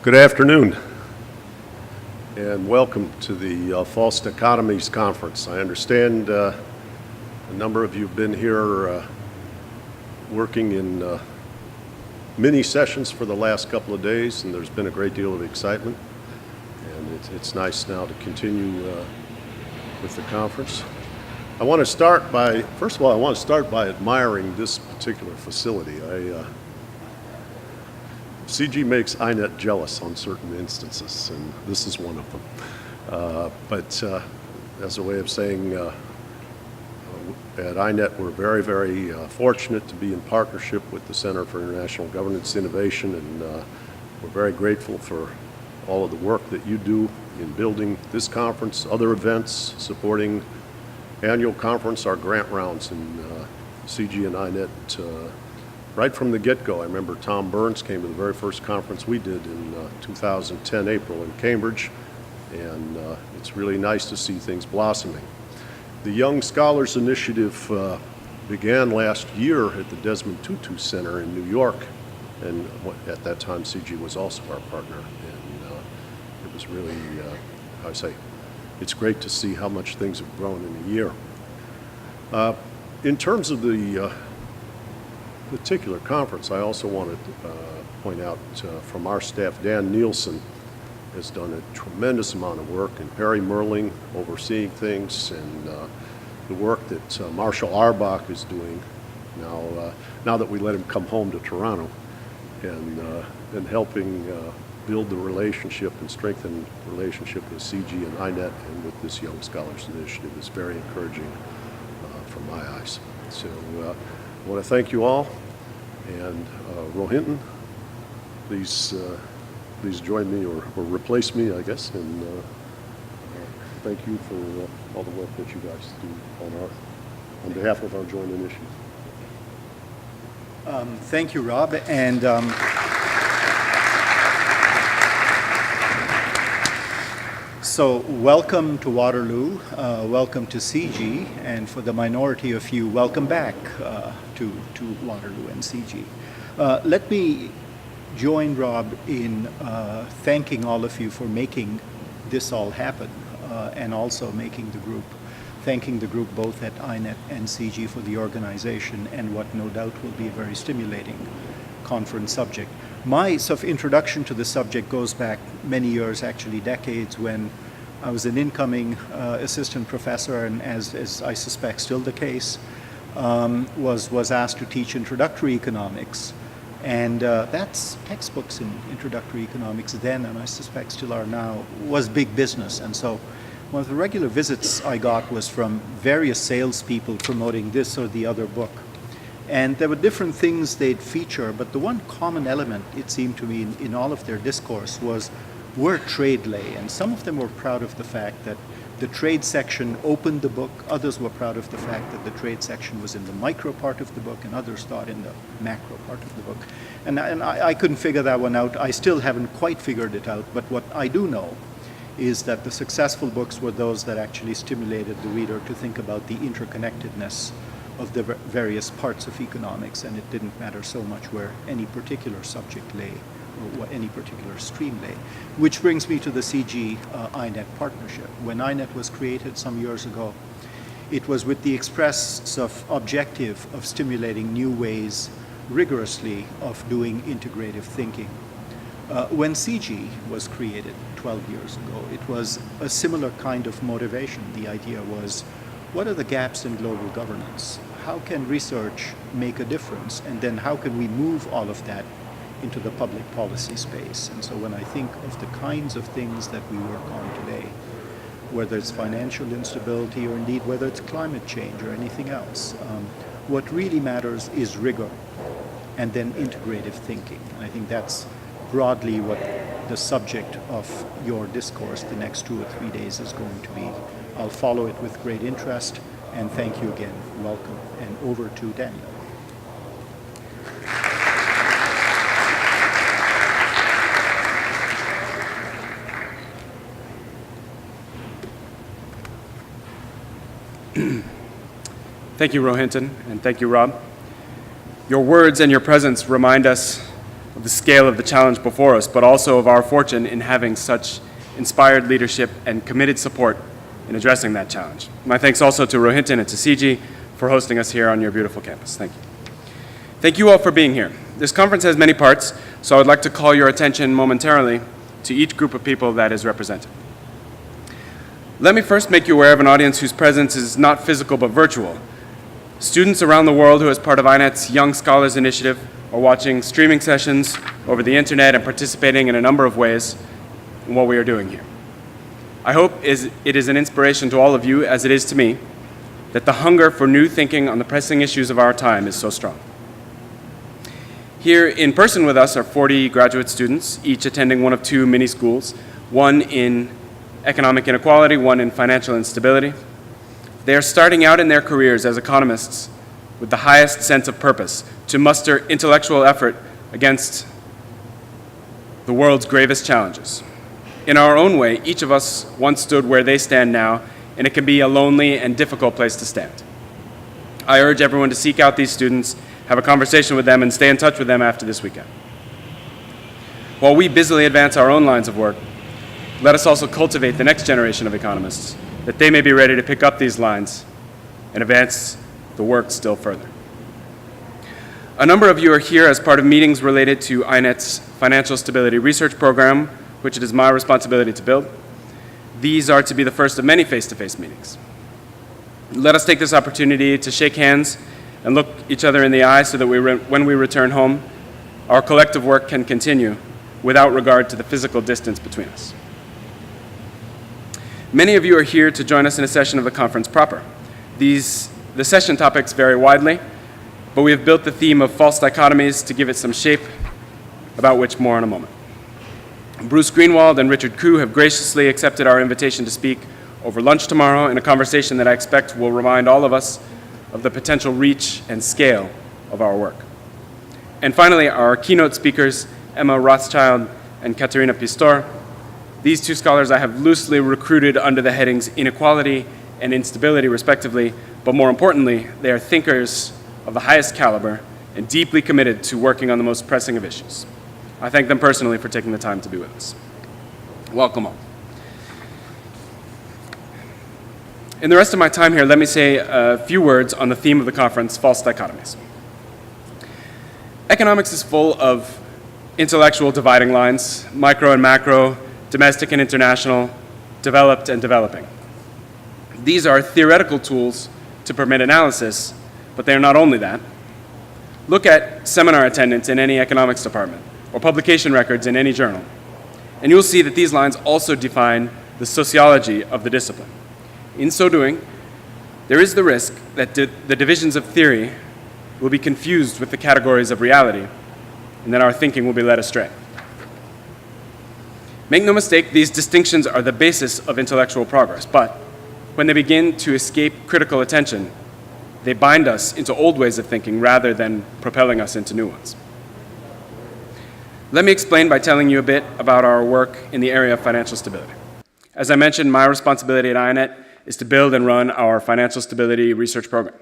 Good afternoon, and welcome to the False Economies Conference. I understand a number of you have been here working in mini sessions for the last couple of days, and there's been a great deal of excitement, and it's nice now to continue with the conference. I want to start by, first of all, I want to start by admiring this particular facility. CIGI makes INET jealous on certain instances, and this is one of them. But as a way of saying, at INET we're very, very fortunate to be in partnership with the Center for International Governance Innovation, and we're very grateful for all of the work that you do in building this conference, other events, supporting annual conference, our grant rounds, and CIGI and INET. Right from the get-go, I remember Tom Burns came to the very first conference we did in 2010, April in Cambridge, and it's really nice to see things blossoming. The Young Scholars Initiative began last year at the Desmond Tutu Center in New York, and at that time CIGI was also our partner, and it was really, it's great to see how much things have grown in a year. In terms of the particular conference, I also wanted to point out from our staff, Dan Nielsen has done a tremendous amount of work, and Perry Merling overseeing things, and the work that Marshall Arbach is doing now that we let him come home to Toronto, and helping build the relationship and strengthen the relationship with CIGI and INET and with this Young Scholars Initiative is very encouraging from my eyes. So I want to thank you all, and Rohinton, please join me or replace me, I guess, and thank you for all the work that you guys do on behalf of our joint initiative. Thank you, Rob, and so welcome to Waterloo, welcome to CIGI, and for the minority of you, welcome back to Waterloo and CIGI. Let me join Rob in thanking all of you for making this all happen, and also thanking the group both at INET and CIGI for the organization and what no doubt will be a very stimulating conference subject. My sort of introduction to the subject goes back many years, actually decades, when I was an incoming assistant professor, and as I suspect still the case, was asked to teach introductory economics. And that's textbooks in introductory economics then, and I suspect still are now, was big business. And so one of the regular visits I got was from various salespeople promoting this or the other book. And there were different things they'd feature, but the one common element, it seemed to me, in all of their discourse was where trade lay. And some of them were proud of the fact that the trade section opened the book. Others were proud of the fact that the trade section was in the micro part of the book, and others thought in the macro part of the book. And I couldn't figure that one out. I still haven't quite figured it out, but what I do know is that the successful books were those that actually stimulated the reader to think about the interconnectedness of the various parts of economics, and it didn't matter so much where any particular subject lay or what any particular stream lay. Which brings me to the CIGI-INET partnership. When INET was created some years ago, it was with the express objective of stimulating new ways rigorously of doing integrative thinking. When CIGI was created 12 years ago, it was a similar kind of motivation. The idea was, what are the gaps in global governance? How can research make a difference? And then how can we move all of that into the public policy space? And so when I think of the kinds of things that we work on today, whether it's financial instability or indeed whether it's climate change or anything else, what really matters is rigor and then integrative thinking. And I think that's broadly what the subject of your discourse the next 2 or 3 days is going to be. I'll follow it with great interest, and thank you again. Welcome, and over to Daniel. Thank you, Rohinton, and thank you, Rob. Your words and your presence remind us of the scale of the challenge before us, but also of our fortune in having such inspired leadership and committed support in addressing that challenge. My thanks also to Rohinton and to CIGI for hosting us here on your beautiful campus. Thank you. Thank you all for being here. This conference has many parts, so I would like to call your attention momentarily to each group of people that is represented. Let me first make you aware of an audience whose presence is not physical but virtual. Students around the world who, as part of INET's Young Scholars Initiative, are watching streaming sessions over the internet and participating in a number of ways in what we are doing here. I hope it is an inspiration to all of you, as it is to me, that the hunger for new thinking on the pressing issues of our time is so strong. Here in person with us are 40 graduate students, each attending one of two mini schools, one in economic inequality, one in financial instability. They are starting out in their careers as economists with the highest sense of purpose to muster intellectual effort against the world's gravest challenges. In our own way, each of us once stood where they stand now, and it can be a lonely and difficult place to stand. I urge everyone to seek out these students, have a conversation with them, and stay in touch with them after this weekend. While we busily advance our own lines of work, let us also cultivate the next generation of economists, that they may be ready to pick up these lines and advance the work still further. A number of you are here as part of meetings related to INET's Financial Stability Research Program, which it is my responsibility to build. These are to be the first of many face-to-face meetings. Let us take this opportunity to shake hands and look each other in the eye so that when we return home, our collective work can continue without regard to the physical distance between us. Many of you are here to join us in a session of the conference proper. The session topics vary widely, but we have built the theme of false dichotomies to give it some shape, about which more in a moment. Bruce Greenwald and Richard Koo have graciously accepted our invitation to speak over lunch tomorrow in a conversation that I expect will remind all of us of the potential reach and scale of our work. And finally, our keynote speakers, Emma Rothschild and Katerina Pistor. These two scholars I have loosely recruited under the headings inequality and instability, respectively, but more importantly, they are thinkers of the highest caliber and deeply committed to working on the most pressing of issues. I thank them personally for taking the time to be with us. Welcome all. In the rest of my time here, let me say a few words on the theme of the conference, false dichotomies. Economics is full of intellectual dividing lines, micro and macro, domestic and international, developed and developing. These are theoretical tools to permit analysis, but they are not only that. Look at seminar attendance in any economics department or publication records in any journal, and you'll see that these lines also define the sociology of the discipline. In so doing, there is the risk that the divisions of theory will be confused with the categories of reality, and that our thinking will be led astray. Make no mistake, these distinctions are the basis of intellectual progress, but when they begin to escape critical attention, they bind us into old ways of thinking rather than propelling us into new ones. Let me explain by telling you a bit about our work in the area of financial stability. As I mentioned, my responsibility at INET is to build and run our financial stability research program.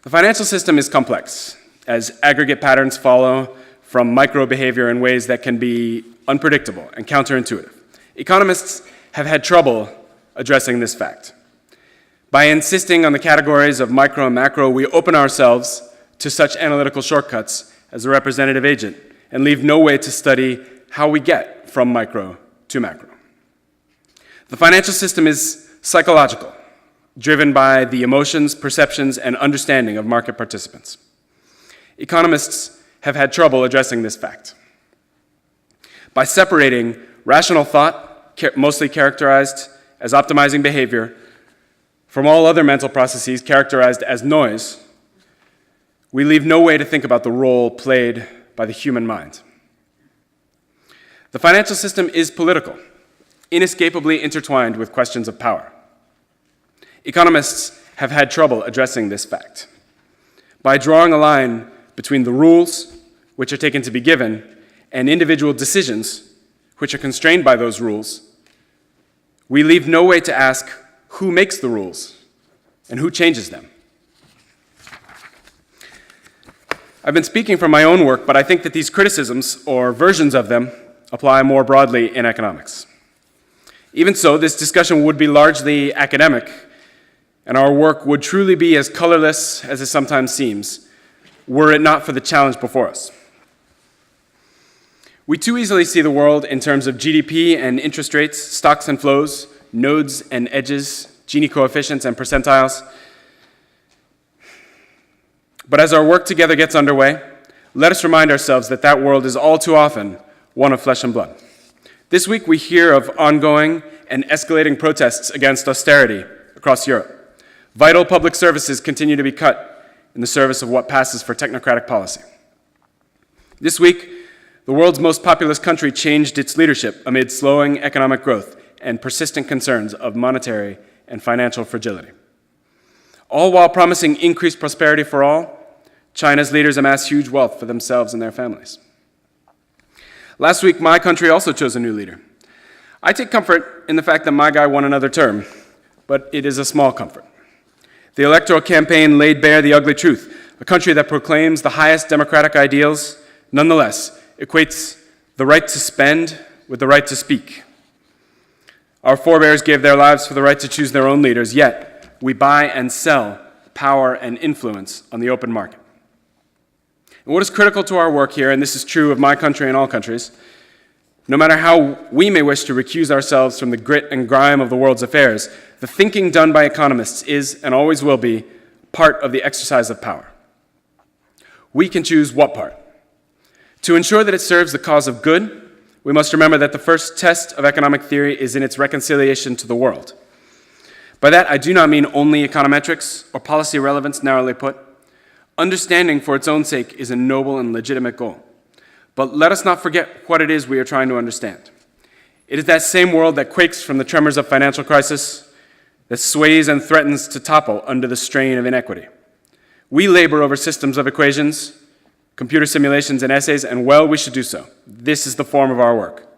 The financial system is complex, as aggregate patterns follow from micro behavior in ways that can be unpredictable and counterintuitive. Economists have had trouble addressing this fact. By insisting on the categories of micro and macro, we open ourselves to such analytical shortcuts as a representative agent and leave no way to study how we get from micro to macro. The financial system is psychological, driven by the emotions, perceptions, and understanding of market participants. Economists have had trouble addressing this fact. By separating rational thought, mostly characterized as optimizing behavior, from all other mental processes characterized as noise, we leave no way to think about the role played by the human mind. The financial system is political, inescapably intertwined with questions of power. Economists have had trouble addressing this fact. By drawing a line between the rules, which are taken to be given, and individual decisions, which are constrained by those rules, we leave no way to ask who makes the rules and who changes them. I've been speaking from my own work, but I think that these criticisms, or versions of them, apply more broadly in economics. Even so, this discussion would be largely academic, and our work would truly be as colorless as it sometimes seems, were it not for the challenge before us. We too easily see the world in terms of GDP and interest rates, stocks and flows, nodes and edges, Gini coefficients and percentiles. But as our work together gets underway, let us remind ourselves that that world is all too often one of flesh and blood. This week we hear of ongoing and escalating protests against austerity across Europe. Vital public services continue to be cut in the service of what passes for technocratic policy. This week, the world's most populous country changed its leadership amid slowing economic growth and persistent concerns of monetary and financial fragility. All while promising increased prosperity for all, China's leaders amass huge wealth for themselves and their families. Last week, my country also chose a new leader. I take comfort in the fact that my guy won another term, but it is a small comfort. The electoral campaign laid bare the ugly truth. A country that proclaims the highest democratic ideals, nonetheless, equates the right to spend with the right to speak. Our forebears gave their lives for the right to choose their own leaders, yet we buy and sell power and influence on the open market. And what is critical to our work here, and this is true of my country and all countries, no matter how we may wish to recuse ourselves from the grit and grime of the world's affairs, the thinking done by economists is, and always will be, part of the exercise of power. We can choose what part. To ensure that it serves the cause of good, we must remember that the first test of economic theory is in its reconciliation to the world. By that, I do not mean only econometrics or policy relevance narrowly put. Understanding for its own sake is a noble and legitimate goal. But let us not forget what it is we are trying to understand. It is that same world that quakes from the tremors of financial crisis, that sways and threatens to topple under the strain of inequity. We labor over systems of equations, computer simulations and essays, and well, we should do so. This is the form of our work.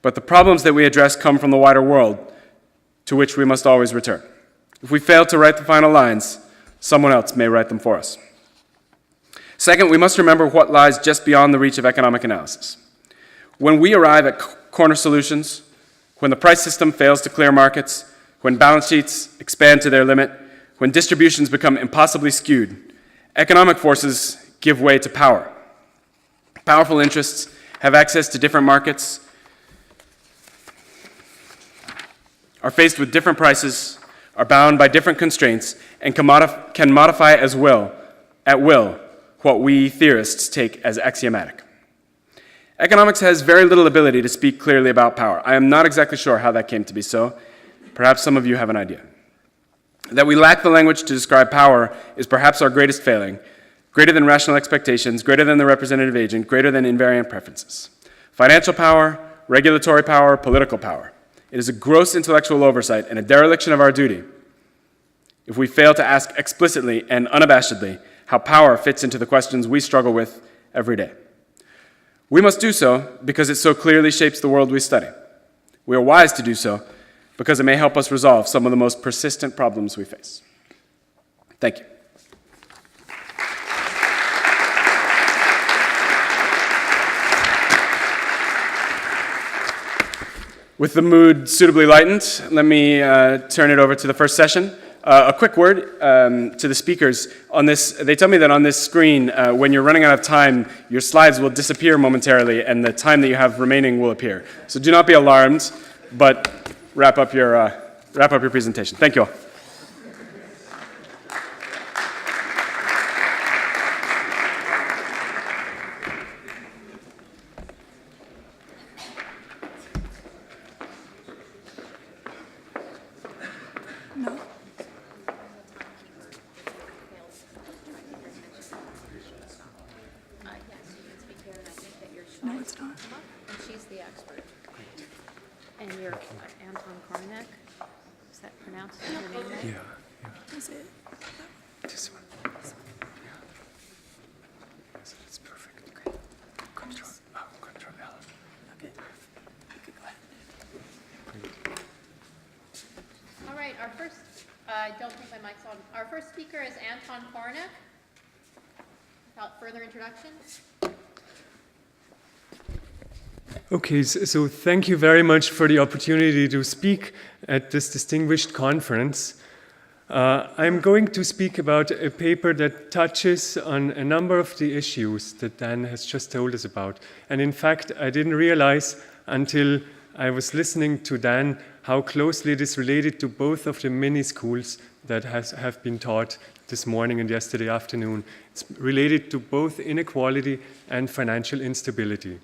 But the problems that we address come from the wider world, to which we must always return. If we fail to write the final lines, someone else may write them for us. Second, we must remember what lies just beyond the reach of economic analysis. When we arrive at corner solutions, when the price system fails to clear markets, when balance sheets expand to their limit, when distributions become impossibly skewed, economic forces give way to power. Powerful interests have access to different markets, are faced with different prices, are bound by different constraints, and can modify at will, what we theorists take as axiomatic. Economics has very little ability to speak clearly about power. I am not exactly sure how that came to be so. Perhaps some of you have an idea. That we lack the language to describe power is perhaps our greatest failing, greater than rational expectations, greater than the representative agent, greater than invariant preferences. Financial power, regulatory power, political power. It is a gross intellectual oversight and a dereliction of our duty if we fail to ask explicitly and unabashedly how power fits into the questions we struggle with every day. We must do so because it so clearly shapes the world we study. We are wise to do so because it may help us resolve some of the most persistent problems we face. Thank you. With the mood suitably lightened, let me turn it over to the first session. A quick word to the speakers on this. They tell me that on this screen, when you're running out of time, your slides will disappear momentarily and the time that you have remaining will appear. So do not be alarmed, but wrap up your presentation. Thank you all. No, it's not. And she's the expert. And you're Anton Korinek. Is that pronounced your name right? Yeah. Is it? This one. It's perfect. Okay. Control L. Okay. Okay, go ahead. All right, our first, I don't think my mic's on. Our first speaker is Anton Korinek. Without further introduction, Okay, so thank you very much for the opportunity to speak at this distinguished conference. I'm going to speak about a paper that touches on a number of the issues that Dan has just told us about. And in fact, I didn't realize until I was listening to Dan how closely it is related to both of the mini schools that have been taught this morning and yesterday afternoon. It's related to both inequality and financial instability.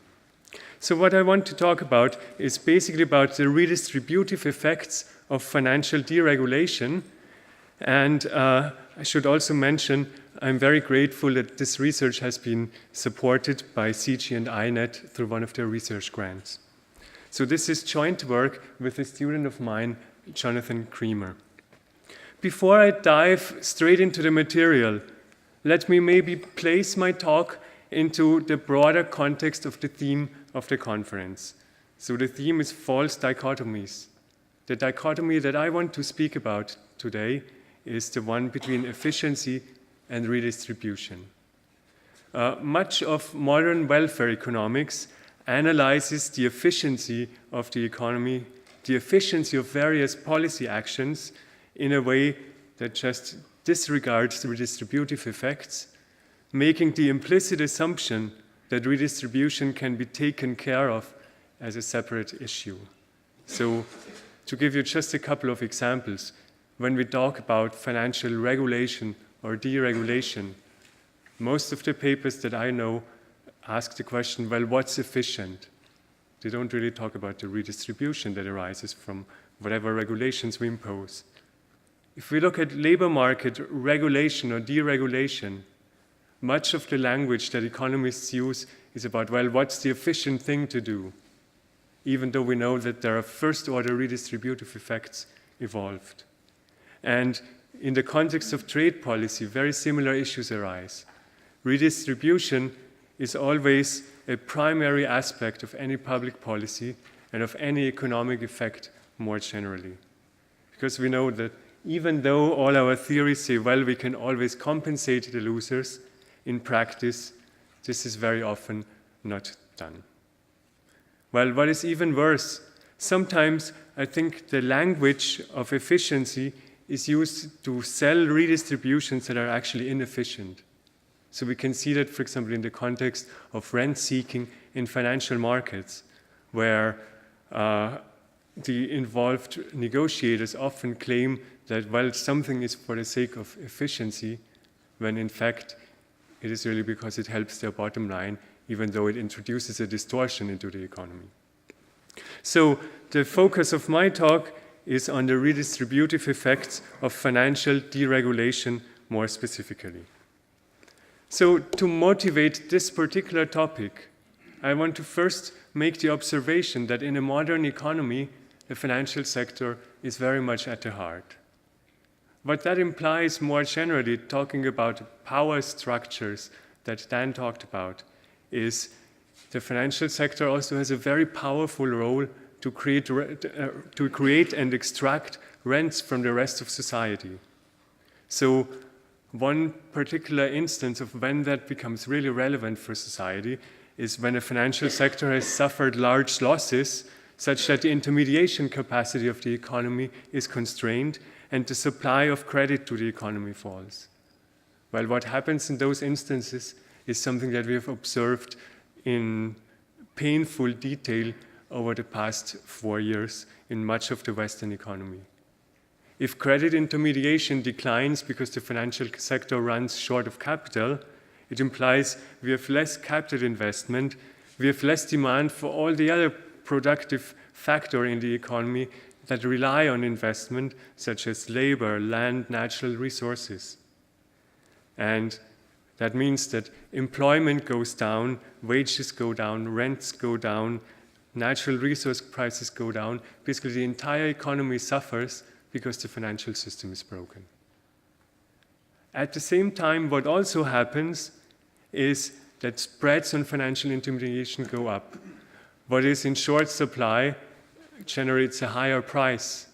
So what I want to talk about is basically about the redistributive effects of financial deregulation. And I should also mention, I'm very grateful that this research has been supported by CIGI and INET through one of their research grants. So this is joint work with a student of mine, Jonathan Creamer. Before I dive straight into the material, let me maybe place my talk into the broader context of the theme of the conference. So the theme is false dichotomies. The dichotomy that I want to speak about today is the one between efficiency and redistribution. Much of modern welfare economics analyzes the efficiency of the economy, the efficiency of various policy actions in a way that just disregards the redistributive effects, making the implicit assumption that redistribution can be taken care of as a separate issue. So to give you just a couple of examples, when we talk about financial regulation or deregulation, most of the papers that I know ask the question, well, what's efficient? They don't really talk about the redistribution that arises from whatever regulations we impose. If we look at labor market regulation or deregulation, much of the language that economists use is about, well, what's the efficient thing to do? Even though we know that there are first-order redistributive effects evolved. And in the context of trade policy, very similar issues arise. Redistribution is always a primary aspect of any public policy and of any economic effect more generally. Because we know that even though all our theories say, well, we can always compensate the losers, in practice, this is very often not done. Well, what is even worse, sometimes I think the language of efficiency is used to sell redistributions that are actually inefficient. So we can see that, for example, in the context of rent seeking in financial markets, where the involved negotiators often claim that, well, something is for the sake of efficiency, when in fact it is really because it helps their bottom line, even though it introduces a distortion into the economy. So the focus of my talk is on the redistributive effects of financial deregulation more specifically. So to motivate this particular topic, I want to first make the observation that in a modern economy, the financial sector is very much at the heart. What that implies more generally, talking about power structures that Dan talked about, is the financial sector also has a very powerful role to create and extract rents from the rest of society. So one particular instance of when that becomes really relevant for society is when a financial sector has suffered large losses such that the intermediation capacity of the economy is constrained and the supply of credit to the economy falls. Well, what happens in those instances is something that we have observed in painful detail over the past 4 years in much of the Western economy. If credit intermediation declines because the financial sector runs short of capital, it implies we have less capital investment, we have less demand for all the other productive factors in the economy that rely on investment, such as labor, land, natural resources. And that means that employment goes down, wages go down, rents go down, natural resource prices go down. Basically, the entire economy suffers because the financial system is broken. At the same time, what also happens is that spreads on financial intermediation go up. What is in short supply generates a higher price.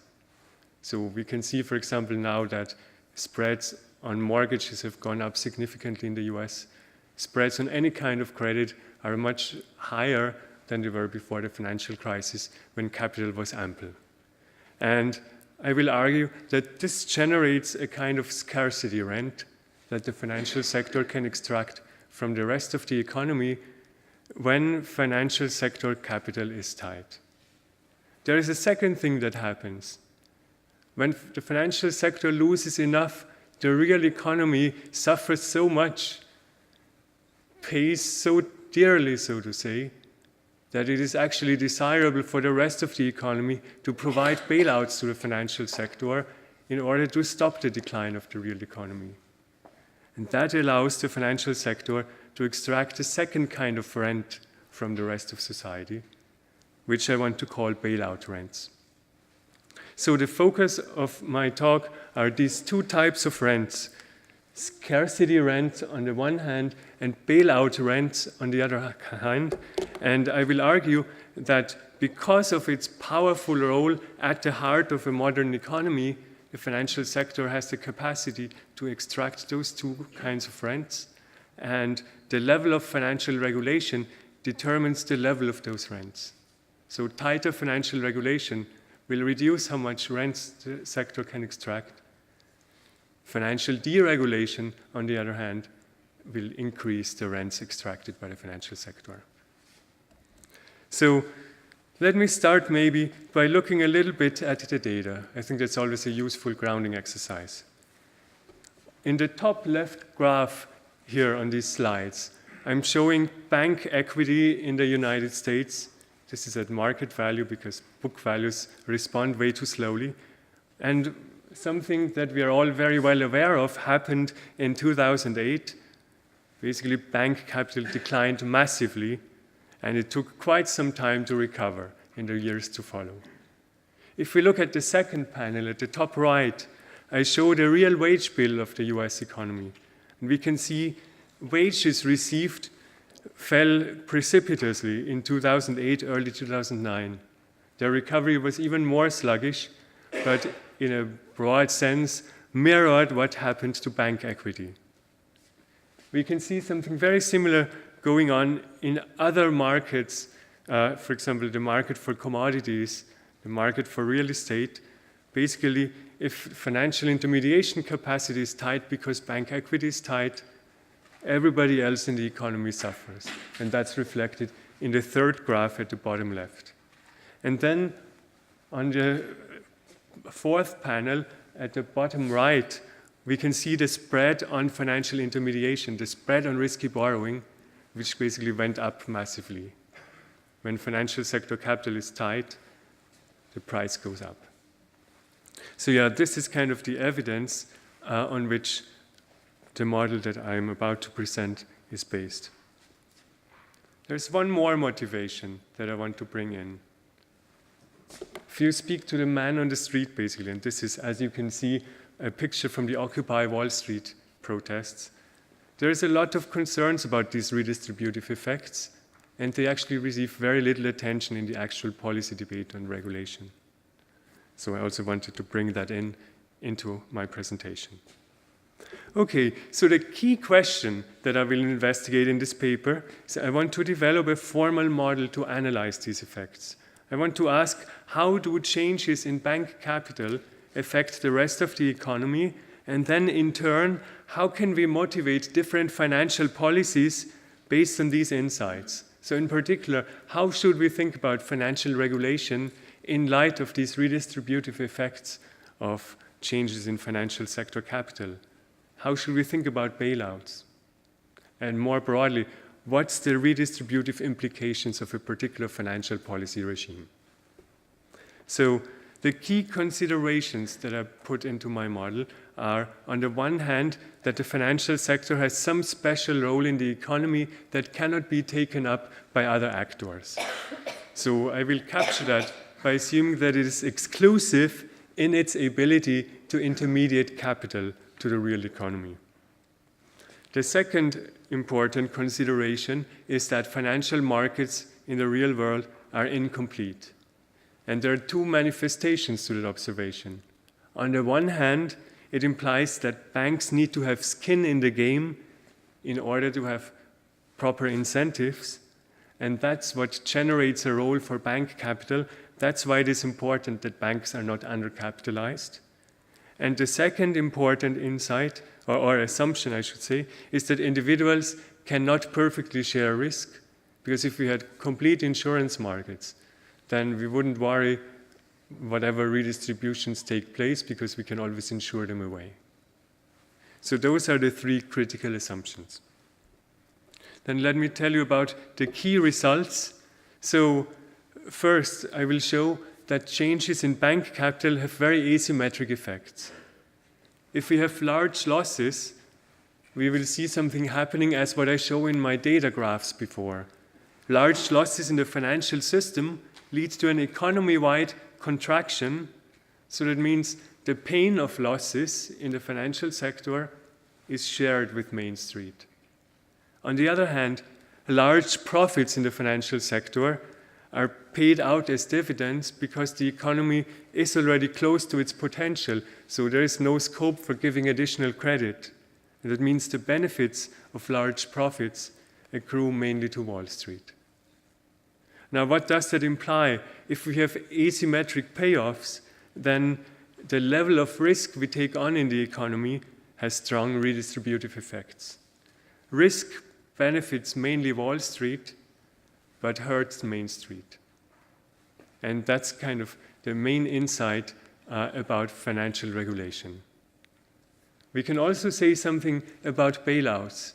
So we can see, for example, now that spreads on mortgages have gone up significantly in the US. Spreads on any kind of credit are much higher than they were before the financial crisis when capital was ample. And I will argue that this generates a kind of scarcity rent that the financial sector can extract from the rest of the economy when financial sector capital is tight. There is a second thing that happens. When the financial sector loses enough, the real economy suffers so much, pays so dearly, so to say, that it is actually desirable for the rest of the economy to provide bailouts to the financial sector in order to stop the decline of the real economy. And that allows the financial sector to extract a second kind of rent from the rest of society, which I want to call bailout rents. So the focus of my talk are these two types of rents: scarcity rent on the one hand and bailout rents on the other hand. And I will argue that because of its powerful role at the heart of a modern economy, the financial sector has the capacity to extract those two kinds of rents, and the level of financial regulation determines the level of those rents. So tighter financial regulation will reduce how much rents the sector can extract. Financial deregulation, on the other hand, will increase the rents extracted by the financial sector. So let me start maybe by looking a little bit at the data. I think that's always a useful grounding exercise. In the top left graph here on these slides, I'm showing bank equity in the United States. This is at market value because book values respond way too slowly. And something that we are all very well aware of happened in 2008. Basically, bank capital declined massively, and it took quite some time to recover in the years to follow. If we look at the second panel at the top right, I show the real wage bill of the US economy. And we can see wages received fell precipitously in 2008, early 2009. Their recovery was even more sluggish, but in a broad sense, mirrored what happened to bank equity. We can see something very similar going on in other markets, for example, the market for commodities, the market for real estate. Basically, if financial intermediation capacity is tight because bank equity is tight, everybody else in the economy suffers. And that's reflected in the third graph at the bottom left. And then on the fourth panel at the bottom right, we can see the spread on financial intermediation, the spread on risky borrowing, which basically went up massively. When financial sector capital is tight, the price goes up. So yeah, this is kind of the evidence on which the model that I'm about to present is based. There's one more motivation that I want to bring in. If you speak to the man on the street, basically, and this is, as you can see, a picture from the Occupy Wall Street protests, there is a lot of concerns about these redistributive effects, and they actually receive very little attention in the actual policy debate on regulation. So I also wanted to bring that into my presentation. Okay, so the key question that I will investigate in this paper is I want to develop a formal model to analyze these effects. I want to ask, how do changes in bank capital affect the rest of the economy? And then in turn, how can we motivate different financial policies based on these insights? So in particular, how should we think about financial regulation in light of these redistributive effects of changes in financial sector capital? How should we think about bailouts? And more broadly, what's the redistributive implications of a particular financial policy regime? So the key considerations that I put into my model are, on the one hand, that the financial sector has some special role in the economy that cannot be taken up by other actors. So I will capture that by assuming that it is exclusive in its ability to intermediate capital to the real economy. The second important consideration is that financial markets in the real world are incomplete. And there are two manifestations to that observation. On the one hand, it implies that banks need to have skin in the game in order to have proper incentives, and that's what generates a role for bank capital. That's why it is important that banks are not undercapitalized. And the second important insight, or assumption I should say, is that individuals cannot perfectly share risk, because if we had complete insurance markets, then we wouldn't worry whatever redistributions take place, because we can always insure them away. So those are the three critical assumptions. Then let me tell you about the key results. So first, I will show that changes in bank capital have very asymmetric effects. If we have large losses, we will see something happening as what I show in my data graphs before. Large losses in the financial system lead to an economy-wide contraction. So that means the pain of losses in the financial sector is shared with Main Street. On the other hand, large profits in the financial sector are paid out as dividends because the economy is already close to its potential, so there is no scope for giving additional credit. And that means the benefits of large profits accrue mainly to Wall Street. Now, what does that imply? If we have asymmetric payoffs, then the level of risk we take on in the economy has strong redistributive effects. Risk benefits mainly Wall Street, but hurts Main Street. And that's kind of the main insight about financial regulation. We can also say something about bailouts.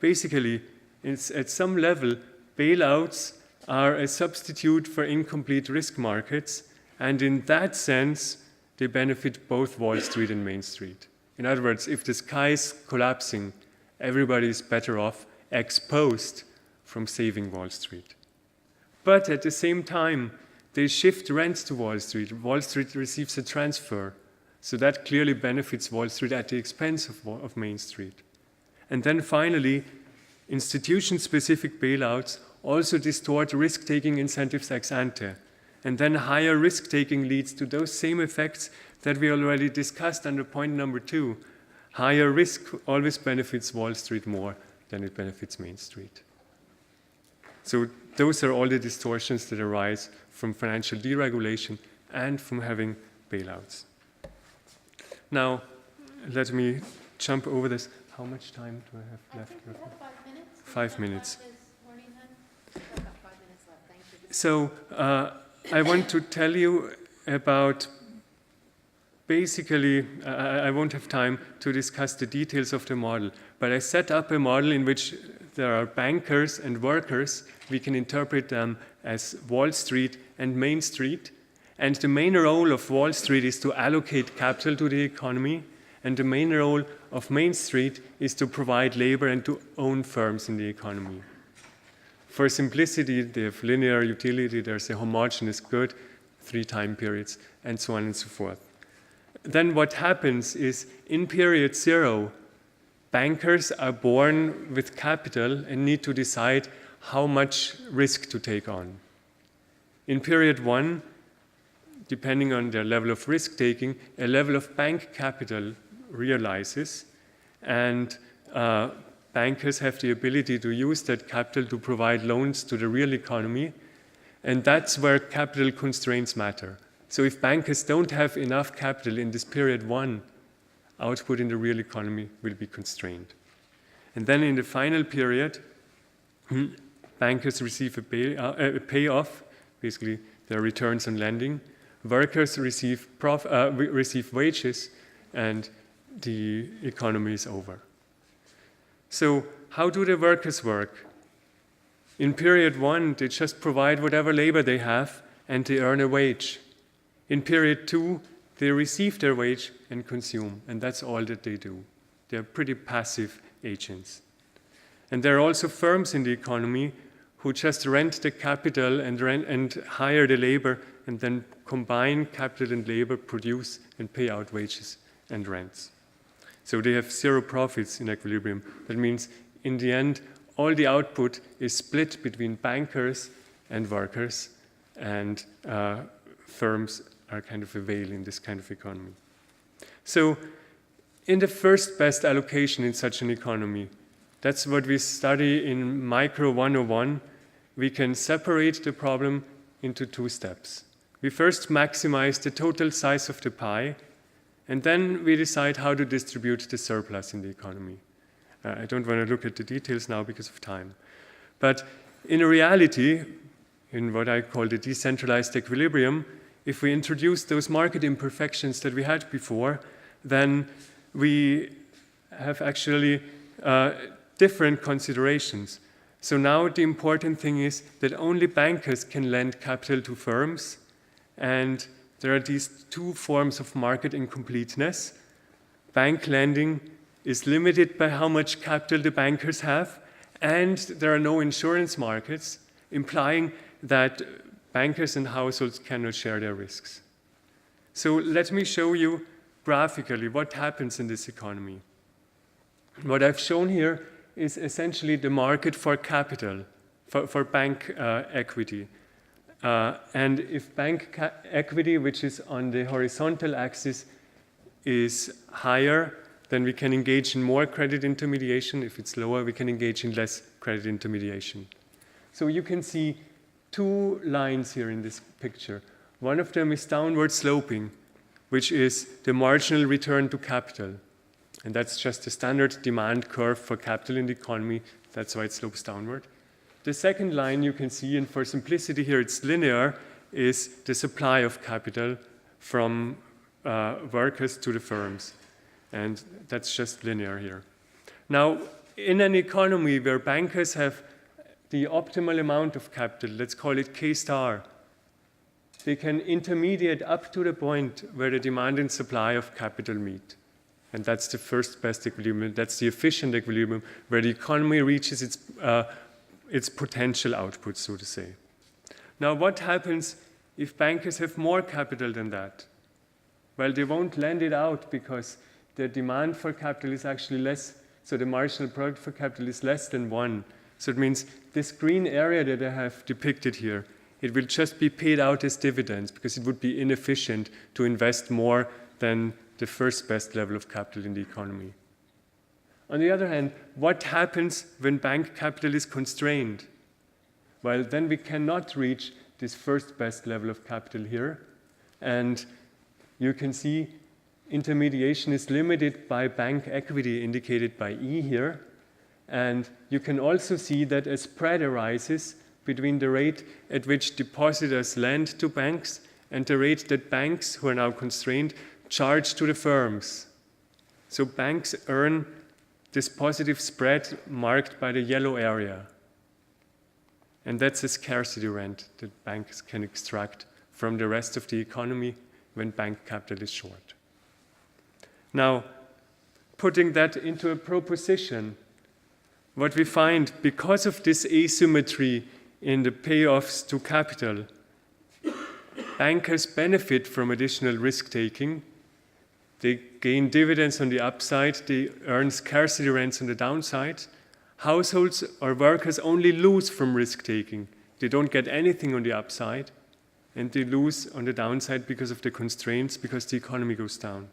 Basically, at some level, bailouts are a substitute for incomplete risk markets, and in that sense, they benefit both Wall Street and Main Street. In other words, if the sky is collapsing, everybody is better off ex post from saving Wall Street. But at the same time, they shift rents to Wall Street. Wall Street receives a transfer. So that clearly benefits Wall Street at the expense of Main Street. And then finally, institution-specific bailouts also distort risk-taking incentives ex ante. And then higher risk-taking leads to those same effects that we already discussed under point number 2. Higher risk always benefits Wall Street more than it benefits Main Street. So those are all the distortions that arise from financial deregulation and from having bailouts. Now, let me jump over this. How much time do I have left? We have 5 minutes. 5 minutes. Morning then? We've got 5 minutes left. Thank you. So I want to tell you about basically, I won't have time to discuss the details of the model, but I set up a model in which there are bankers and workers. We can interpret them as Wall Street and Main Street. And the main role of Wall Street is to allocate capital to the economy, and the main role of Main Street is to provide labor and to own firms in the economy. For simplicity, they have linear utility, there's a homogeneous good, 3 time periods, and so on and so forth. Then what happens is, in period 0, bankers are born with capital and need to decide how much risk to take on. In period 1, depending on their level of risk-taking, a level of bank capital realizes, and bankers have the ability to use that capital to provide loans to the real economy, and that's where capital constraints matter. So if bankers don't have enough capital in this period 1, output in the real economy will be constrained. And then in the final period, bankers receive a payoff, basically their returns on lending. Workers receive wages, and the economy is over. So how do the workers work? In period 1, they just provide whatever labor they have, and they earn a wage. In period 2, they receive their wage and consume, and that's all that they do. They're pretty passive agents. And there are also firms in the economy who just rent the capital and hire the labor, and then combine capital and labor, produce and pay out wages and rents. So they have 0 profits in equilibrium. That means in the end, all the output is split between bankers and workers, and firms are kind of a whale in this kind of economy. So in the first best allocation in such an economy, That's what we study in Micro 101. We can separate the problem into 2 steps. We first maximize the total size of the pie, and then we decide how to distribute the surplus in the economy. I don't want to look at the details now because of time. But in reality, in what I call the decentralized equilibrium, if we introduce those market imperfections that we had before, then we have actually different considerations. So now the important thing is that only bankers can lend capital to firms, and there are these 2 forms of market incompleteness. Bank lending is limited by how much capital the bankers have, and there are no insurance markets, implying that bankers and households cannot share their risks. So let me show you graphically what happens in this economy. What I've shown here is essentially the market for capital, for bank equity. And if bank equity, which is on the horizontal axis, is higher, then we can engage in more credit intermediation. If it's lower, we can engage in less credit intermediation. So you can see 2 lines here in this picture. One of them is downward sloping, which is the marginal return to capital. And that's just the standard demand curve for capital in the economy. That's why it slopes downward. The second line you can see, and for simplicity here it's linear, is the supply of capital from workers to the firms. And that's just linear here. Now, in an economy where bankers have the optimal amount of capital, let's call it K star, they can intermediate up to the point where the demand and supply of capital meet. And that's the first best equilibrium. That's the efficient equilibrium where the economy reaches its potential output, so to say. Now, what happens if bankers have more capital than that? Well, they won't lend it out because the demand for capital is actually less, so the marginal product for capital is less than 1. So it means this green area that I have depicted here, it will just be paid out as dividends because it would be inefficient to invest more than the first best level of capital in the economy. On the other hand, what happens when bank capital is constrained? Well, then we cannot reach this first best level of capital here. And you can see intermediation is limited by bank equity, indicated by E here. And you can also see that a spread arises between the rate at which depositors lend to banks and the rate that banks, who are now constrained, charge to the firms. So banks earn this positive spread marked by the yellow area. And that's a scarcity rent that banks can extract from the rest of the economy when bank capital is short. Now, putting that into a proposition, what we find, because of this asymmetry in the payoffs to capital, bankers benefit from additional risk-taking. They gain dividends on the upside, they earn scarcity rents on the downside. Households or workers only lose from risk-taking. They don't get anything on the upside, and they lose on the downside because of the constraints, because the economy goes down.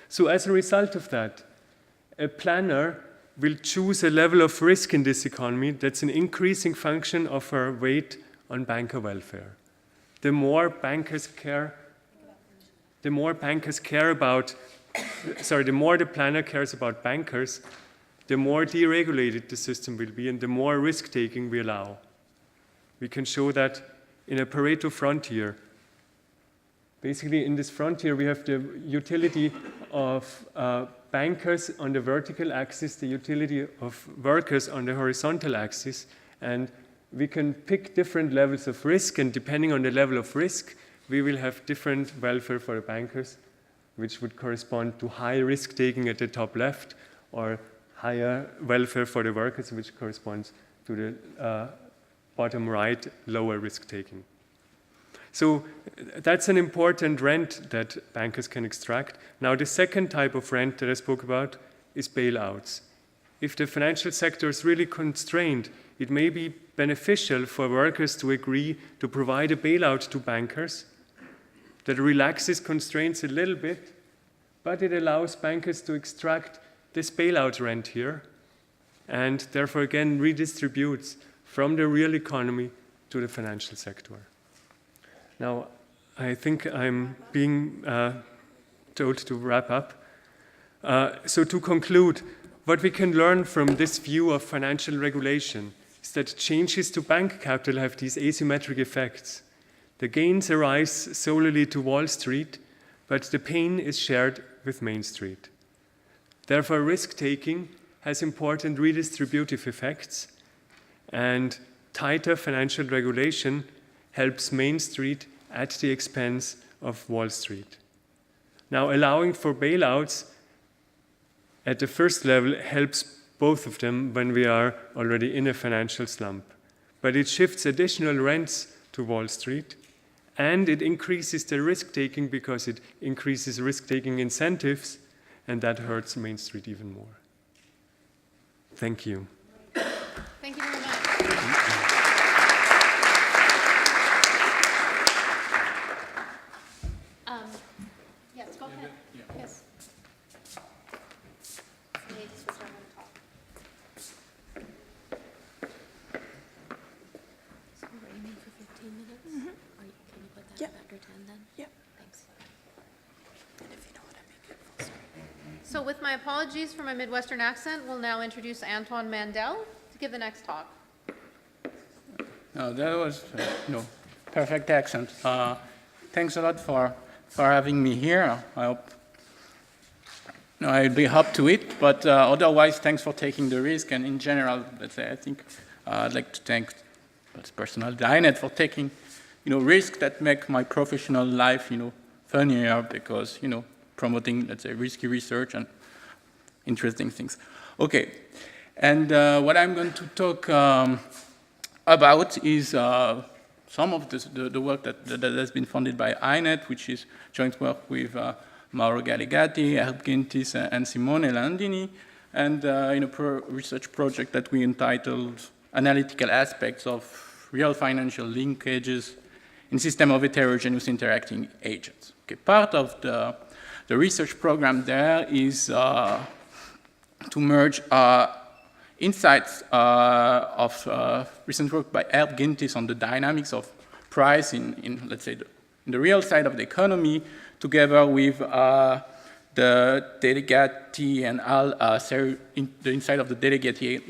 So as a result of that, a planner will choose a level of risk in this economy that's an increasing function of her weight on banker welfare. The more bankers care about, the more the planner cares about bankers, the more deregulated the system will be and the more risk-taking we allow. We can show that in a Pareto frontier. Basically, in this frontier, we have the utility of bankers on the vertical axis, the utility of workers on the horizontal axis, and we can pick different levels of risk, and depending on the level of risk, we will have different welfare for the bankers, which would correspond to high risk-taking at the top left, or higher welfare for the workers, which corresponds to the bottom right, lower risk-taking. So that's an important rent that bankers can extract. Now, the second type of rent that I spoke about is bailouts. If the financial sector is really constrained, it may be beneficial for workers to agree to provide a bailout to bankers that relaxes constraints a little bit, but it allows bankers to extract this bailout rent here. and therefore again redistributes from the real economy to the financial sector. Now, I think I'm being told to wrap up. So to conclude, what we can learn from this view of financial regulation is that changes to bank capital have these asymmetric effects. The gains arise solely to Wall Street, but the pain is shared with Main Street. Therefore, risk-taking has important redistributive effects, and tighter financial regulation helps Main Street at the expense of Wall Street. Now, allowing for bailouts at the first level helps both of them when we are already in a financial slump. But it shifts additional rents to Wall Street, and it increases the risk-taking because it increases risk-taking incentives, and that hurts Main Street even more. Thank you. Thank you very much. Yes, go ahead. Yes. Ladies, which one want to talk? So we're aiming for 15 minutes? Can you put that up after 10 then? Yeah. Thanks. So with my apologies for my Midwestern accent, we'll now introduce Antoine Mandel to give the next talk. No, that was perfect accent. Thanks a lot for having me here. I hope I'll be up to it, but otherwise, thanks for taking the risk. And in general, let's say, I think I'd like to thank personally the INET for taking risks that make my professional life funnier, because promoting, let's say, risky research and interesting things. Okay, and what I'm going to talk about is some of the work that has been funded by INET, which is joint work with Mauro Gallegati, Herb Gintis, and Simone Landini, and in a research project that we entitled Analytical Aspects of Real Financial Linkages in System of Heterogeneous Interacting Agents. Okay, part of the research program there is to merge insights of recent work by Herb Gintis on the dynamics of price in let's say, in the real side of the economy, together with the Delegati and the inside of the Delegati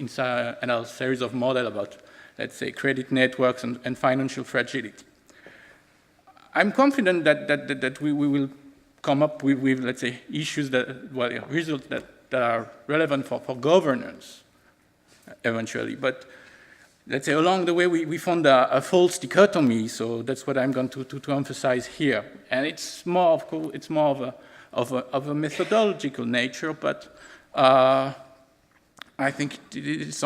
and a series of models about, let's say, credit networks and financial fragility. I'm confident that we will come up with, let's say, issues results that are relevant for governance eventually. But let's say along the way we found a false dichotomy, so that's what I'm going to emphasize here. And it's more of a methodological nature, but I think it's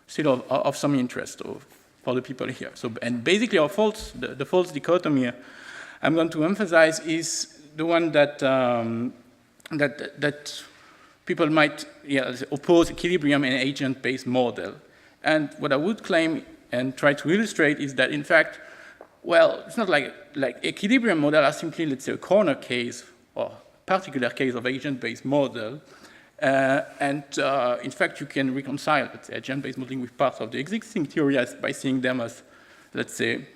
still of some interest for the people here. So, and basically the false dichotomy I'm going to emphasize is the one that that people might oppose equilibrium and agent-based model. And what I would claim and try to illustrate is that, in fact, well, it's not like equilibrium model are simply, let's say, a corner case or particular case of agent-based model. In fact, you can reconcile, let's say, agent-based modeling with parts of the existing theory by seeing them as, let's say,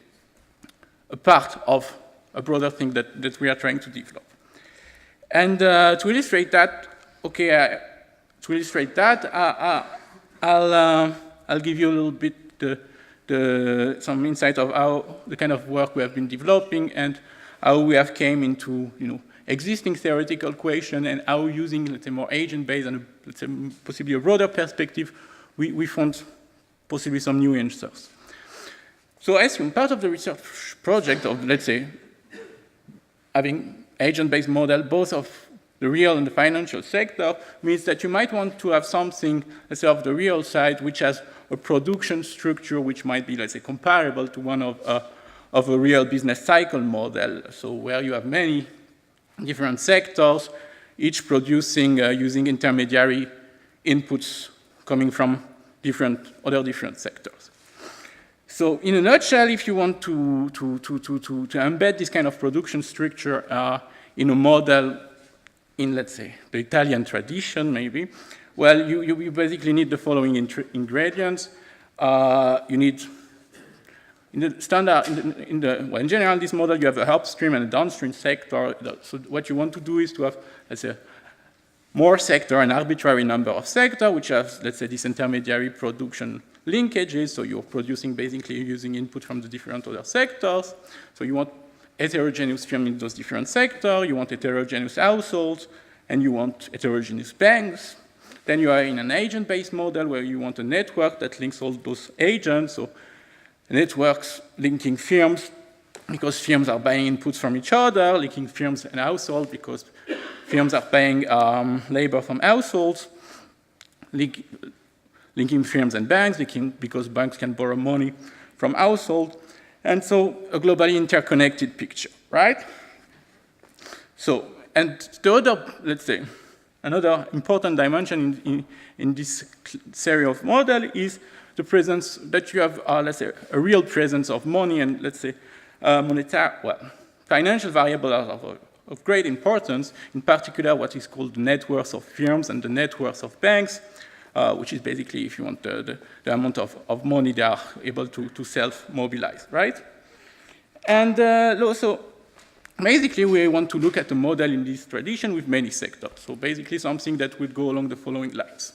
a part of a broader thing that we are trying to develop. And to illustrate that, I'll give you a little bit some insight of how the kind of work we have been developing and how we have came into existing theoretical question, and how using, let's say, more agent-based and, let's say, possibly a broader perspective, we found possibly some new answers. So as part of the research project of, let's say, having agent-based model, both of the real and the financial sector, means that you might want to have something, let's say, of the real side, which has a production structure which might be, let's say, comparable to one of a real business cycle model. So where you have many different sectors, each producing using intermediary inputs coming from other different sectors. So in a nutshell, if you want to embed this kind of production structure in a model in, let's say, the Italian tradition, maybe, Well, you basically need the following ingredients. You need, in the standard, well, in general, this model, you have a upstream and a downstream sector. So what you want to do is to have, let's say, more sector, an arbitrary number of sector, which have, let's say, these intermediary production linkages. So you're producing basically using input from the different other sectors. So you want heterogeneous firms in those different sectors. You want heterogeneous households, and you want heterogeneous banks. Then you are in an agent-based model where you want a network that links all those agents. So networks linking firms because firms are buying inputs from each other, linking firms and households because firms are paying labor from households, linking firms and banks, because banks can borrow money from households, and so a globally interconnected picture, right? So, and the other, let's say, another important dimension in this series of model is the presence that you have, let's say, a real presence of money and, let's say, financial variables are of great importance, in particular what is called the net worth of firms and the net worth of banks, which is basically, if you want, the amount of money they are able to self-mobilize, right? And also, basically, we want to look at the model in this tradition with many sectors. So basically, something that would go along the following lines.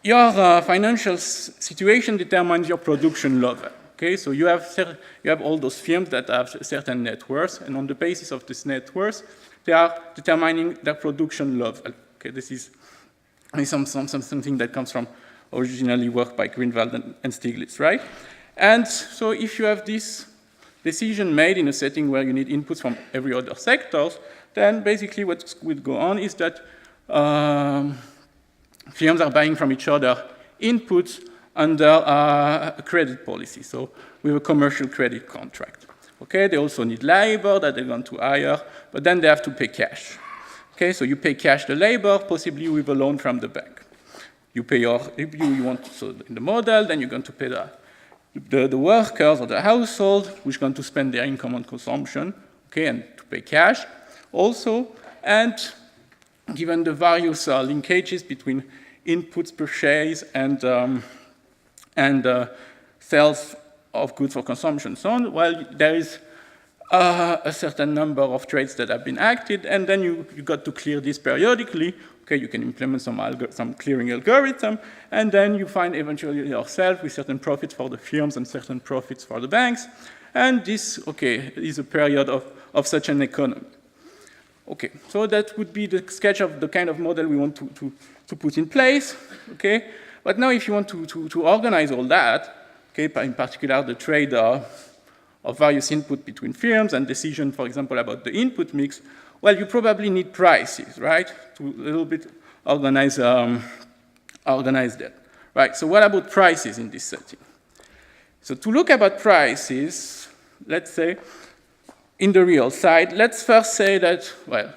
Your financial situation determines your production level. Okay, so you have all those firms that have certain net worth, and on the basis of this net worth, they are determining their production level. Okay, this is something that comes from originally work by Greenwald and Stiglitz, right? And so if you have this decision made in a setting where you need inputs from every other sectors, then basically what would go on is that firms are buying from each other inputs under a credit policy, so with a commercial credit contract. Okay, they also need labor that they're going to hire, but then they have to pay cash. Okay, so you pay cash the labor, possibly with a loan from the bank. You pay if you want, so in the model, then you're going to pay the workers or the household, which are going to spend their income on consumption, okay, and to pay cash also. And given the various linkages between inputs purchase and sales of goods for consumption, so on, well, there is a certain number of trades that have been acted, and then you got to clear this periodically. Okay, you can implement some clearing algorithm, and then you find eventually yourself with certain profits for the firms and certain profits for the banks, and this, okay, is a period of such an economy. Okay, so that would be the sketch of the kind of model we want to put in place, okay? But now if you want to organize all that, okay, in particular the trade of various input between firms and decision, for example, about the input mix, well, you probably need prices, right, to a little bit organize that, right? So what about prices in this setting? So to look about prices, let's say, in the real side, let's first say that, well,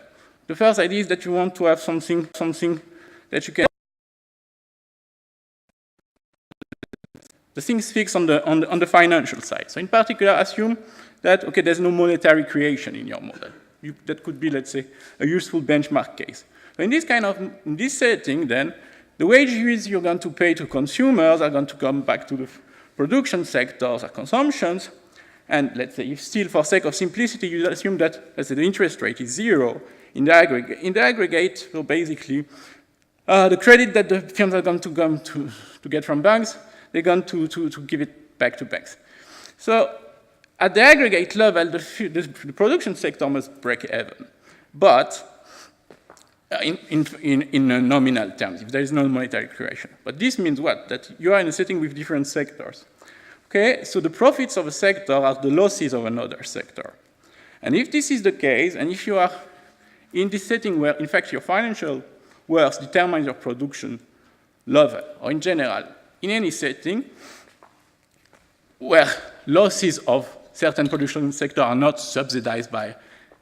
the first idea is that you want to have something that you can, the things fixed on the financial side. So in particular, assume that, okay, there's no monetary creation in your model. That could be, let's say, a useful benchmark case. So in this setting, then, the wages you're going to pay to consumers are going to come back to the production sectors or consumptions. And let's say, if still for sake of simplicity, you assume that, let's say, the interest rate is zero in the aggregate. In the aggregate, so basically, the credit that the firms are going to come to get from banks, they're going to give it back to banks. So at the aggregate level, the production sector must break even. But in nominal terms, if there is no monetary creation. But this means what? That you are in a setting with different sectors. Okay, so the profits of a sector are the losses of another sector. And if this is the case, and if you are in this setting where, in fact, your financial worth determines your production level, or in general, in any setting where losses of certain production sector are not subsidized by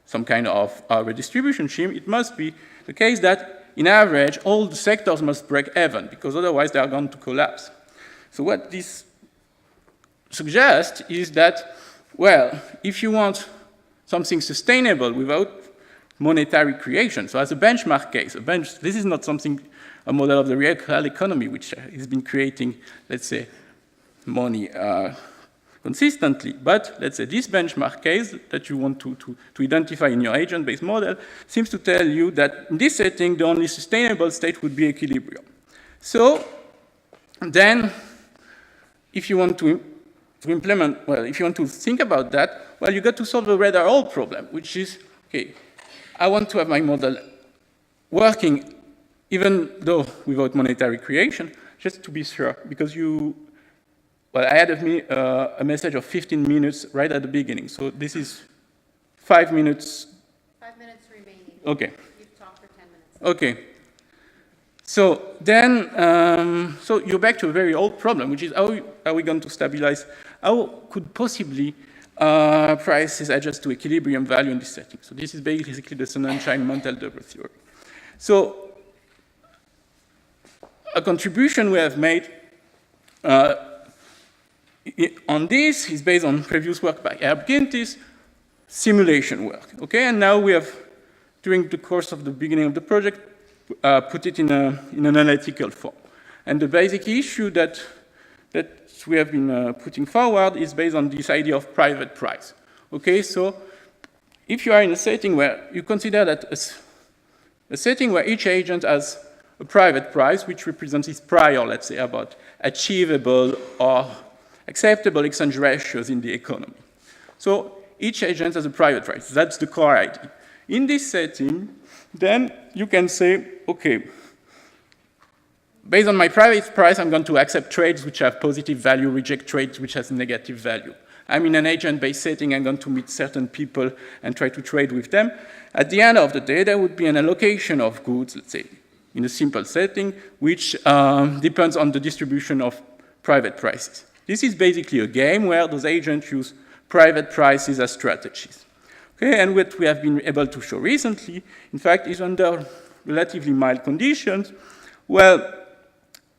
some kind of redistribution scheme, it must be the case that, in average, all the sectors must break even, because otherwise they are going to collapse. So what this suggests is that, well, if you want something sustainable without monetary creation. So as a benchmark case, this is not something, a model of the real economy, which has been creating, let's say, money consistently. But let's say this benchmark case that you want to identify in your agent-based model seems to tell you that in this setting, the only sustainable state would be equilibrium. So then, if you want to implement, well, if you want to think about that, well, you got to solve a rather old problem, which is, okay, I want to have my model working even though without monetary creation, just to be sure, because well, I had a message of 15 minutes right at the beginning, so this is 5 minutes. 5 minutes remaining. Okay. You've talked for 10 minutes. Okay. So then, so you're back to a very old problem, which is how are we going to stabilize? How could possibly prices adjust to equilibrium value in this setting? So this is basically the Sonnenschein-Mandel double theory. So a contribution we have made on this is based on previous work by Jenkins, simulation work. Okay, and now we have, during the course of the beginning of the project, put it in an analytical form. And the basic issue that we have been putting forward is based on this idea of private price. Okay, so if you are in a setting where you consider that a setting where each agent has a private price, which represents its prior, let's say, about achievable or acceptable exchange ratios in the economy. So each agent has a private price. That's the core idea. In this setting, then you can say, okay, based on my private price, I'm going to accept trades which have positive value, reject trades which have negative value. I'm in an agent-based setting, I'm going to meet certain people and try to trade with them. At the end of the day, there would be an allocation of goods, let's say, in a simple setting, which depends on the distribution of private prices. This is basically a game where those agents use private prices as strategies. Okay, and what we have been able to show recently, in fact, is under relatively mild conditions, well,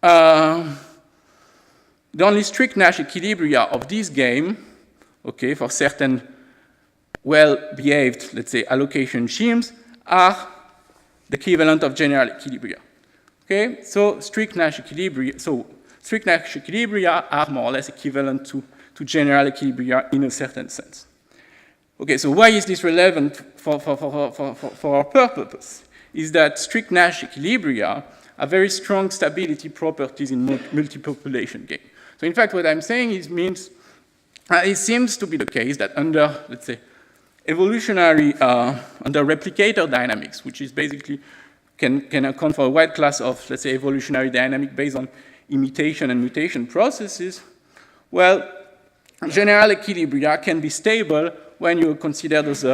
the only strict Nash equilibria of this game, okay, for certain well-behaved, let's say, allocation schemes, are the equivalent of general equilibria. Okay, so strict Nash equilibria are more or less equivalent to general equilibria in a certain sense. Okay, so why is this relevant for our purpose? Is that strict Nash equilibria have very strong stability properties in multi-population game. So in fact, what I'm saying is it seems to be the case that under, let's say, evolutionary, under replicator dynamics, which is basically can account for a wide class of, let's say, evolutionary dynamic based on imitation and mutation processes, well, general equilibria can be stable when you consider those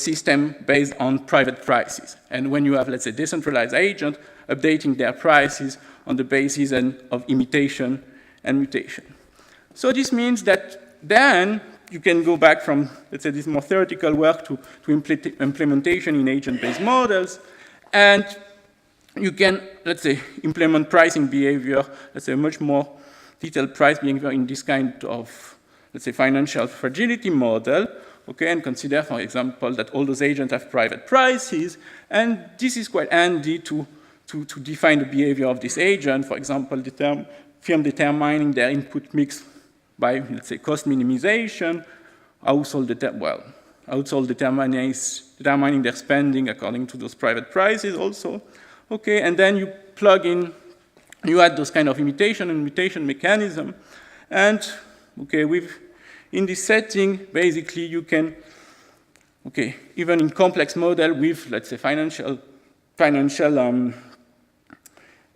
systems based on private prices. And when you have, let's say, decentralized agents updating their prices on the basis of imitation and mutation. So this means that then you can go back from, let's say, this more theoretical work to implementation in agent-based models, and you can, let's say, implement pricing behavior, let's say, much more detailed price behavior in this kind of, let's say, financial fragility model, okay, and consider, for example, that all those agents have private prices, and this is quite handy to define the behavior of this agent, for example, firm determining their input mix by, let's say, cost minimization, household determining their spending according to those private prices also, okay, and then you plug in, you add those kind of imitation and mutation mechanism, and, okay, in this setting, basically, you can, okay, even in complex model with, let's say, financial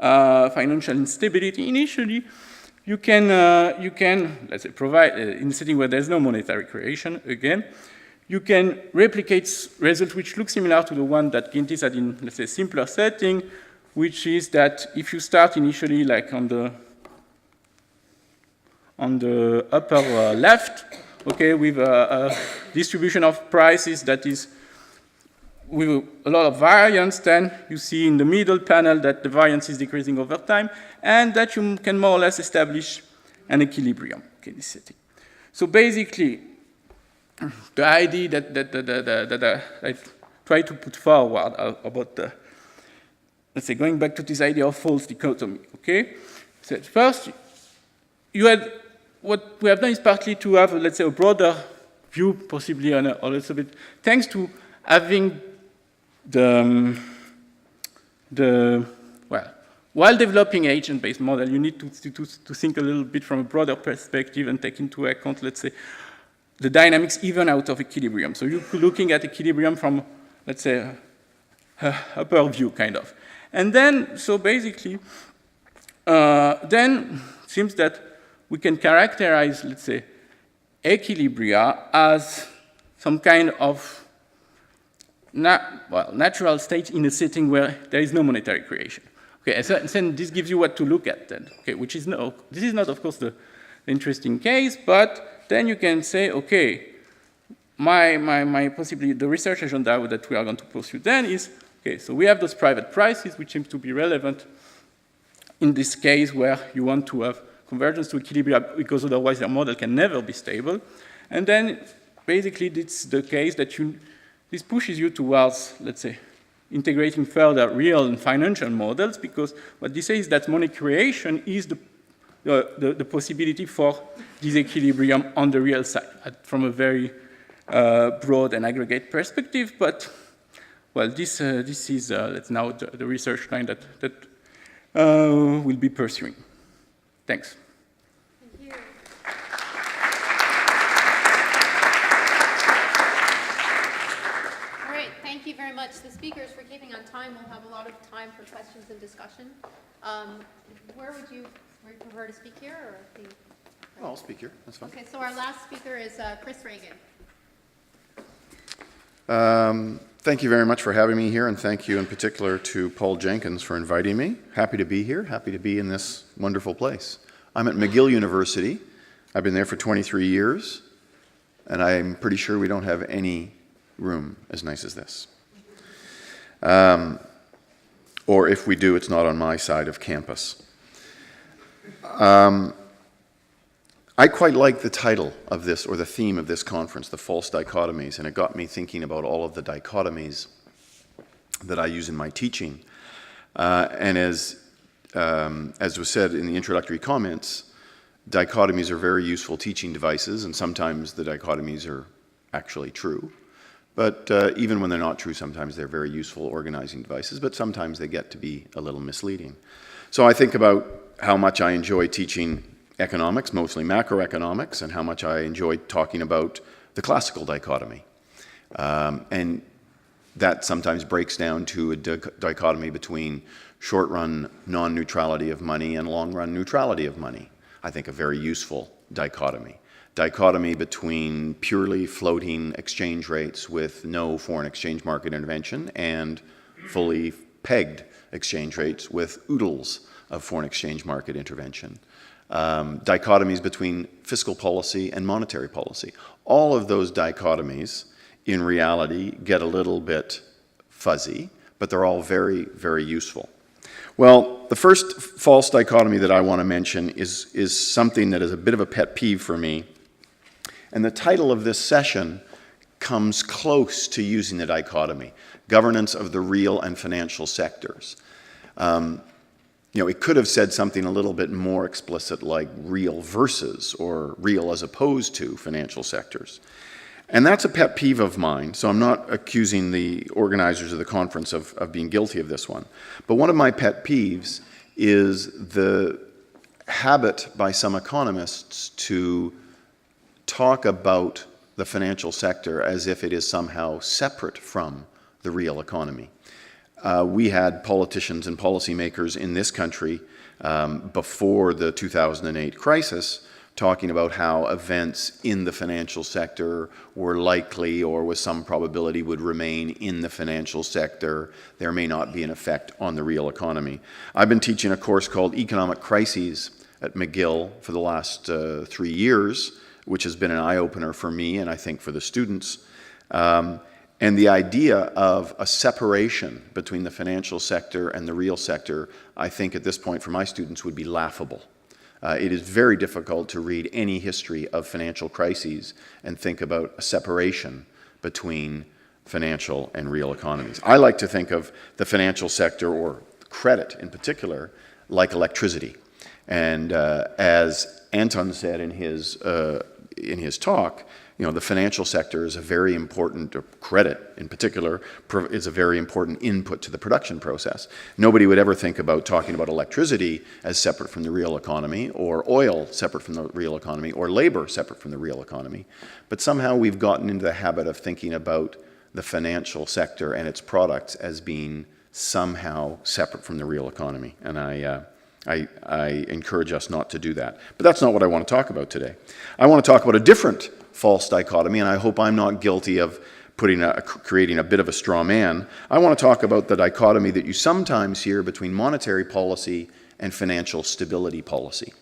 instability, initially, you can, let's say, provide, in a setting where there's no monetary creation, again, you can replicate results which look similar to the one that Jenkins had in, let's say, simpler setting, which is that if you start initially like on the upper left, okay, with a distribution of prices that is with a lot of variance, then you see in the middle panel that the variance is decreasing over time, and that you can more or less establish an equilibrium, okay, this setting. So basically, the idea that I try to put forward about the, let's say, going back to this idea of false dichotomy, okay? So first, you had, what we have done is partly to have, let's say, a broader view, possibly on a little bit, thanks to having well, while developing agent-based model, you need to think a little bit from a broader perspective and take into account, let's say, the dynamics even out of equilibrium. So you're looking at equilibrium from, let's say, upper view, kind of. And then, so basically, then it seems that we can characterize, let's say, equilibria as some kind of natural state in a setting where there is no monetary creation. Okay, so then this gives you what to look at then, okay, which is no, this is not, of course, the interesting case, but then you can say, okay, my possibly the research agenda that we are going to pursue then is, okay, so we have those private prices, which seem to be relevant in this case where you want to have convergence to equilibrium because otherwise your model can never be stable. And then basically it's the case that this pushes you towards, let's say, integrating further real and financial models, because what this says is that money creation is the possibility for disequilibrium on the real side from a very broad and aggregate perspective. But, well, this is that's now the research line that we'll be pursuing. Thanks. Thank you. All right, thank you very much. The speakers, for keeping on time, will have a lot of time for questions and discussion. Where would you prefer to speak here, or the? Well, I'll speak here. That's fine. Okay, so our last speaker is Chris Ragan. Thank you very much for having me here, and thank you in particular to Paul Jenkins for inviting me. Happy to be here, happy to be in this wonderful place. I'm at McGill University. I've been there for 23 years, and I'm pretty sure we don't have any room as nice as this. Or if we do, it's not on my side of campus. I quite like the title of this, or the theme of this conference, the false dichotomies, and it got me thinking about all of the dichotomies that I use in my teaching. And as was said in the introductory comments, dichotomies are very useful teaching devices, and sometimes the dichotomies are actually true. But even when they're not true, sometimes they're very useful organizing devices, but sometimes they get to be a little misleading. So I think about how much I enjoy teaching economics, mostly macroeconomics, and how much I enjoy talking about the classical dichotomy. And that sometimes breaks down to a dichotomy between short-run non-neutrality of money and long-run neutrality of money. I think a very useful dichotomy. Dichotomy between purely floating exchange rates with no foreign exchange market intervention and fully pegged exchange rates with oodles of foreign exchange market intervention. Dichotomies between fiscal policy and monetary policy. All of those dichotomies, in reality, get a little bit fuzzy, but they're all very, very useful. Well, the first false dichotomy that I want to mention is something that is a bit of a pet peeve for me. And the title of this session comes close to using the dichotomy, governance of the real and financial sectors. You know, it could have said something a little bit more explicit like real versus or real as opposed to financial sectors. And that's a pet peeve of mine, so I'm not accusing the organizers of the conference of being guilty of this one. But one of my pet peeves is the habit by some economists to talk about the financial sector as if it is somehow separate from the real economy. We had politicians and policymakers in this country before the 2008 crisis talking about how events in the financial sector were likely or with some probability would remain in the financial sector. There may not be an effect on the real economy. I've been teaching a course called Economic Crises at McGill for the last 3 years, which has been an eye-opener for me and I think for the students. And the idea of a separation between the financial sector and the real sector, I think at this point for my students would be laughable. It is very difficult to read any history of financial crises and think about a separation between financial and real economies. I like to think of the financial sector, or credit in particular, like electricity. And as Anton said in his talk, the financial sector is a very important, or credit in particular, is a very important input to the production process. Nobody would ever think about talking about electricity as separate from the real economy, or oil separate from the real economy, or labor separate from the real economy. But somehow we've gotten into the habit of thinking about the financial sector and its products as being somehow separate from the real economy. And I encourage us not to do that. But that's not what I want to talk about today. I want to talk about a different false dichotomy, and I hope I'm not guilty of creating a bit of a straw man. I want to talk about the dichotomy that you sometimes hear between monetary policy and financial stability policy.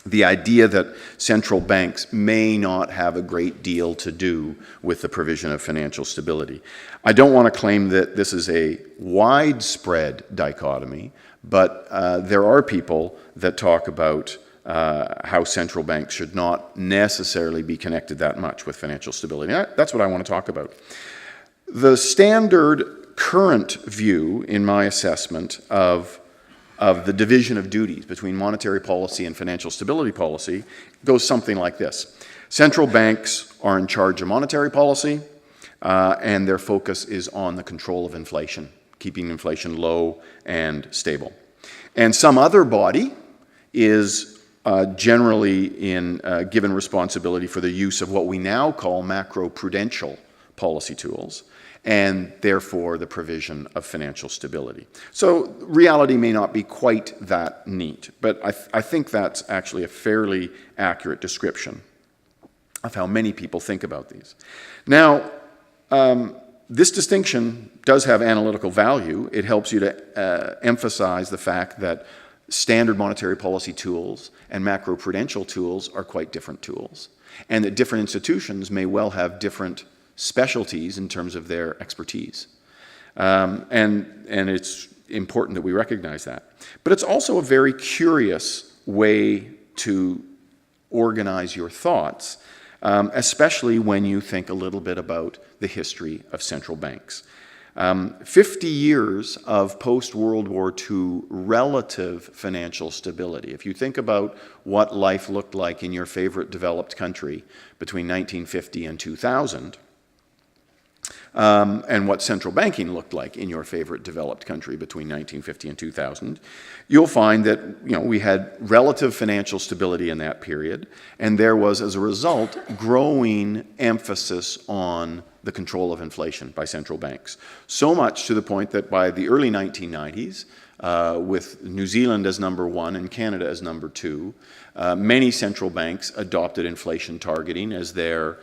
The idea that central banks may not have a great deal to do with the provision of financial stability. I don't want to claim that this is a widespread dichotomy, but there are people that talk about how central banks should not necessarily be connected that much with financial stability. That's what I want to talk about. The standard current view, in my assessment, of the division of duties between monetary policy and financial stability policy goes something like this. Central banks are in charge of monetary policy, and their focus is on the control of inflation, keeping inflation low and stable. And some other body is generally given responsibility for the use of what we now call macroprudential policy tools, and therefore the provision of financial stability. So reality may not be quite that neat, but I think that's actually a fairly accurate description of how many people think about these. Now, this distinction does have analytical value. It helps you to emphasize the fact that standard monetary policy tools and macroprudential tools are quite different tools, and that different institutions may well have different specialties in terms of their expertise. And it's important that we recognize that. But it's also a very curious way to organize your thoughts, especially when you think a little bit about the history of central banks. 50 years of post-World War II relative financial stability. If you think about what life looked like in your favorite developed country between 1950 and 2000, and what central banking looked like in your favorite developed country between 1950 and 2000, you'll find that we had relative financial stability in that period, and there was, as a result, growing emphasis on the control of inflation by central banks. So much to the point that by the early 1990s, with New Zealand as number one and Canada as number two, many central banks adopted inflation targeting as their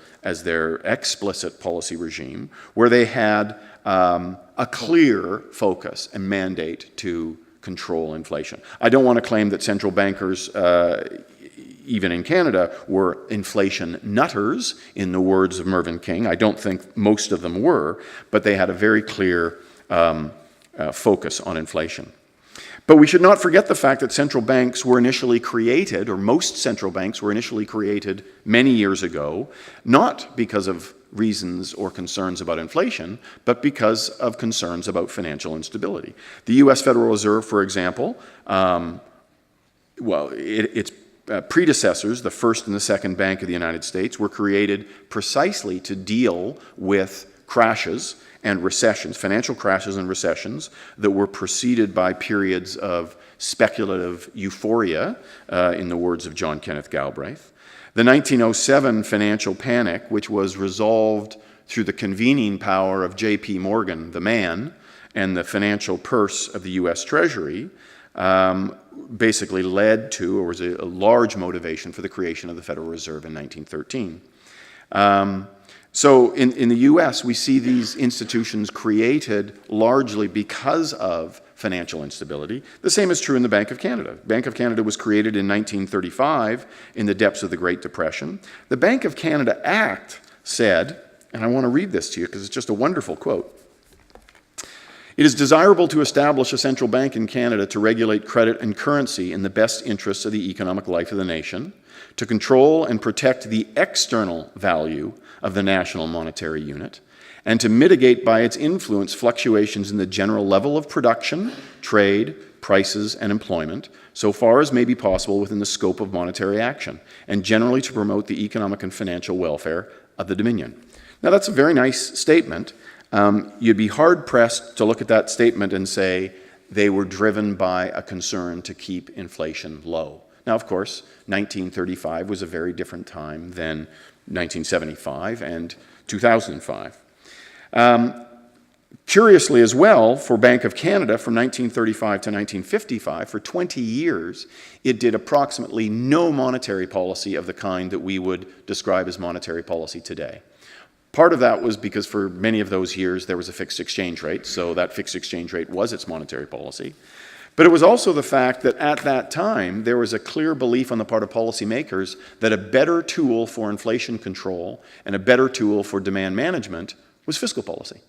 explicit policy regime, where they had a clear focus and mandate to control inflation. I don't want to claim that central bankers, even in Canada, were inflation nutters, in the words of Mervyn King. I don't think most of them were, but they had a very clear focus on inflation. But we should not forget the fact that central banks were initially created, or most central banks were initially created many years ago, not because of reasons or concerns about inflation, but because of concerns about financial instability. The U.S. Federal Reserve, for example, its predecessors, the first and the second Bank of the United States, were created precisely to deal with crashes and recessions, financial crashes and recessions that were preceded by periods of speculative euphoria, in the words of John Kenneth Galbraith. The 1907 financial panic, which was resolved through the convening power of J.P. Morgan, the man, and the financial purse of the U.S. Treasury, basically led to, or was a large motivation for the creation of the Federal Reserve in 1913. So in the U.S., we see these institutions created largely because of financial instability. The same is true in the Bank of Canada. Bank of Canada was created in 1935 in the depths of the Great Depression. The Bank of Canada Act said, and I want to read this to you because it's just a wonderful quote, It is desirable to establish a central bank in Canada to regulate credit and currency in the best interests of the economic life of the nation, to control and protect the external value of the national monetary unit, and to mitigate by its influence fluctuations in the general level of production, trade, prices, and employment, so far as may be possible within the scope of monetary action, and generally to promote the economic and financial welfare of the Dominion. Now, that's a very nice statement. You'd be hard-pressed to look at that statement and say they were driven by a concern to keep inflation low. Now, of course, 1935 was a very different time than 1975 and 2005. Curiously as well, for Bank of Canada from 1935 to 1955, for 20 years, it did approximately no monetary policy of the kind that we would describe as monetary policy today. Part of that was because for many of those years there was a fixed exchange rate, so that fixed exchange rate was its monetary policy. But it was also the fact that at that time there was a clear belief on the part of policymakers that a better tool for inflation control and a better tool for demand management was fiscal policy,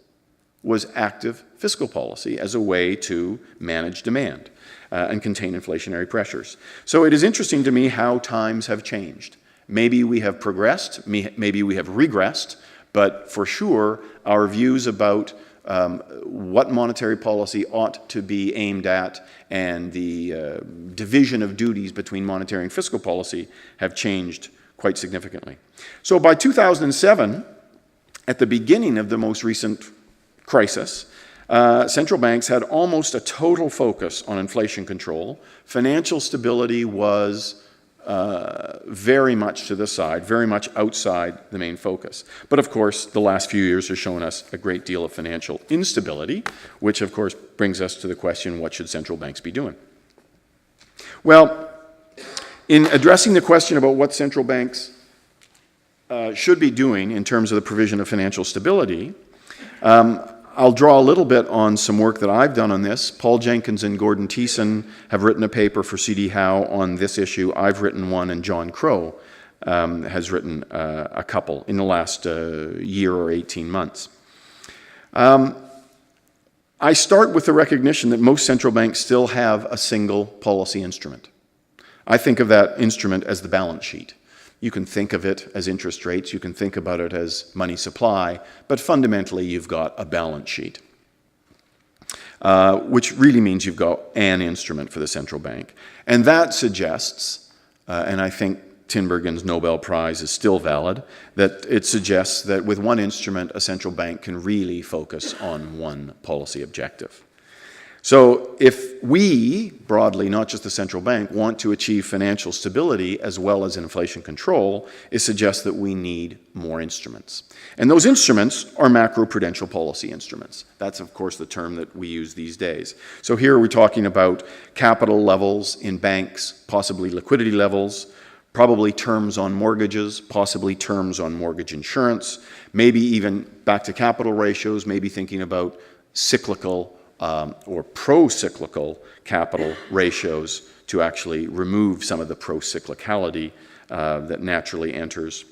was active fiscal policy as a way to manage demand and contain inflationary pressures. So it is interesting to me how times have changed. Maybe we have progressed, maybe we have regressed, but for sure, our views about what monetary policy ought to be aimed at and the division of duties between monetary and fiscal policy have changed quite significantly. So by 2007, at the beginning of the most recent crisis, central banks had almost a total focus on inflation control. Financial stability was very much to the side, very much outside the main focus. But of course, the last few years have shown us a great deal of financial instability, which of course brings us to the question, what should central banks be doing? Well, in addressing the question about what central banks should be doing in terms of the provision of financial stability, I'll draw a little bit on some work that I've done on this. Paul Jenkins and Gordon Thiessen have written a paper for C.D. Howe on this issue. I've written one, and John Crow has written a couple in the last year or 18 months. I start with the recognition that most central banks still have a single policy instrument. I think of that instrument as the balance sheet. You can think of it as interest rates, you can think about it as money supply, but fundamentally you've got a balance sheet, which really means you've got an instrument for the central bank. And that suggests, and I think Tinbergen's Nobel Prize is still valid, that it suggests that with one instrument, a central bank can really focus on one policy objective. So if we, broadly, not just the central bank, want to achieve financial stability as well as inflation control, it suggests that we need more instruments. And those instruments are macroprudential policy instruments. That's, of course, the term that we use these days. So here we're talking about capital levels in banks, possibly liquidity levels, probably terms on mortgages, possibly terms on mortgage insurance, maybe even back to capital ratios, maybe thinking about cyclical or pro-cyclical capital ratios to actually remove some of the pro-cyclicality that naturally enters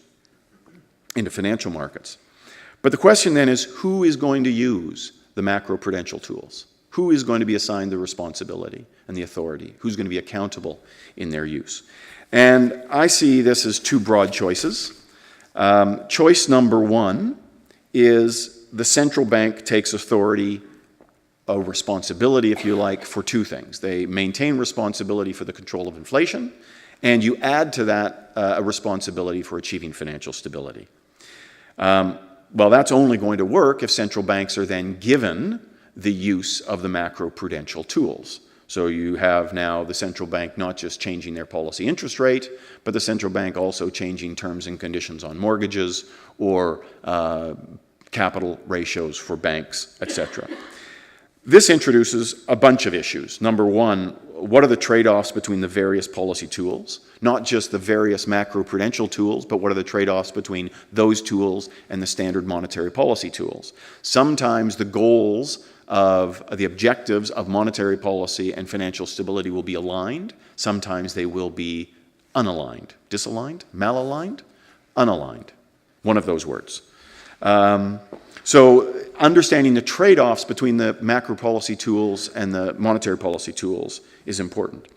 into financial markets. But the question then is, who is going to use the macroprudential tools? Who is going to be assigned the responsibility and the authority? Who's going to be accountable in their use? And I see this as two broad choices. Choice number one is the central bank takes authority, a responsibility, if you like, for two things. They maintain responsibility for the control of inflation, and you add to that a responsibility for achieving financial stability. Well, that's only going to work if central banks are then given the use of the macroprudential tools. So you have now the central bank not just changing their policy interest rate, but the central bank also changing terms and conditions on mortgages or capital ratios for banks, etc. This introduces a bunch of issues. Number one, what are the trade-offs between the various policy tools? Not just the various macroprudential tools, but what are the trade-offs between those tools and the standard monetary policy tools? Sometimes the goals of the objectives of monetary policy and financial stability will be aligned. Sometimes they will be unaligned. Disaligned? Malaligned? Unaligned. One of those words. So understanding the trade-offs between the macro policy tools and the monetary policy tools is important.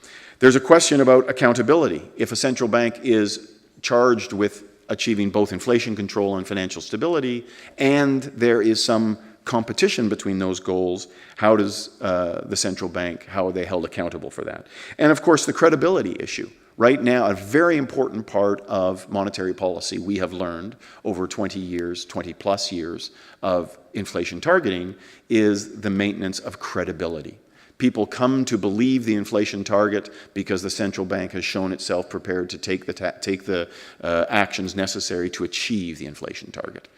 There's a question about accountability. If a central bank is charged with achieving both inflation control and financial stability, and there is some competition between those goals, how does the central bank, how are they held accountable for that? And of course, the credibility issue. Right now, a very important part of monetary policy we have learned over 20 years, 20 plus years of inflation targeting is the maintenance of credibility. People come to believe the inflation target because the central bank has shown itself prepared to take the actions necessary to achieve the inflation target.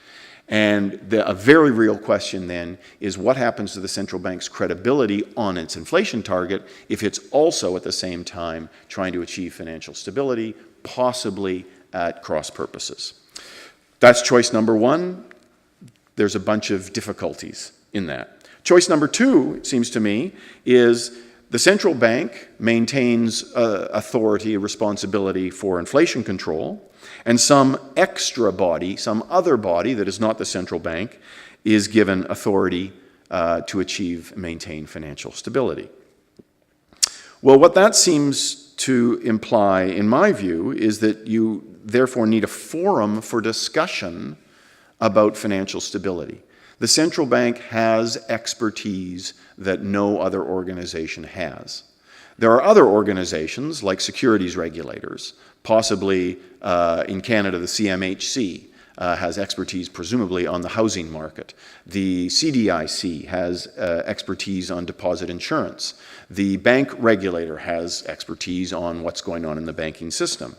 And a very real question then is what happens to the central bank's credibility on its inflation target if it's also at the same time trying to achieve financial stability, possibly at cross purposes. That's choice number one. There's a bunch of difficulties in that. Choice number two, it seems to me, is the central bank maintains authority, responsibility for inflation control, and some extra body, some other body that is not the central bank, is given authority to achieve and maintain financial stability. Well, what that seems to imply, in my view, is that you therefore need a forum for discussion about financial stability. The central bank has expertise that no other organization has. There are other organizations, like securities regulators, possibly in Canada, the CMHC has expertise presumably on the housing market. The CDIC has expertise on deposit insurance. The bank regulator has expertise on what's going on in the banking system.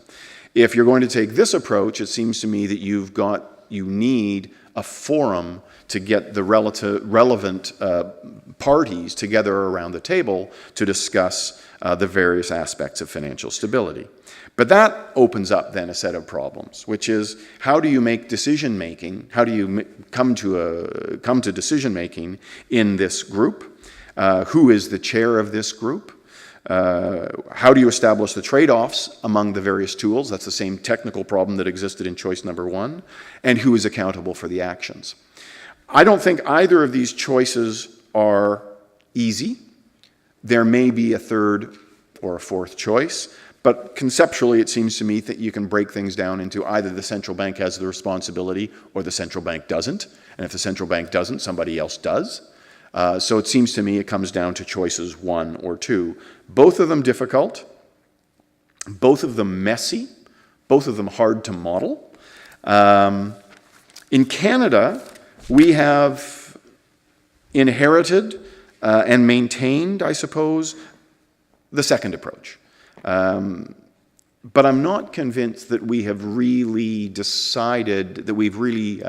If you're going to take this approach, it seems to me that you need a forum to get the relevant parties together around the table to discuss the various aspects of financial stability. But that opens up then a set of problems, which is how do you make decision-making, how do you come to decision-making in this group? Who is the chair of this group? How do you establish the trade-offs among the various tools? That's the same technical problem that existed in choice number one. And who is accountable for the actions? I don't think either of these choices are easy. There may be a third or a fourth choice, but conceptually it seems to me that you can break things down into either the central bank has the responsibility or the central bank doesn't. And if the central bank doesn't, somebody else does. So it seems to me it comes down to choices one or two. Both of them difficult, both of them messy, both of them hard to model. In Canada, we have inherited and maintained, I suppose, the second approach. But I'm not convinced that we have really decided, that we've really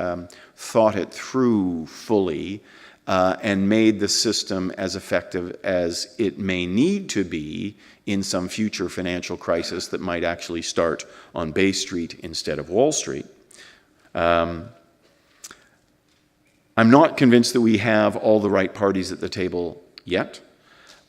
thought it through fully and made the system as effective as it may need to be in some future financial crisis that might actually start on Bay Street instead of Wall Street. I'm not convinced that we have all the right parties at the table yet,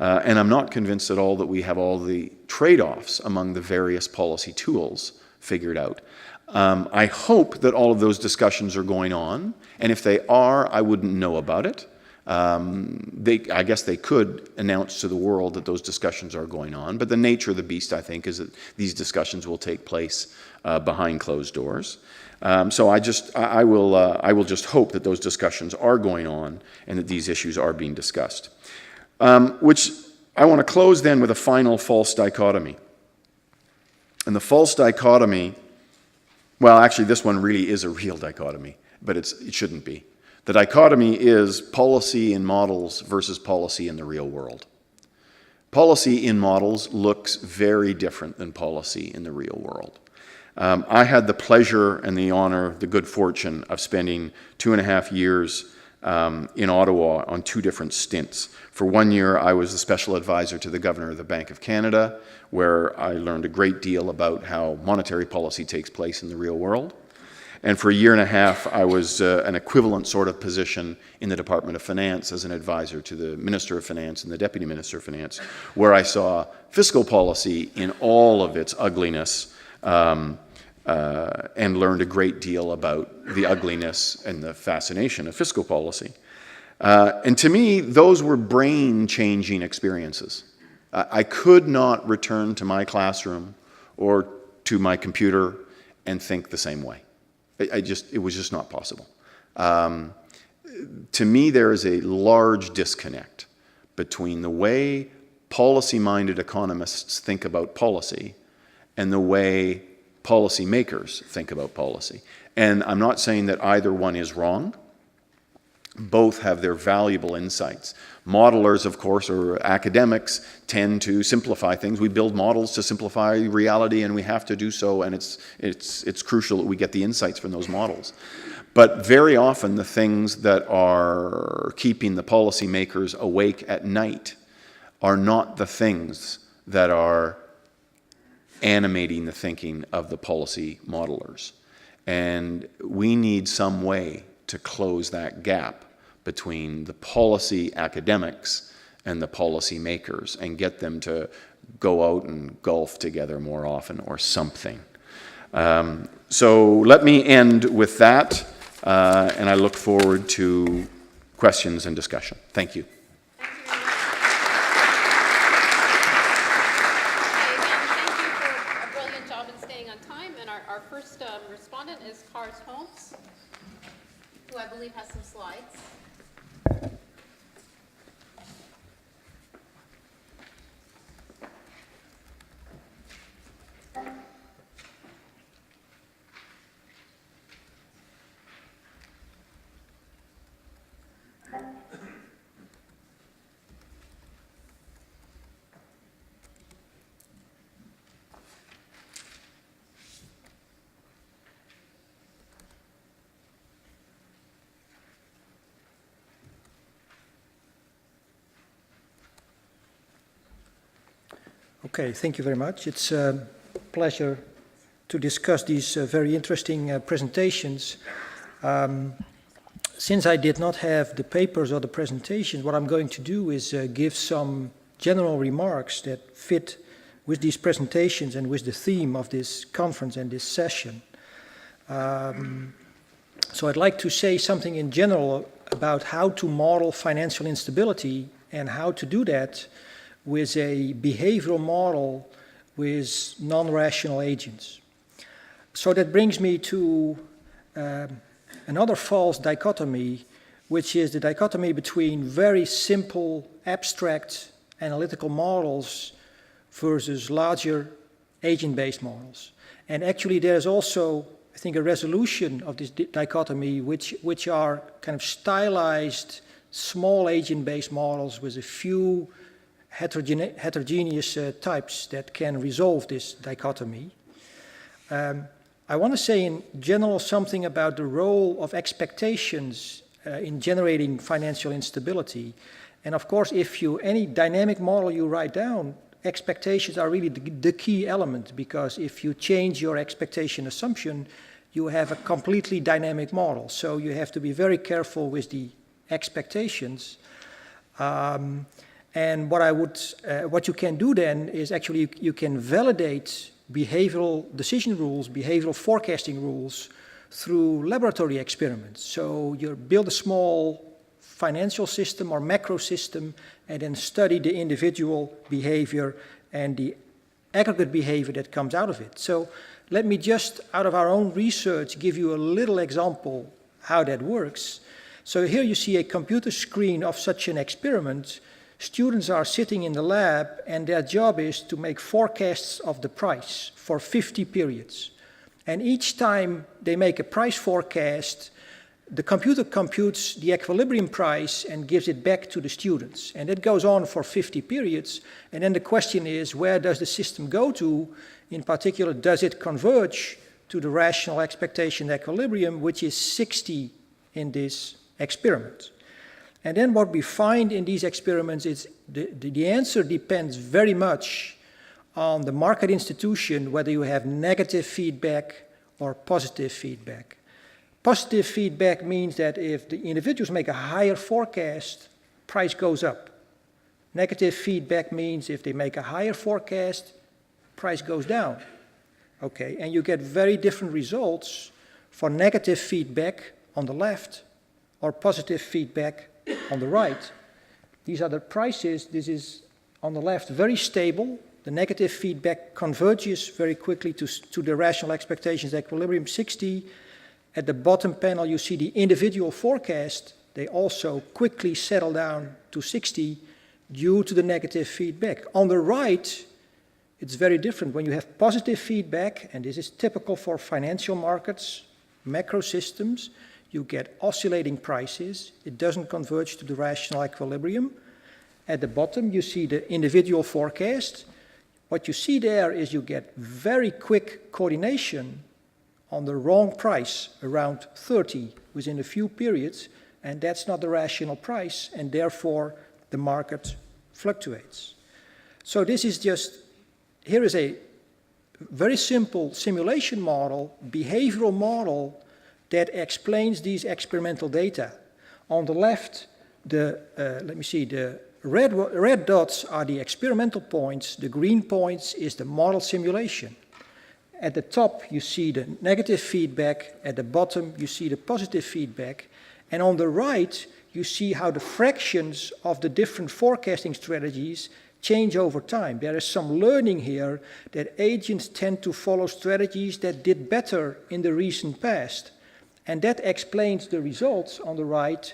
and I'm not convinced at all that we have all the trade-offs among the various policy tools figured out. I hope that all of those discussions are going on, and if they are, I wouldn't know about it. I guess they could announce to the world that those discussions are going on, but the nature of the beast, I think, is that these discussions will take place behind closed doors. So I will just hope that those discussions are going on and that these issues are being discussed. Which I want to close then with a final false dichotomy. And the false dichotomy, well, actually this one really is a real dichotomy, but it shouldn't be. The dichotomy is policy in models versus policy in the real world. Policy in models looks very different than policy in the real world. I had the pleasure and the honor, the good fortune of spending 2.5 years in Ottawa on 2 different stints. For 1 year, I was the special advisor to the Governor of the Bank of Canada, where I learned a great deal about how monetary policy takes place in the real world. And for 1.5 years, I was an equivalent sort of position in the Department of Finance as an advisor to the Minister of Finance and the Deputy Minister of Finance, where I saw fiscal policy in all of its ugliness and learned a great deal about the ugliness and the fascination of fiscal policy. And to me, those were brain-changing experiences. I could not return to my classroom or to my computer and think the same way. It was just not possible. To me, there is a large disconnect between the way policy-minded economists think about policy and the way policymakers think about policy. And I'm not saying that either one is wrong. Both have their valuable insights. Modelers, of course, or academics, tend to simplify things. We build models to simplify reality, and we have to do so, and it's crucial that we get the insights from those models. But very often, the things that are keeping the policymakers awake at night are not the things that are animating the thinking of the policy modelers. And we need some way to close that gap between the policy academics and the policy makers and get them to go out and golf together more often or something. So let me end with that, and I look forward to questions and discussion. Thank you. Respondent is Cars Holmes, who I believe has some slides. Okay, thank you very much. It's a pleasure to discuss these very interesting presentations. Since I did not have the papers or the presentations, what I'm going to do is give some general remarks that fit with these presentations and with the theme of this conference and this session. So I'd like to say something in general about how to model financial instability and how to do that with a behavioral model with non-rational agents. So that brings me to another false dichotomy, which is the dichotomy between very simple, abstract analytical models versus larger agent-based models. And actually there's also, I think, a resolution of this dichotomy, which are kind of stylized small agent-based models with a few heterogeneous types that can resolve this dichotomy. I want to say in general something about the role of expectations in generating financial instability. And of course, any dynamic model you write down, expectations are really the key element, because if you change your expectation assumption, you have a completely dynamic model. So you have to be very careful with the expectations. And what you can do then is actually you can validate behavioral decision rules, behavioral forecasting rules through laboratory experiments. So you build a small financial system or macro system and then study the individual behavior and the aggregate behavior that comes out of it. So let me just, out of our own research, give you a little example how that works. So here you see a computer screen of such an experiment. Students are sitting in the lab and their job is to make forecasts of the price for 50 periods. And each time they make a price forecast, the computer computes the equilibrium price and gives it back to the students. And it goes on for 50 periods. And then the question is, where does the system go to? In particular, does it converge to the rational expectation equilibrium, which is 60 in this experiment? And then what we find in these experiments is the answer depends very much on the market institution, whether you have negative feedback or positive feedback. Positive feedback means that if the individuals make a higher forecast, price goes up. Negative feedback means if they make a higher forecast, price goes down. Okay, and you get very different results for negative feedback on the left or positive feedback on the right, these are the prices. This is, on the left, very stable. The negative feedback converges very quickly to the rational expectations equilibrium 60. At the bottom panel, you see the individual forecast. They also quickly settle down to 60 due to the negative feedback. On the right, it's very different. When you have positive feedback, and this is typical for financial markets, macro systems, you get oscillating prices. It doesn't converge to the rational equilibrium. At the bottom, you see the individual forecast. What you see there is you get very quick coordination on the wrong price, around 30 within a few periods, and that's not the rational price, and therefore the market fluctuates. So this is just, here is a very simple simulation model, behavioral model, that explains these experimental data. On the left, the red dots are the experimental points, the green points is the model simulation. At the top, you see the negative feedback, at the bottom, you see the positive feedback, and on the right, you see how the fractions of the different forecasting strategies change over time. There is some learning here that agents tend to follow strategies that did better in the recent past. And that explains the results on the right.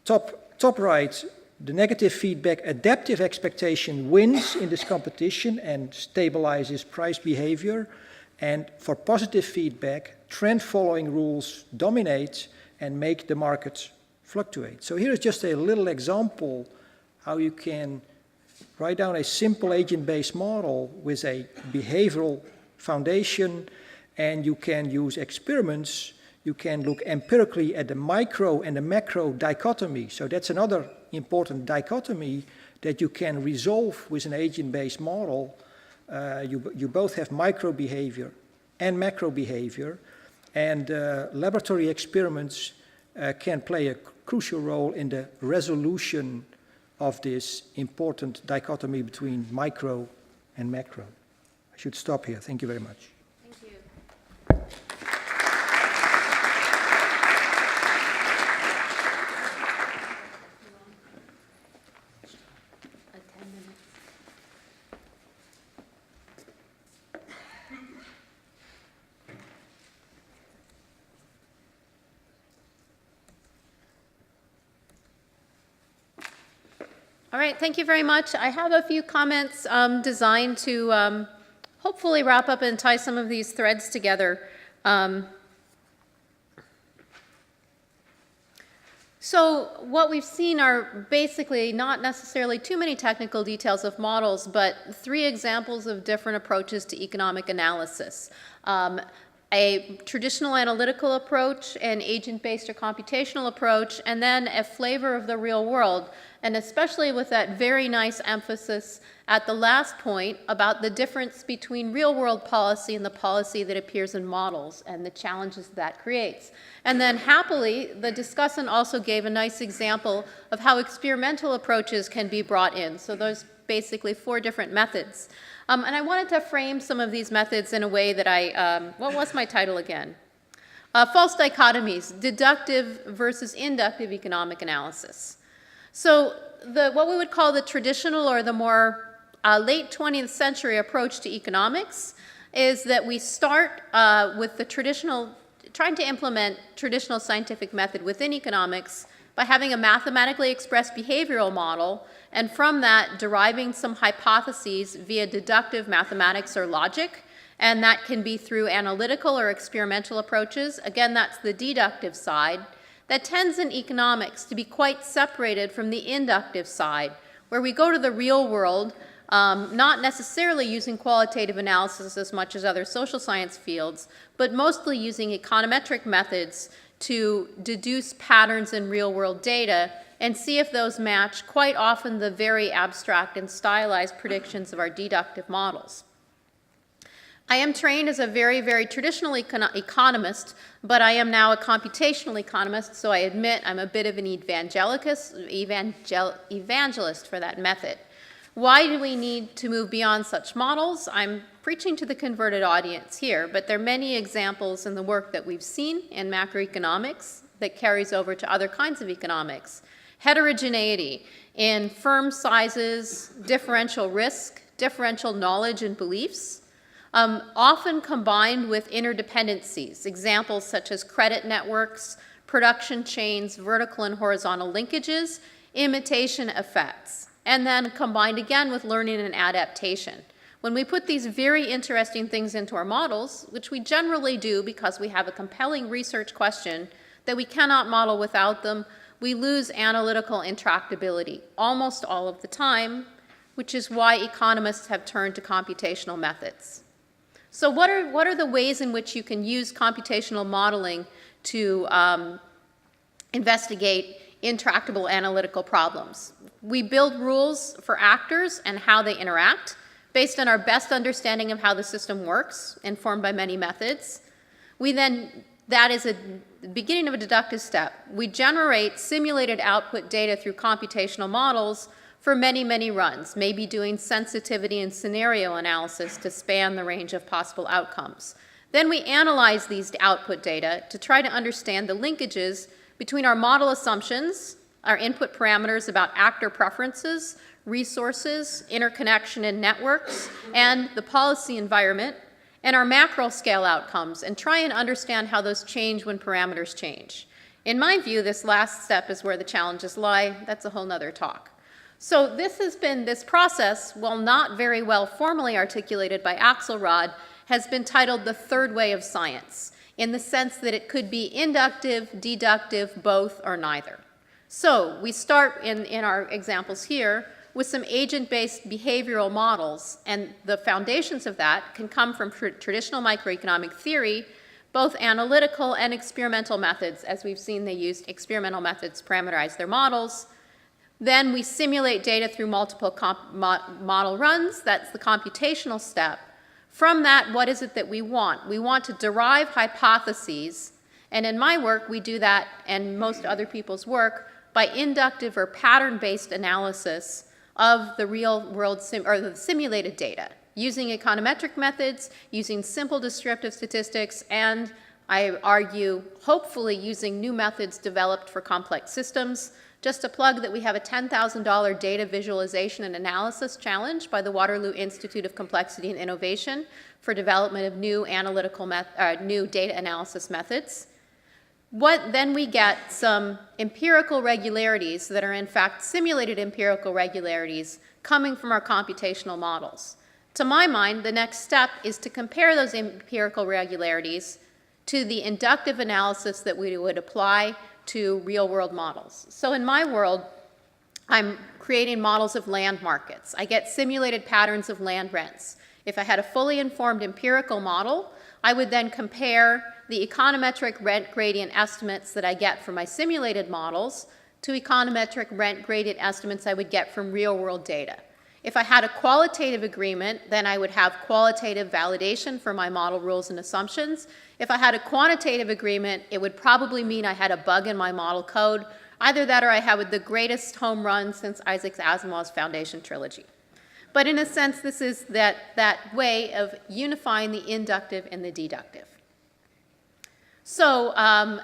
Top right, the negative feedback, adaptive expectation wins in this competition and stabilizes price behavior. And for positive feedback, trend following rules dominate and make the market fluctuate. So here is just a little example how you can write down a simple agent-based model with a behavioral foundation, and you can use experiments. You can look empirically at the micro and the macro dichotomy. So that's another important dichotomy that you can resolve with an agent-based model. You both have micro behavior and macro behavior, and laboratory experiments can play a crucial role in the resolution of this important dichotomy between micro and macro. I should stop here. Thank you very much. Thank you. All right, thank you very much. I have a few comments designed to hopefully wrap up and tie some of these threads together. So what we've seen are basically not necessarily too many technical details of models, but 3 examples of different approaches to economic analysis. A traditional analytical approach, an agent-based or computational approach, and then a flavor of the real world, and especially with that very nice emphasis at the last point about the difference between real-world policy and the policy that appears in models and the challenges that creates. And then happily, the discussant also gave a nice example of how experimental approaches can be brought in. So there's basically 4 different methods. And I wanted to frame some of these methods in a way that what was my title again? False dichotomies, deductive versus inductive economic analysis. So what we would call the traditional or the more late 20th century approach to economics is that we start with the traditional, trying to implement traditional scientific method within economics by having a mathematically expressed behavioral model, and from that deriving some hypotheses via deductive mathematics or logic, and that can be through analytical or experimental approaches. Again, that's the deductive side. That tends in economics to be quite separated from the inductive side, where we go to the real world, not necessarily using qualitative analysis as much as other social science fields, but mostly using econometric methods to deduce patterns in real-world data and see if those match quite often the very abstract and stylized predictions of our deductive models. I am trained as a very, very traditional economist, but I am now a computational economist, so I admit I'm a bit of an evangelist for that method. Why do we need to move beyond such models? I'm preaching to the converted audience here, but there are many examples in the work that we've seen in macroeconomics that carries over to other kinds of economics. heterogeneity in firm sizes, differential risk, differential knowledge and beliefs, often combined with interdependencies, examples such as credit networks, production chains, vertical and horizontal linkages, imitation effects, and then combined again with learning and adaptation. When we put these very interesting things into our models, which we generally do because we have a compelling research question that we cannot model without them, we lose analytical intractability almost all of the time, which is why economists have turned to computational methods. So what are the ways in which you can use computational modeling to investigate intractable analytical problems? We build rules for actors and how they interact based on our best understanding of how the system works, informed by many methods. We then, that is the beginning of a deductive step. We generate simulated output data through computational models for many, many runs, maybe doing sensitivity and scenario analysis to span the range of possible outcomes. Then we analyze these output data to try to understand the linkages between our model assumptions, our input parameters about actor preferences, resources, interconnection in networks, and the policy environment, and our macro scale outcomes, and try and understand how those change when parameters change. In my view, this last step is where the challenges lie. That's a whole nother talk. So this process, while not very well formally articulated by Axelrod, has been titled the third way of science, in the sense that it could be inductive, deductive, both, or neither. So we start in our examples here with some agent-based behavioral models, and the foundations of that can come from traditional microeconomic theory, both analytical and experimental methods. As we've seen, they used experimental methods to parameterize their models. Then we simulate data through multiple model runs. That's the computational step. From that, what is it that we want? We want to derive hypotheses, and in my work, we do that, and most other people's work, by inductive or pattern-based analysis of the real-world or the simulated data, using econometric methods, using simple descriptive statistics, and I argue, hopefully, using new methods developed for complex systems. Just to plug that we have a $10,000 data visualization and analysis challenge by the Waterloo Institute of Complexity and Innovation for development of new new data analysis methods. Then we get some empirical regularities that are in fact simulated empirical regularities coming from our computational models. To my mind, the next step is to compare those empirical regularities to the inductive analysis that we would apply to real-world models. So in my world, I'm creating models of land markets. I get simulated patterns of land rents. If I had a fully informed empirical model, I would then compare the econometric rent gradient estimates that I get from my simulated models to econometric rent gradient estimates I would get from real-world data. If I had a qualitative agreement, then I would have qualitative validation for my model rules and assumptions. If I had a quantitative agreement, it would probably mean I had a bug in my model code. Either that or I had the greatest home run since Isaac Asimov's Foundation trilogy. But in a sense, this is that way of unifying the inductive and the deductive. So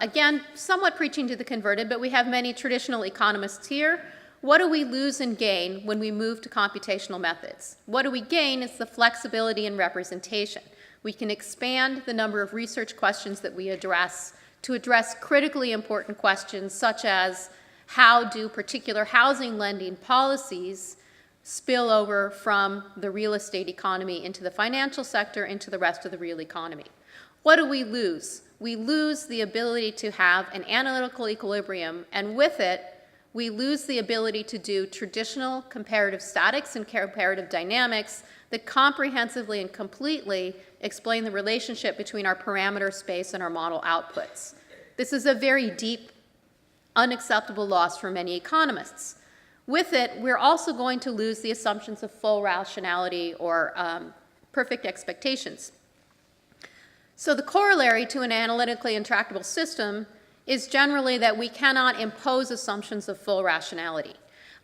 again, somewhat preaching to the converted, but we have many traditional economists here. What do we lose and gain when we move to computational methods? What do we gain is the flexibility in representation. We can expand the number of research questions that we address to address critically important questions such as how do particular housing lending policies spill over from the real estate economy into the financial sector, into the rest of the real economy. What do we lose? We lose the ability to have an analytical equilibrium, and with it, we lose the ability to do traditional comparative statics and comparative dynamics that comprehensively and completely explain the relationship between our parameter space and our model outputs. This is a very deep, unacceptable loss for many economists. With it, we're also going to lose the assumptions of full rationality or perfect expectations. So the corollary to an analytically intractable system is generally that we cannot impose assumptions of full rationality.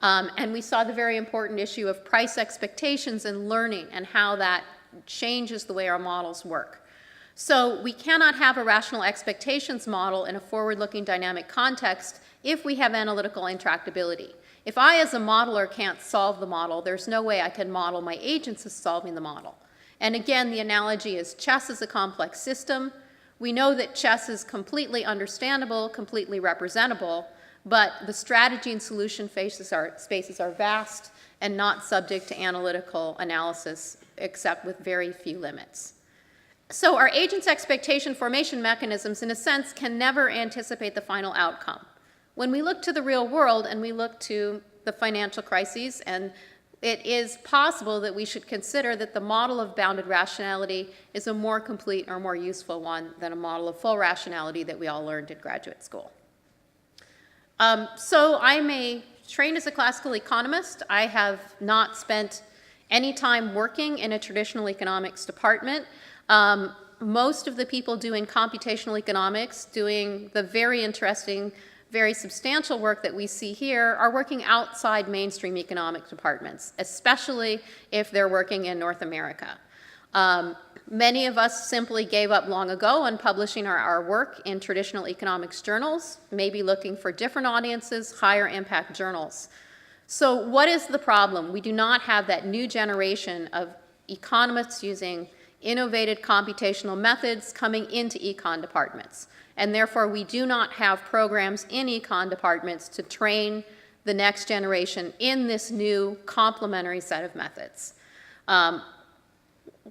And we saw the very important issue of price expectations and learning and how that changes the way our models work. So we cannot have a rational expectations model in a forward-looking dynamic context if we have analytical intractability. If I as a modeler can't solve the model, there's no way I can model my agents as solving the model. And again, the analogy is chess is a complex system. We know that chess is completely understandable, completely representable, but the strategy and solution spaces are vast and not subject to analytical analysis except with very few limits. So our agents' expectation formation mechanisms, in a sense, can never anticipate the final outcome. When we look to the real world and we look to the financial crises, and it is possible that we should consider that the model of bounded rationality is a more complete or more useful one than a model of full rationality that we all learned in graduate school. So I'm trained as a classical economist. I have not spent any time working in a traditional economics department. Most of the people doing computational economics, doing the very interesting, very substantial work that we see here, are working outside mainstream economic departments, especially if they're working in North America. Many of us simply gave up long ago on publishing our work in traditional economics journals, maybe looking for different audiences, higher impact journals. So what is the problem? We do not have that new generation of economists using innovative computational methods coming into econ departments. And therefore, we do not have programs in econ departments to train the next generation in this new complementary set of methods.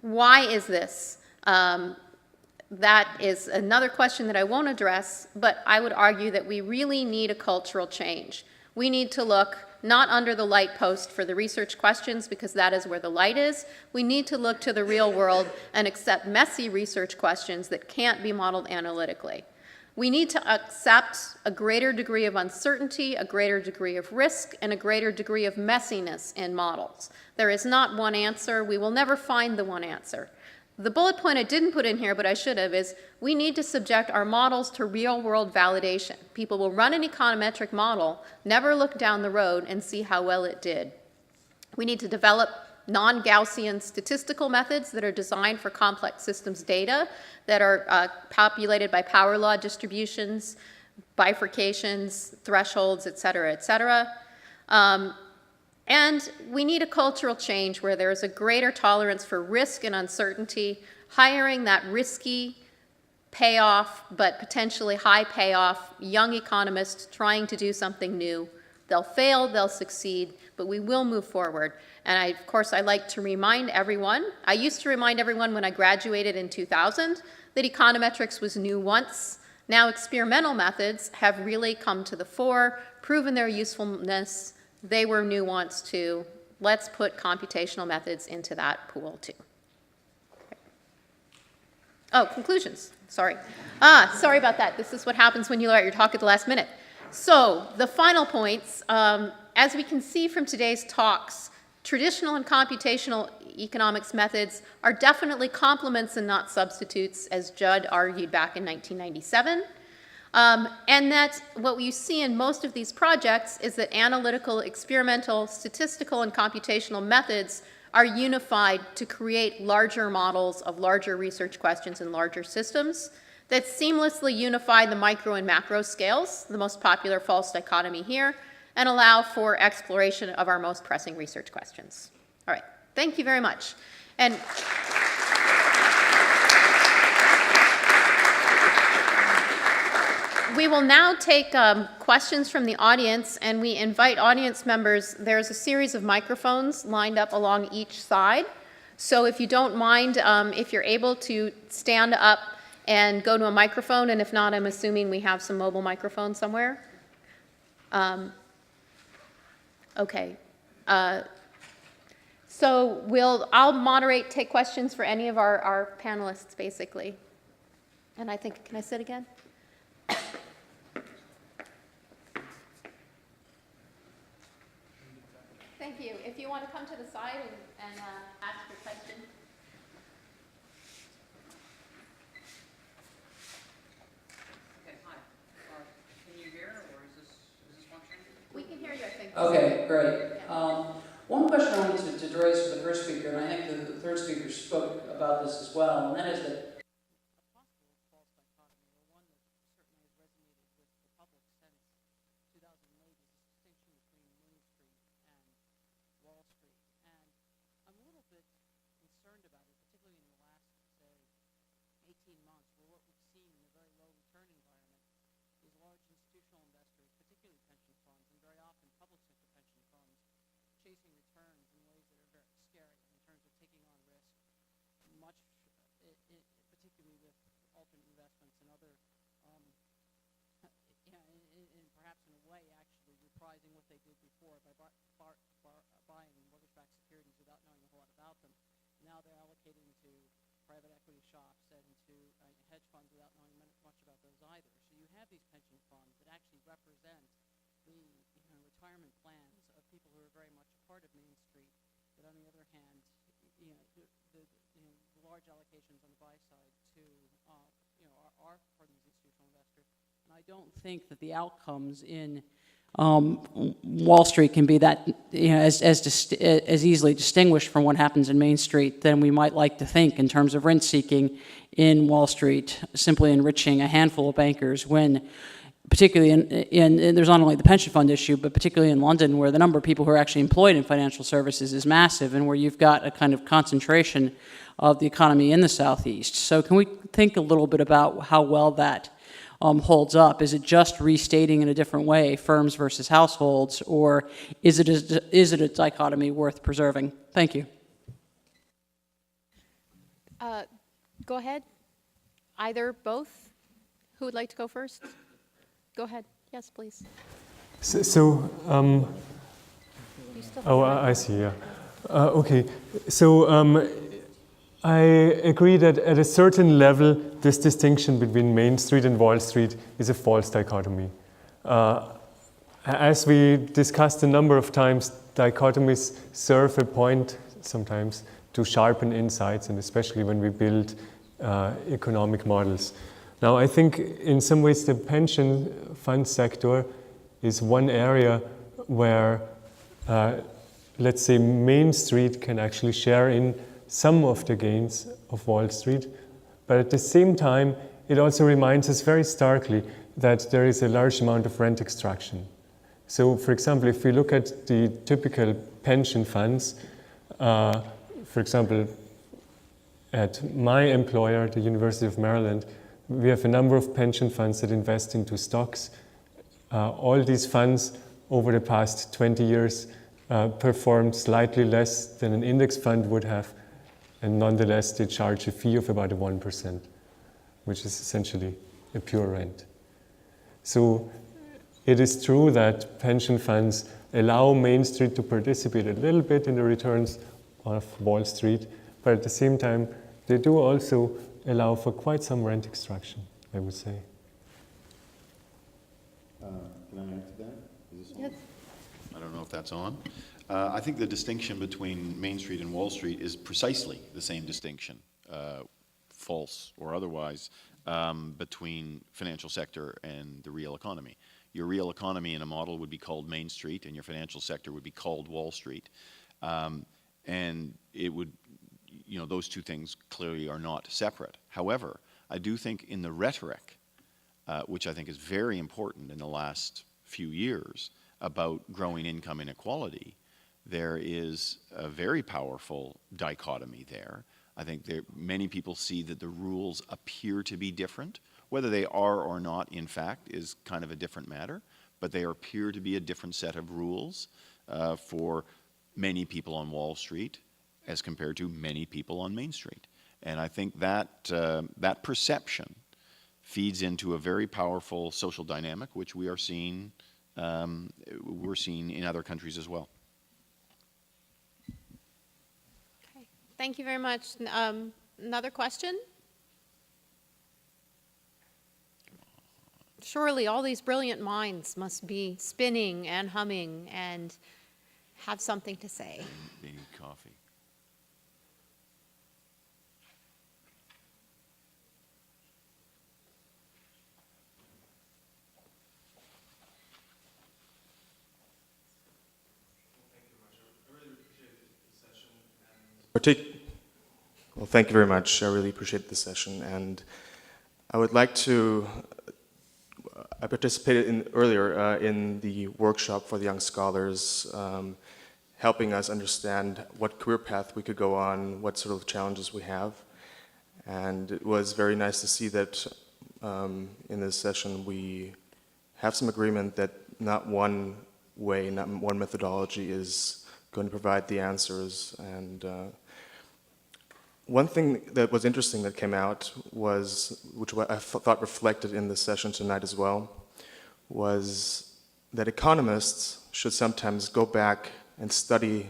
Why is this? That is another question that I won't address, but I would argue that we really need a cultural change. We need to look not under the light post for the research questions, because that is where the light is. We need to look to the real world and accept messy research questions that can't be modeled analytically. We need to accept a greater degree of uncertainty, a greater degree of risk, and a greater degree of messiness in models. There is not one answer. We will never find the one answer. The bullet point I didn't put in here, but I should have, is we need to subject our models to real-world validation. People will run an econometric model, never look down the road and see how well it did. We need to develop non-Gaussian statistical methods that are designed for complex systems data, that are populated by power law distributions, bifurcations, thresholds, et cetera, et cetera. And we need a cultural change where there is a greater tolerance for risk and uncertainty, hiring that risky payoff, but potentially high payoff young economist trying to do something new. They'll fail, they'll succeed, but we will move forward. And of course, I like to remind everyone, I used to remind everyone when I graduated in 2000 that econometrics was new once. Now experimental methods have really come to the fore, proven their usefulness. They were new once too. Let's put computational methods into that pool too. Oh, conclusions, sorry. Sorry about that. This is what happens when you write your talk at the last minute. So the final points, as we can see from today's talks, traditional and computational economics methods are definitely complements and not substitutes, as Judd argued back in 1997. And that what you see in most of these projects is that analytical, experimental, statistical, and computational methods are unified to create larger models of larger research questions and larger systems that seamlessly unify the micro and macro scales, the most popular false dichotomy here, and allow for exploration of our most pressing research questions. All right, thank you very much. And we will now take questions from the audience, and we invite audience members. There's a series of microphones lined up along each side. So if you don't mind, if you're able to stand up and go to a microphone, and if not, I'm assuming we have some mobile microphones somewhere. Okay. So I'll moderate, take questions for any of our panelists, basically. And I think, can I sit again? Thank you. If you want to come to the side and ask your question. Okay, hi. Can you hear, or is this functioning? We can hear you, I think. Okay, great. One question I wanted to raise for the first speaker, and I think the third speaker spoke about this as well, and that is that they did before by buying mortgage-backed securities without knowing a whole lot about them. Now they're allocating to private equity shops and to hedge funds without knowing much about those either. So you have these pension funds that actually represent the retirement plans of people who are very much a part of Main Street, but on the other hand, the large allocations on the buy side to are for these institutional investors. And I don't think that the outcomes in Wall Street can be that as easily distinguished from what happens in Main Street than we might like to think in terms of rent seeking in Wall Street, simply enriching a handful of bankers when, particularly in there's not only the pension fund issue, but particularly in London, where the number of people who are actually employed in financial services is massive, and where you've got a kind of concentration of the economy in the Southeast. So can we think a little bit about how well that holds up? Is it just restating in a different way firms versus households, or is it a dichotomy worth preserving? Thank you. Go ahead. Either, both. Who would like to go first? Go ahead. Yes, please. You still have I see, yeah. Okay, so I agree that at a certain level, this distinction between Main Street and Wall Street is a false dichotomy. As we discussed a number of times, dichotomies serve a point sometimes to sharpen insights, and especially when we build economic models. Now, I think in some ways the pension fund sector is one area where, let's say, Main Street can actually share in some of the gains of Wall Street, but at the same time, it also reminds us very starkly that there is a large amount of rent extraction. So, for example, if we look at the typical pension funds, for example, at my employer, the University of Maryland, we have a number of pension funds that invest into stocks. All these funds over the past 20 years performed slightly less than an index fund would have, and nonetheless they charge a fee of about 1%, which is essentially a pure rent. So it is true that pension funds allow Main Street to participate a little bit in the returns of Wall Street, but at the same time they do also allow for quite some rent extraction, I would say. Can I add to that? Is this on? Yes. I don't know if that's on. I think the distinction between Main Street and Wall Street is precisely the same distinction, false or otherwise, between financial sector and the real economy. Your real economy in a model would be called Main Street, and your financial sector would be called Wall Street. And it would, those two things clearly are not separate. However, I do think in the rhetoric, which I think is very important in the last few years about growing income inequality, there is a very powerful dichotomy there. I think many people see that the rules appear to be different. Whether they are or not, in fact, is kind of a different matter, but they appear to be a different set of rules for many people on Wall Street as compared to many people on Main Street. And I think that that perception feeds into a very powerful social dynamic, which we're seeing in other countries as well. Okay. Thank you very much. Another question? Surely all these brilliant minds must be spinning and humming and have something to say. They need coffee. Well, thank you very much. I really appreciate the session, and I would like to. I participated earlier in the workshop for the young scholars, helping us understand what career path we could go on, what sort of challenges we have, and it was very nice to see that in this session we have some agreement that not one way, not one methodology is going to provide the answers. And one thing that was interesting that came out was, which I thought reflected in the session tonight as well, was that economists should sometimes go back and study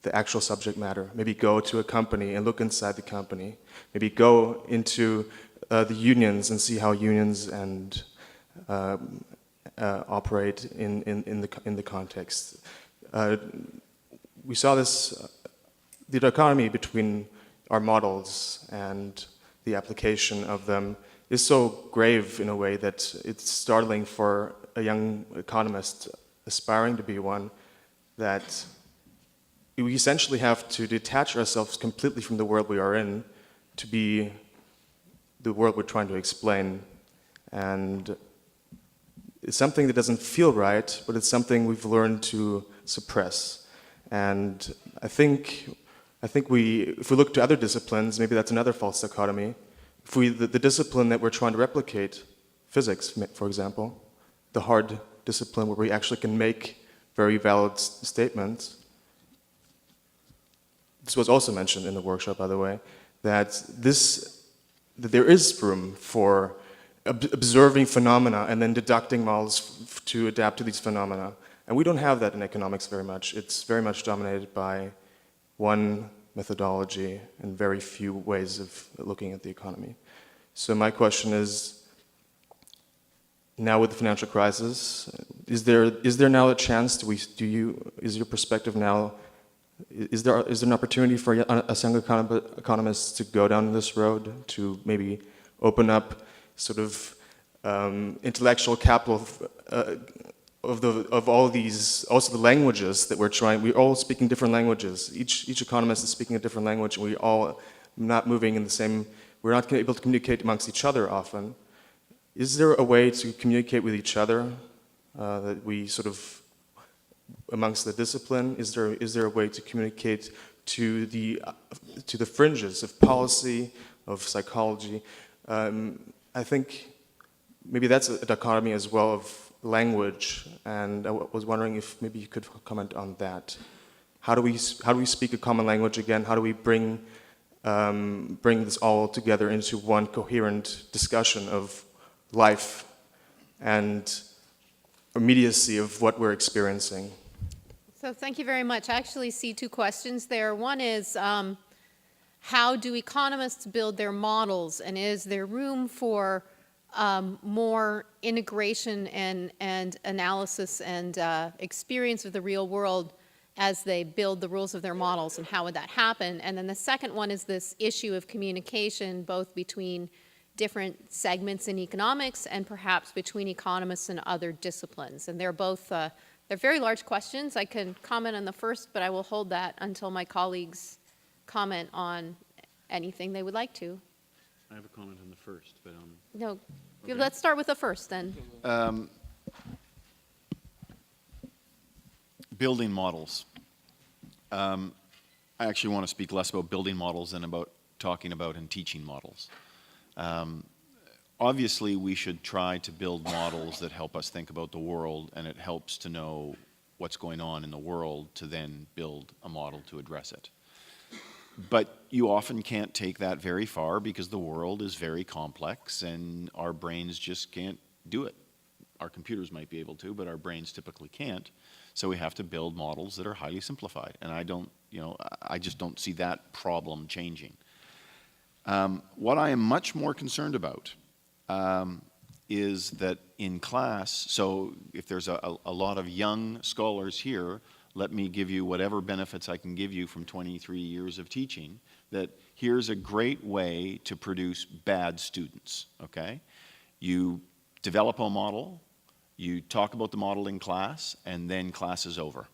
the actual subject matter. Maybe go to a company and look inside the company. Maybe go into the unions and see how unions and operate in the context. We saw this, the dichotomy between our models and the application of them is so grave in a way that it's startling for a young economist aspiring to be one, that we essentially have to detach ourselves completely from the world we are in to be the world we're trying to explain. And it's something that doesn't feel right, but it's something we've learned to suppress. And I think if we look to other disciplines, maybe that's another false dichotomy. If the discipline that we're trying to replicate, physics, for example, the hard discipline where we actually can make very valid statements. This was also mentioned in the workshop, by the way, that there is room for observing phenomena and then deducting models to adapt to these phenomena. And we don't have that in economics very much. It's very much dominated by one methodology and very few ways of looking at the economy. So my question is, now with the financial crisis, is there now a chance? Is your perspective now? Is there an opportunity for us young economists to go down this road, to maybe open up sort of intellectual capital of all these, also the languages that we're all speaking different languages. Each economist is speaking a different language, and we all not moving in the same, we're not able to communicate amongst each other often. Is there a way to communicate with each other that we sort of, amongst the discipline, is there a way to communicate to the fringes of policy, of psychology? I think maybe that's a dichotomy as well of language, and I was wondering if maybe you could comment on that. How do we speak a common language again? How do we bring this all together into one coherent discussion of life and immediacy of what we're experiencing? So thank you very much. I actually see two questions there. One is, how do economists build their models, and is there room for more integration and analysis and experience of the real world as they build the rules of their models, and how would that happen? And then the second one is this issue of communication, both between different segments in economics and perhaps between economists and other disciplines. And they're both, they're very large questions. I can comment on the first, but I will hold that until my colleagues comment on anything they would like to. I have a comment on the first, but No, okay. Let's start with the first then. Building models. I actually want to speak less about building models than about talking about and teaching models. Obviously, we should try to build models that help us think about the world, and it helps to know what's going on in the world to then build a model to address it. But you often can't take that very far because the world is very complex and our brains just can't do it. Our computers might be able to, but our brains typically can't. So we have to build models that are highly simplified. And I just don't see that problem changing. What I am much more concerned about is that in class, so if there's a lot of young scholars here, let me give you whatever benefits I can give you from 23 years of teaching, that here's a great way to produce bad students, okay? You develop a model, you talk about the model in class, and then class is over.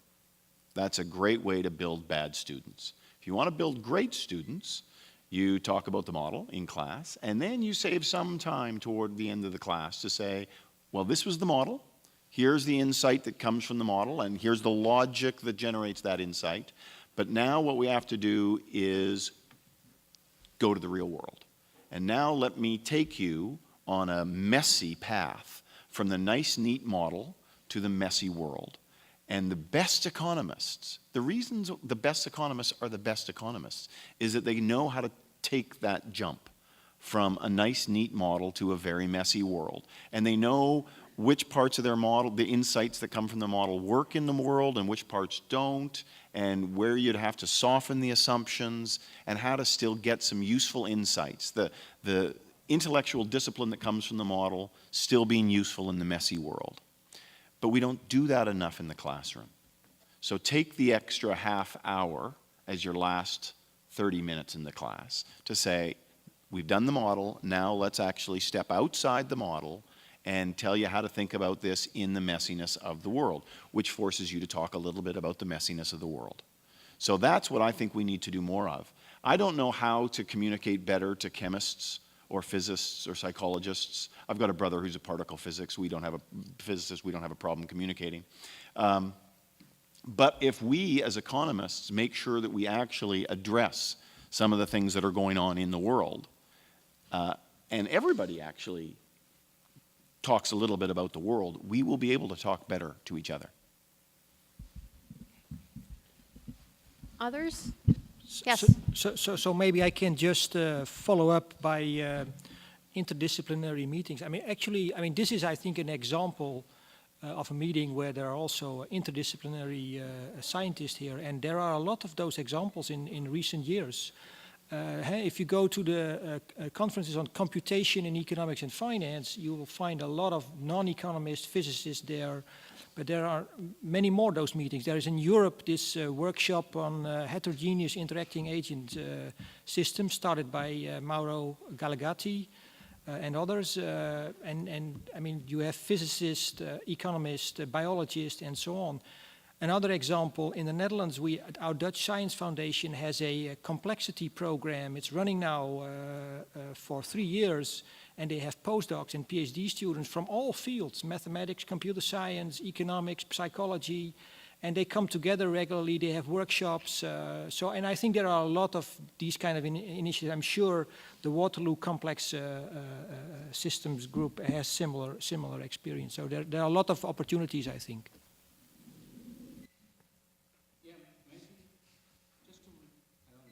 That's a great way to build bad students. If you want to build great students, you talk about the model in class, and then you save some time toward the end of the class to say, well, this was the model. Here's the insight that comes from the model, and here's the logic that generates that insight. But now what we have to do is go to the real world. And now let me take you on a messy path from the nice, neat model to the messy world. And the best economists, the reasons the best economists are the best economists is that they know how to take that jump from a nice, neat model to a very messy world. And they know which parts of their model, the insights that come from the model work in the world and which parts don't, and where you'd have to soften the assumptions, and how to still get some useful insights. The intellectual discipline that comes from the model still being useful in the messy world. But we don't do that enough in the classroom. So take the extra half hour as your last 30 minutes in the class to say, we've done the model, now let's actually step outside the model and tell you how to think about this in the messiness of the world, which forces you to talk a little bit about the messiness of the world. So that's what I think we need to do more of. I don't know how to communicate better to chemists or physicists or psychologists. I've got a brother who's a particle physicist. We don't have a problem communicating. But if we as economists make sure that we actually address some of the things that are going on in the world, and everybody actually talks a little bit about the world, we will be able to talk better to each other. Others? Yes. So maybe I can just follow up by interdisciplinary meetings. I mean, this is, I think, an example of a meeting where there are also interdisciplinary scientists here, and there are a lot of those examples in recent years. If you go to the conferences on computation in economics and finance, you will find a lot of non-economist physicists there, but there are many more of those meetings. There is in Europe this workshop on heterogeneous interacting agent systems started by Mauro Galagatti and others. And I mean, you have physicists, economists, biologists, and so on. Another example, in the Netherlands, our Dutch Science Foundation has a complexity program. It's running now for 3 years, and they have postdocs and PhD students from all fields, mathematics, computer science, economics, psychology, and they come together regularly. They have workshops. And I think there are a lot of these kind of initiatives. I'm sure the Waterloo Complex Systems Group has similar experience. So there are a lot of opportunities, I think.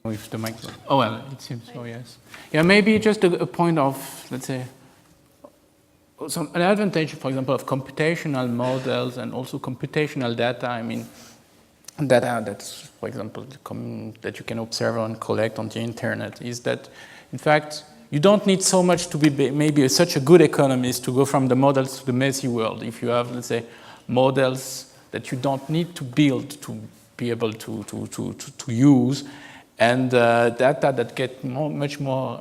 With the microphone. Oh, well, it seems so, yes. Yeah, maybe just a point of, let's say, an advantage, for example, of computational models and also computational data. I mean, data that's, for example, that you can observe and collect on the internet is that, in fact, you don't need so much to be maybe such a good economist to go from the models to the messy world. If you have, let's say, models that you don't need to build to be able to use, and data that get much more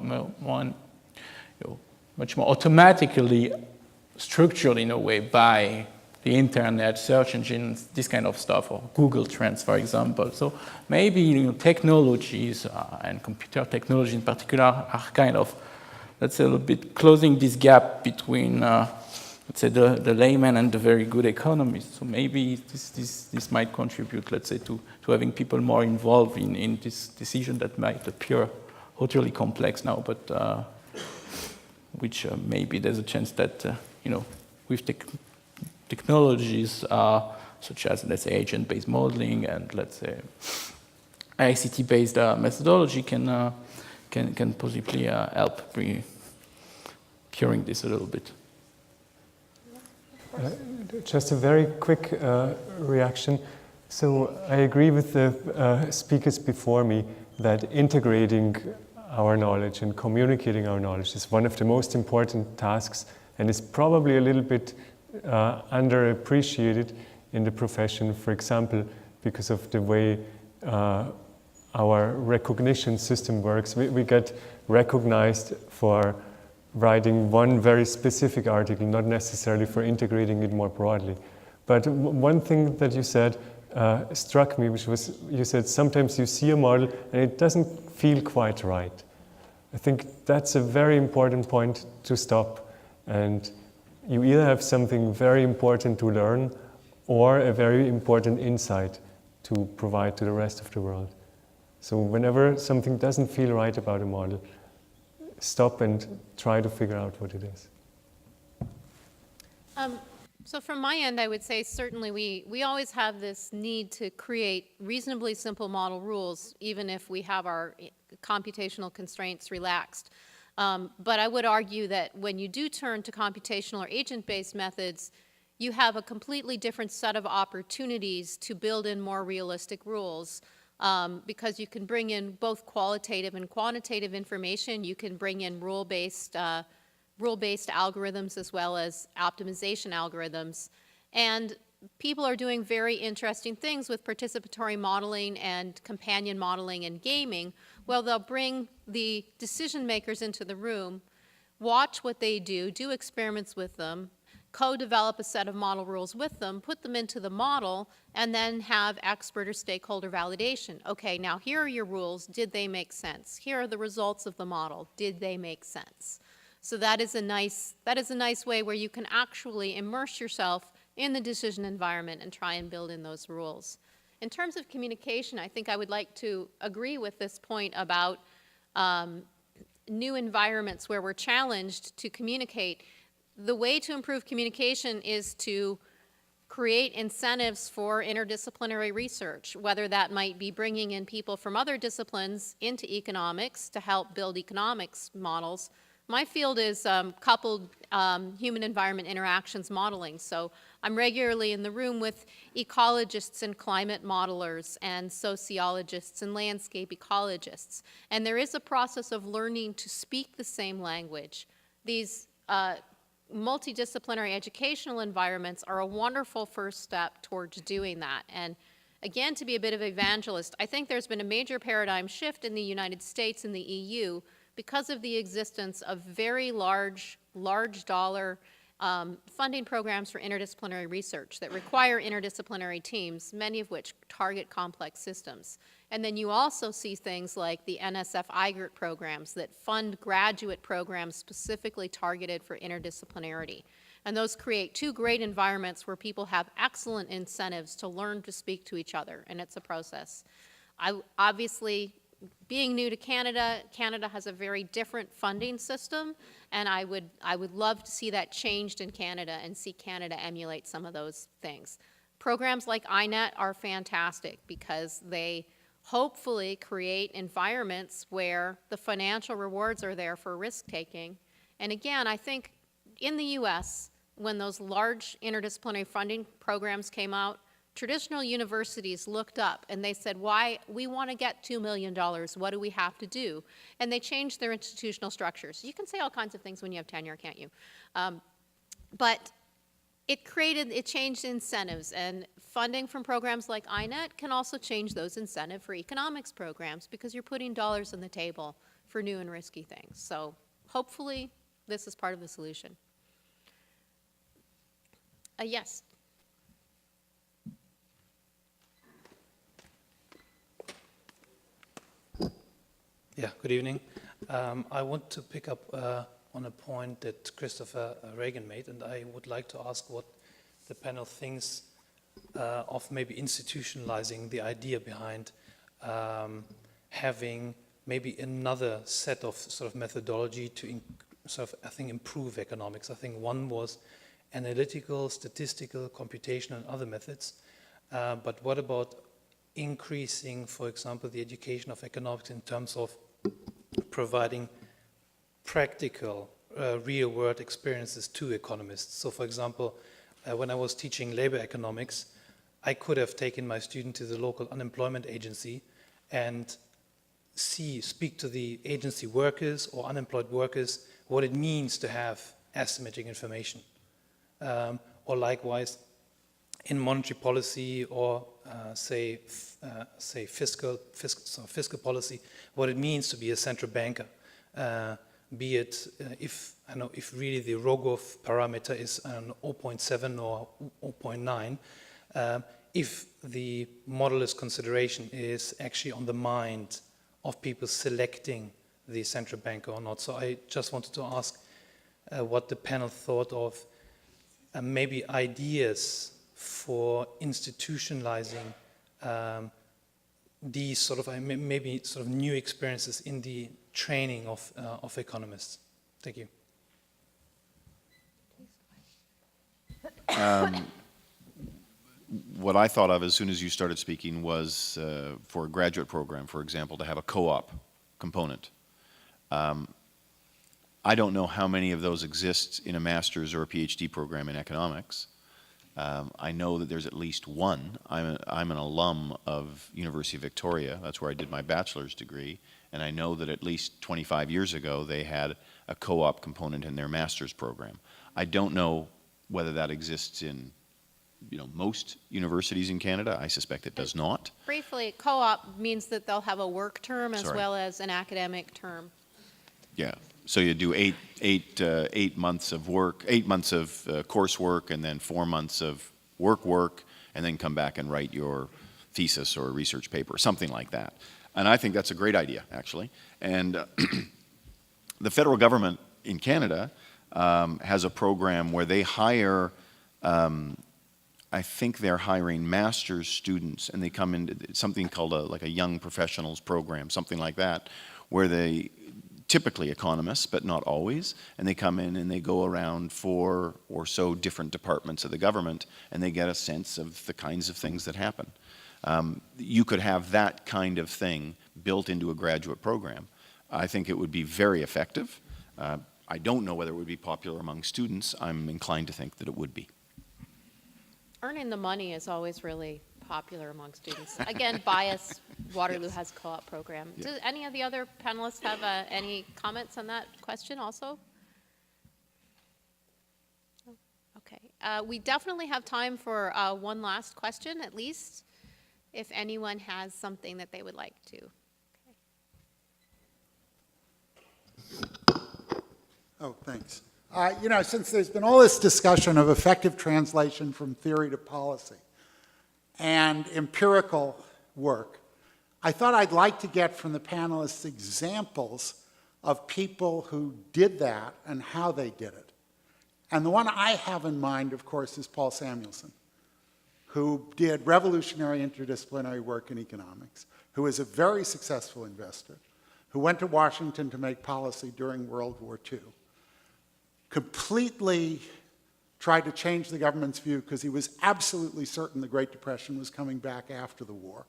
automatically structured in a way by the internet, search engines, this kind of stuff, or Google Trends, for example. So maybe technologies and computer technology in particular are kind of, let's say, a little bit closing this gap between, let's say, the layman and the very good economist. So maybe this might contribute, let's say, to having people more involved in this decision that might appear utterly complex now, but which maybe there's a chance that, with technologies such as, let's say, agent-based modeling and, let's say, ICT-based methodology can possibly help curing this a little bit. Just a very quick reaction. So I agree with the speakers before me that integrating our knowledge and communicating our knowledge is one of the most important tasks and is probably a little bit underappreciated in the profession, for example, because of the way our recognition system works. We get recognized for writing one very specific article, not necessarily for integrating it more broadly. But one thing that you said struck me, which was, you said sometimes you see a model and it doesn't feel quite right. I think that's a very important point to stop. And you either have something very important to learn or a very important insight to provide to the rest of the world. So whenever something doesn't feel right about a model, stop and try to figure out what it is. So from my end, I would say certainly we always have this need to create reasonably simple model rules, even if we have our computational constraints relaxed. But I would argue that when you do turn to computational or agent-based methods, you have a completely different set of opportunities to build in more realistic rules, because you can bring in both qualitative and quantitative information. You can bring in rule-based algorithms as well as optimization algorithms. And people are doing very interesting things with participatory modeling and companion modeling and gaming. Well, they'll bring the decision makers into the room, watch what they do experiments with them, co-develop a set of model rules with them, put them into the model, and then have expert or stakeholder validation. Okay, now here are your rules. Did they make sense? Here are the results of the model. Did they make sense? So that is a nice way where you can actually immerse yourself in the decision environment and try and build in those rules. In terms of communication, I think I would like to agree with this point about new environments where we're challenged to communicate. The way to improve communication is to create incentives for interdisciplinary research, whether that might be bringing in people from other disciplines into economics to help build economics models. My field is coupled human-environment interactions modeling, so I'm regularly in the room with ecologists and climate modelers and sociologists and landscape ecologists, and there is a process of learning to speak the same language. These multidisciplinary educational environments are a wonderful first step towards doing that. And again, to be a bit of an evangelist, I think there's been a major paradigm shift in the United States and the EU because of the existence of very large dollar funding programs for interdisciplinary research that require interdisciplinary teams, many of which target complex systems. And then you also see things like the NSF IGERT programs that fund graduate programs specifically targeted for interdisciplinarity. And those create two great environments where people have excellent incentives to learn to speak to each other, and it's a process. Obviously, being new to Canada, Canada has a very different funding system, and I would love to see that changed in Canada and see Canada emulate some of those things. Programs like iNet are fantastic because they hopefully create environments where the financial rewards are there for risk-taking. And again, I think in the US, when those large interdisciplinary funding programs came out, traditional universities looked up and they said, why, we want to get $2 million, what do we have to do? And they changed their institutional structures. You can say all kinds of things when you have tenure, can't you? But it changed incentives, and funding from programs like iNet can also change those incentives for economics programs because you're putting dollars on the table for new and risky things. So hopefully this is part of the solution. Yes. Yeah, good evening. I want to pick up on a point that Christopher Ragan made, and I would like to ask what the panel thinks of maybe institutionalizing the idea behind having maybe another set of sort of methodology to I think improve economics. I think one was analytical, statistical, computational, and other methods. But what about increasing, for example, the education of economics in terms of providing practical, real-world experiences to economists? So, for example, when I was teaching labor economics, I could have taken my student to the local unemployment agency and speak to the agency workers or unemployed workers what it means to have asymmetric information. Or likewise, in monetary policy or say fiscal policy, what it means to be a central banker, be it if really the Rogov parameter is 0.7 or 0.9, if the modelist consideration is actually on the mind of people selecting the central banker or not. So I just wanted to ask what the panel thought of maybe ideas for institutionalizing these sort of maybe sort of new experiences in the training of economists. Thank you. What I thought of as soon as you started speaking was for a graduate program, for example, to have a co-op component. I don't know how many of those exist in a master's or a PhD program in economics. I know that there's at least one. I'm an alum of University of Victoria. That's where I did my bachelor's degree. And I know that at least 25 years ago, they had a co-op component in their master's program. I don't know whether that exists in most universities in Canada. I suspect it does not. Briefly, co-op means that they'll have a work term as Sorry. well as an academic term. Yeah. So you do eight months of work, 8 months of coursework, and then 4 months of work, and then come back and write your thesis or research paper, something like that. And I think that's a great idea, actually. And the federal government in Canada has a program where they hire, I think they're hiring master's students, and they come into something called like a young professionals program, something like that, where they typically economists, but not always, and they come in and they go around 4 or so different departments of the government, and they get a sense of the kinds of things that happen. You could have that kind of thing built into a graduate program. I think it would be very effective. I don't know whether it would be popular among students. I'm inclined to think that it would be. Earning the money is always really popular among students. Again, bias, Waterloo has a co-op program. Yeah. Do any of the other panelists have any comments on that question also? No? Okay. We definitely have time for one last question, at least, if anyone has something that they would like to. Oh, thanks. Since there's been all this discussion of effective translation from theory to policy and empirical work, I thought I'd like to get from the panelists examples of people who did that and how they did it. And the one I have in mind, of course, is Paul Samuelson, who did revolutionary interdisciplinary work in economics, who is a very successful investor, who went to Washington to make policy during World War II, completely tried to change the government's view because he was absolutely certain the Great Depression was coming back after the war,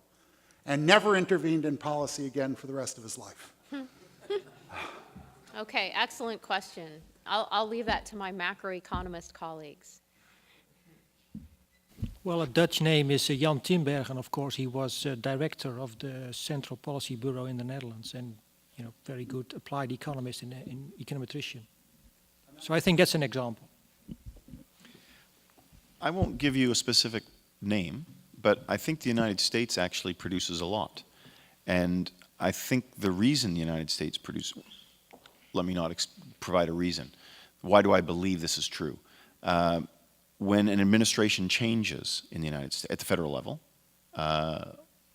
and never intervened in policy again for the rest of his life. Okay, excellent question. I'll leave that to my macroeconomist colleagues. Well, a Dutch name is Jan Timberg, and of course he was director of the Central Policy Bureau in the Netherlands, and very good applied economist in econometrician. So I think that's an example. I won't give you a specific name, but I think the United States actually produces a lot. And I think the reason the United States produces, let me not provide a reason. Why do I believe this is true? When an administration changes in the United States, at the federal level,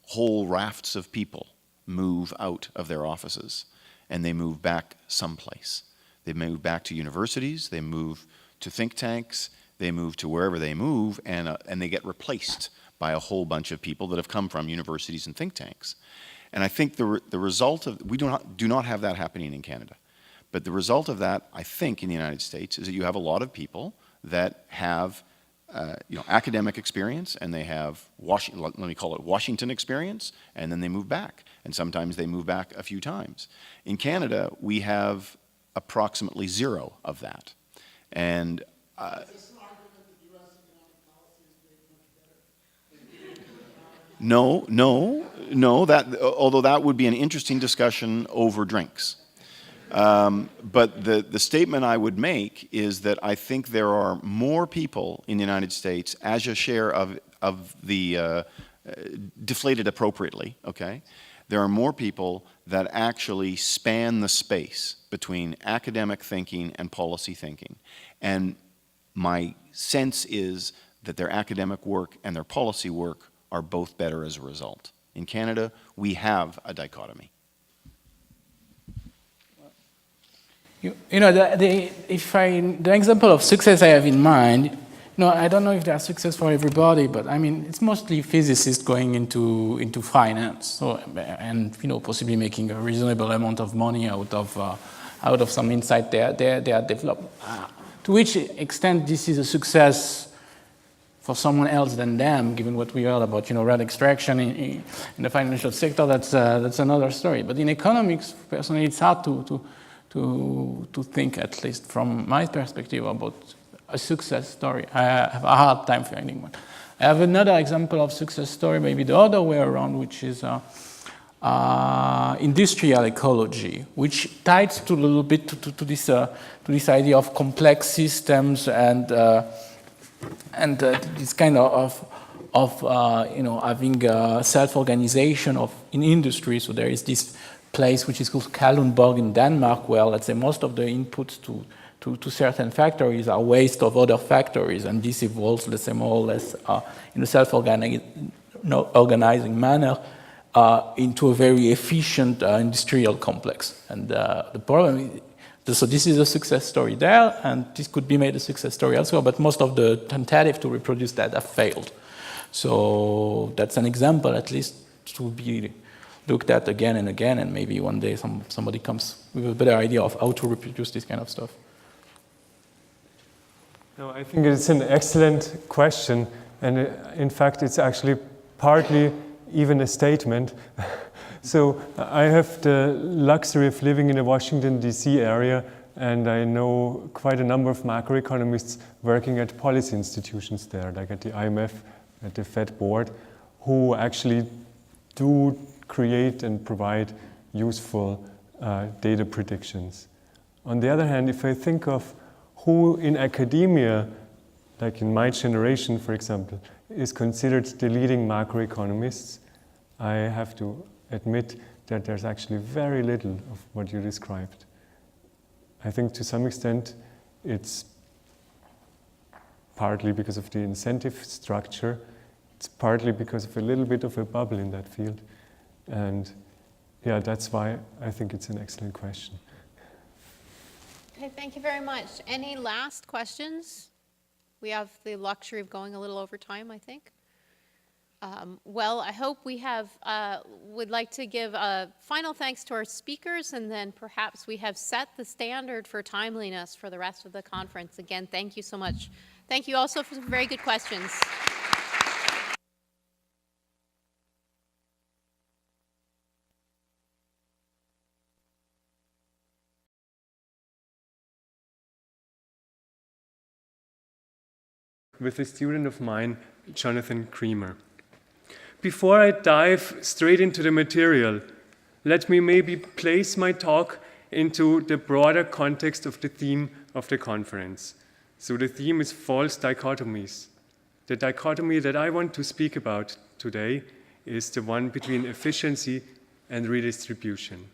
whole rafts of people move out of their offices and they move back someplace. They move back to universities, they move to think tanks, they move to wherever they move, and they get replaced by a whole bunch of people that have come from universities and think tanks. And I think the result of, we do not have that happening in Canada, but the result of that, I think, in the United States is that you have a lot of people that have academic experience, and they have, let me call it Washington experience, and then they move back. And sometimes they move back a few times. In Canada, we have approximately 0 of that. And no, although that would be an interesting discussion over drinks. But the statement I would make is that I think there are more people in the United States as a share of the, deflated appropriately, okay? There are more people that actually span the space between academic thinking and policy thinking. And my sense is that their academic work and their policy work are both better as a result. In Canada, we have a dichotomy. The example of success I have in mind, I don't know if there's success for everybody, but I mean, it's mostly physicists going into finance, so, and possibly making a reasonable amount of money out of some insight they are developed. To which extent this is a success for someone else than them, given what we heard about red extraction in the financial sector, that's another story. But in economics, personally, it's hard to to think, at least from my perspective, about a success story. I have a hard time finding one. I have another example of success story, maybe the other way around, which is industrial ecology, which ties to a little bit to this idea of complex systems and this kind of having self-organization in industry. So there is this place which is called Kalundborg in Denmark, where, let's say, most of the inputs to certain factories are waste of other factories, and this evolves, let's say, more or less in a self-organizing manner into a very efficient industrial complex. And the problem is, so this is a success story there, and this could be made a success story elsewhere, but most of the tentatives to reproduce that have failed. So that's an example, at least, to be looked at again and again, and maybe one day somebody comes with a better idea of how to reproduce this kind of stuff. No, I think it's an excellent question, and in fact, it's actually partly even a statement. So I have the luxury of living in the Washington, D.C. area, and I know quite a number of macroeconomists working at policy institutions there, like at the IMF, at the Fed board, who actually do create and provide useful data predictions. On the other hand, if I think of who in academia, like in my generation, for example, is considered the leading macroeconomists, I have to admit that there's actually very little of what you described. I think to some extent it's partly because of the incentive structure, it's partly because of a little bit of a bubble in that field. And yeah, that's why I think it's an excellent question. Okay, thank you very much. Any last questions? We have the luxury of going a little over time, I think. Well, I hope we have, would like to give final thanks to our speakers, and then perhaps we have set the standard for timeliness for the rest of the conference. Again, thank you so much. Thank you also for some very good questions. With a student of mine, Jonathan Creamer. Before I dive straight into the material, let me maybe place my talk into the broader context of the theme of the conference. So the theme is false dichotomies. The dichotomy that I want to speak about today is the one between efficiency and redistribution.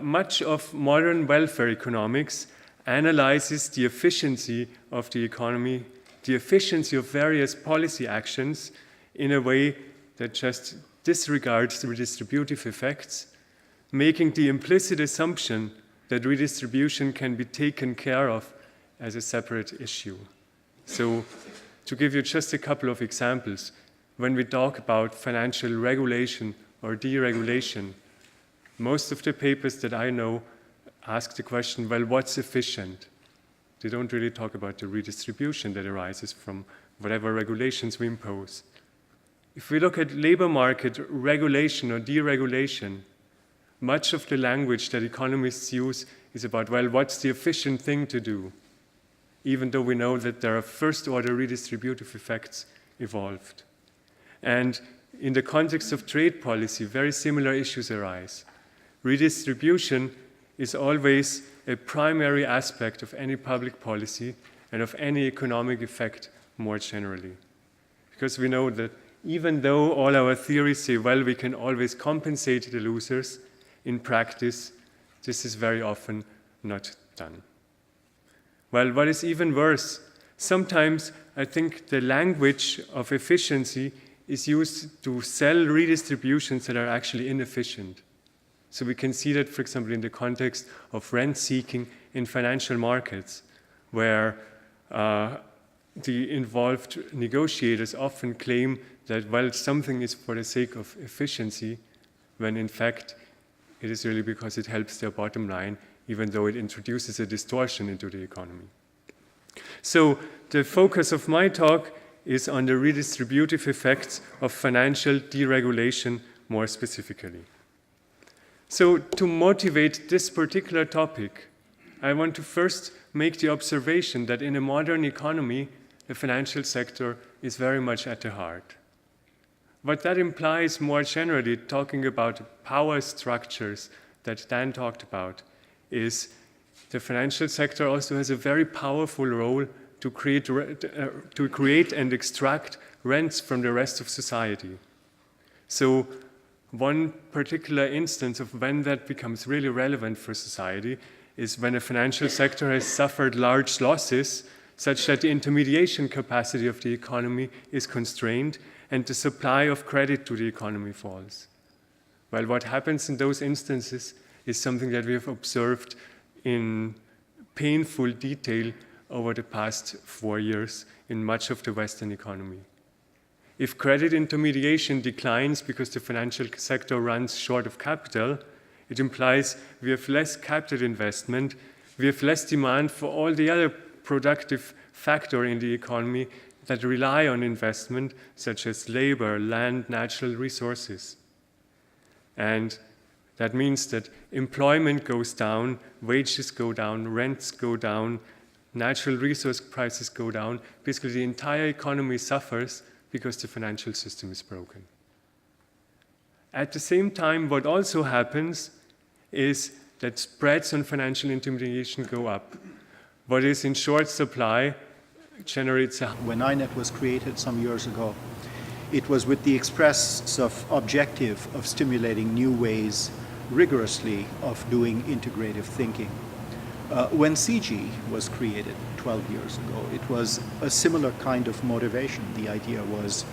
Much of modern welfare economics analyzes the efficiency of the economy, the efficiency of various policy actions in a way that just disregards the redistributive effects, making the implicit assumption that redistribution can be taken care of as a separate issue. So, to give you just a couple of examples, when we talk about financial regulation or deregulation, most of the papers that I know ask the question, well, what's efficient? They don't really talk about the redistribution that arises from whatever regulations we impose. If we look at labor market regulation or deregulation, much of the language that economists use is about, well, what's the efficient thing to do? Even though we know that there are first-order redistributive effects involved. And in the context of trade policy, very similar issues arise. Redistribution is always a primary aspect of any public policy and of any economic effect more generally. Because we know that even though all our theories say, well, we can always compensate the losers, in practice, this is very often not done. Well, what is even worse, sometimes I think the language of efficiency is used to sell redistributions that are actually inefficient. So we can see that, for example, in the context of rent-seeking in financial markets, where the involved negotiators often claim that, well, something is for the sake of efficiency, when in fact it is really because it helps their bottom line, even though it introduces a distortion into the economy. So the focus of my talk is on the redistributive effects of financial deregulation more specifically. So to motivate this particular topic, I want to first make the observation that in a modern economy, the financial sector is very much at the heart. What that implies more generally, talking about power structures that Dan talked about, is the financial sector also has a very powerful role to create and extract rents from the rest of society. So one particular instance of when that becomes really relevant for society is when a financial sector has suffered large losses such that the intermediation capacity of the economy is constrained and the supply of credit to the economy falls. Well, what happens in those instances is something that we have observed in painful detail over the past 4 years in much of the Western economy. If credit intermediation declines because the financial sector runs short of capital, it implies we have less capital investment, we have less demand for all the other productive factors in the economy that rely on investment, such as labor, land, natural resources. And that means that employment goes down, wages go down, rents go down, natural resource prices go down. Basically, the entire economy suffers because the financial system is broken. At the same time, what also happens is that spreads on financial intermediation go up. What is in short supply generates a... When INET was created some years ago, it was with the express objective of stimulating new ways rigorously of doing integrative thinking. When CIGI was created 12 years ago, it was a similar kind of motivation. The idea was,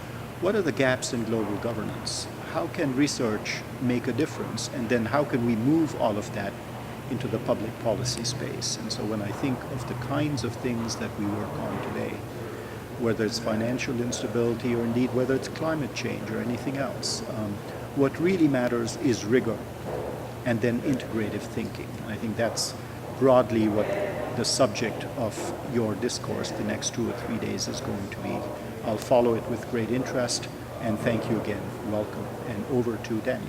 what are the gaps in global governance? How can research make a difference? And then how can we move all of that into the public policy space? And so when I think of the kinds of things that we work on today, whether it's financial instability or indeed whether it's climate change or anything else, what really matters is rigor and then integrative thinking. And I think that's broadly what the subject of your discourse the next 2 or 3 days is going to be. I'll follow it with great interest, and thank you again. Welcome. And over to Daniel.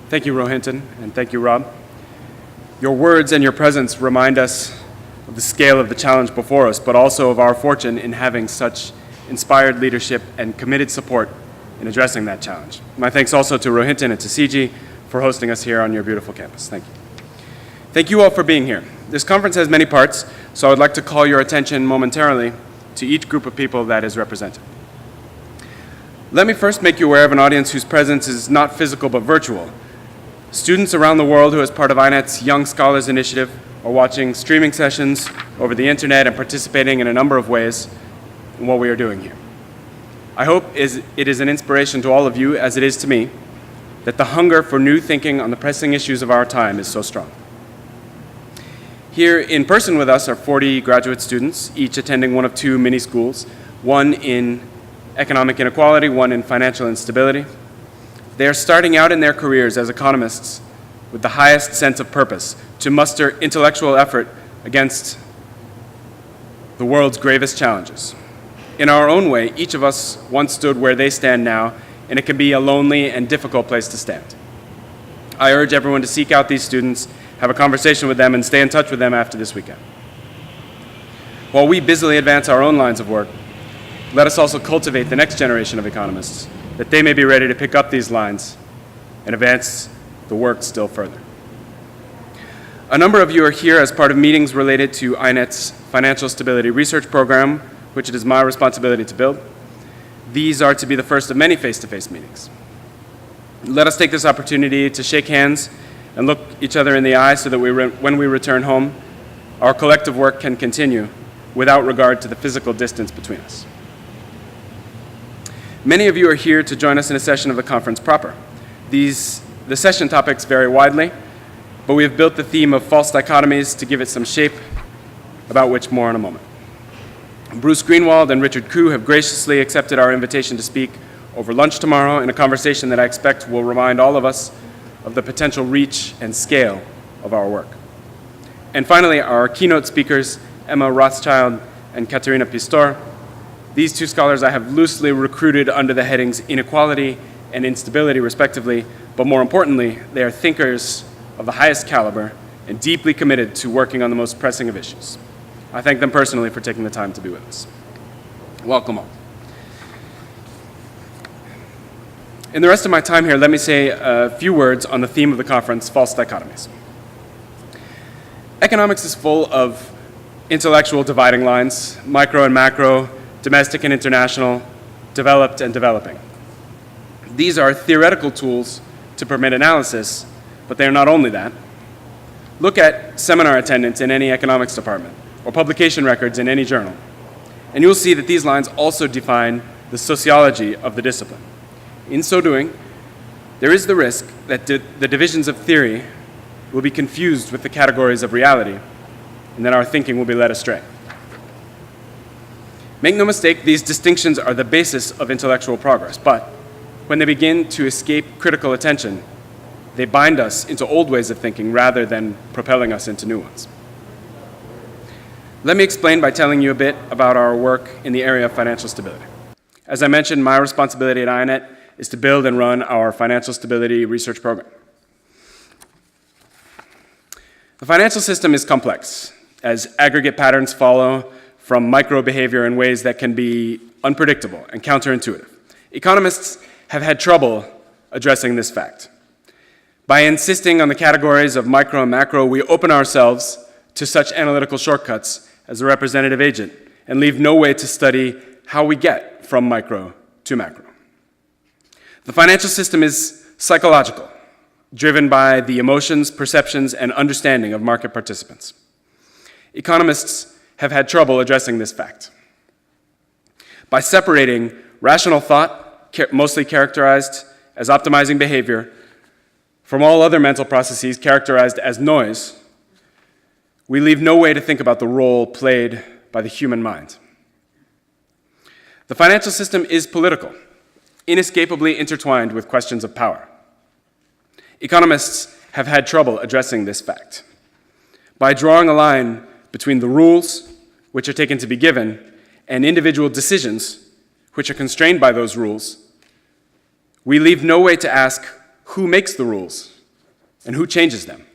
Thank you, Rohinton, and thank you, Rob. Your words and your presence remind us of the scale of the challenge before us, but also of our fortune in having such inspired leadership and committed support in addressing that challenge. My thanks also to Rohinton and to CIGI for hosting us here on your beautiful campus. Thank you. Thank you all for being here. This conference has many parts, so I would like to call your attention momentarily to each group of people that is represented. Let me first make you aware of an audience whose presence is not physical but virtual. Students around the world who, as part of INET's Young Scholars Initiative, are watching streaming sessions over the internet and participating in a number of ways in what we are doing here. I hope it is an inspiration to all of you, as it is to me, that the hunger for new thinking on the pressing issues of our time is so strong. Here in person with us are 40 graduate students, each attending one of 2 mini schools, one in economic inequality, one in financial instability. They are starting out in their careers as economists with the highest sense of purpose to muster intellectual effort against the world's gravest challenges. In our own way, each of us once stood where they stand now, and it can be a lonely and difficult place to stand. I urge everyone to seek out these students, have a conversation with them, and stay in touch with them after this weekend. While we busily advance our own lines of work, let us also cultivate the next generation of economists, that they may be ready to pick up these lines and advance the work still further. A number of you are here as part of meetings related to INET's Financial Stability Research Program, which it is my responsibility to build. These are to be the first of many face-to-face meetings. Let us take this opportunity to shake hands and look each other in the eye so that when we return home, our collective work can continue without regard to the physical distance between us. Many of you are here to join us in a session of the conference proper. The session topics vary widely, but we have built the theme of false dichotomies to give it some shape, about which more in a moment. Bruce Greenwald and Richard Koo have graciously accepted our invitation to speak over lunch tomorrow in a conversation that I expect will remind all of us of the potential reach and scale of our work. And finally, our keynote speakers, Emma Rothschild and Katerina Pistor. These two scholars I have loosely recruited under the headings inequality and instability, respectively, but more importantly, they are thinkers of the highest caliber and deeply committed to working on the most pressing of issues. I thank them personally for taking the time to be with us. Welcome all. In the rest of my time here, let me say a few words on the theme of the conference, false dichotomies. Economics is full of intellectual dividing lines, micro and macro, domestic and international, developed and developing. These are theoretical tools to permit analysis, but they are not only that. Look at seminar attendance in any economics department, or publication records in any journal, and you'll see that these lines also define the sociology of the discipline. In so doing, there is the risk that the divisions of theory will be confused with the categories of reality, and that our thinking will be led astray. Make no mistake, these distinctions are the basis of intellectual progress, but when they begin to escape critical attention, they bind us into old ways of thinking rather than propelling us into new ones. Let me explain by telling you a bit about our work in the area of financial stability. As I mentioned, my responsibility at INET is to build and run our financial stability research program. The financial system is complex, as aggregate patterns follow from micro behavior in ways that can be unpredictable and counterintuitive. Economists have had trouble addressing this fact. By insisting on the categories of micro and macro, we open ourselves to such analytical shortcuts as a representative agent and leave no way to study how we get from micro to macro. The financial system is psychological, driven by the emotions, perceptions, and understanding of market participants. Economists have had trouble addressing this fact. By separating rational thought, mostly characterized as optimizing behavior, from all other mental processes characterized as noise, we leave no way to think about the role played by the human mind. The financial system is political, inescapably intertwined with questions of power. Economists have had trouble addressing this fact. By drawing a line between the rules, which are taken to be given, and individual decisions, which are constrained by those rules, we leave no way to ask who makes the rules and who changes them.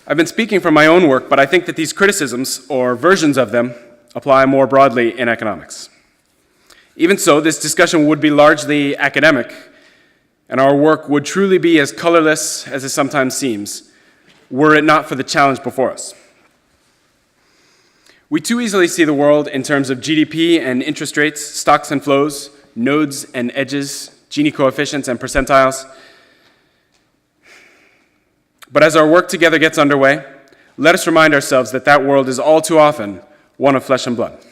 I've been speaking from my own work, but I think that these criticisms, or versions of them, apply more broadly in economics. Even so, this discussion would be largely academic, and our work would truly be as colorless as it sometimes seems, were it not for the challenge before us. We too easily see the world in terms of GDP and interest rates, stocks and flows, nodes and edges, Gini coefficients and percentiles. But as our work together gets underway, let us remind ourselves that that world is all too often one of flesh and blood.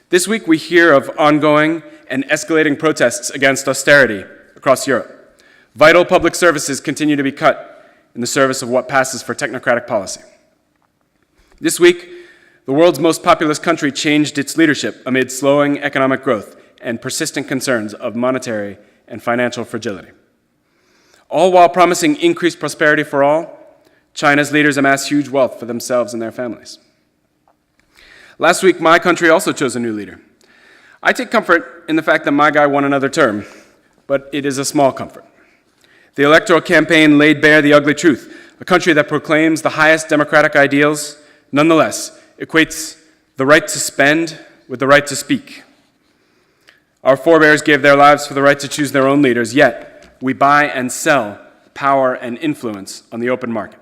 This week we hear of ongoing and escalating protests against austerity across Europe. Vital public services continue to be cut in the service of what passes for technocratic policy. This week, the world's most populous country changed its leadership amid slowing economic growth and persistent concerns of monetary and financial fragility. All while promising increased prosperity for all, China's leaders amass huge wealth for themselves and their families. Last week, my country also chose a new leader. I take comfort in the fact that my guy won another term, but it is a small comfort. The electoral campaign laid bare the ugly truth. A country that proclaims the highest democratic ideals, nonetheless, equates the right to spend with the right to speak. Our forebears gave their lives for the right to choose their own leaders, yet we buy and sell power and influence on the open market.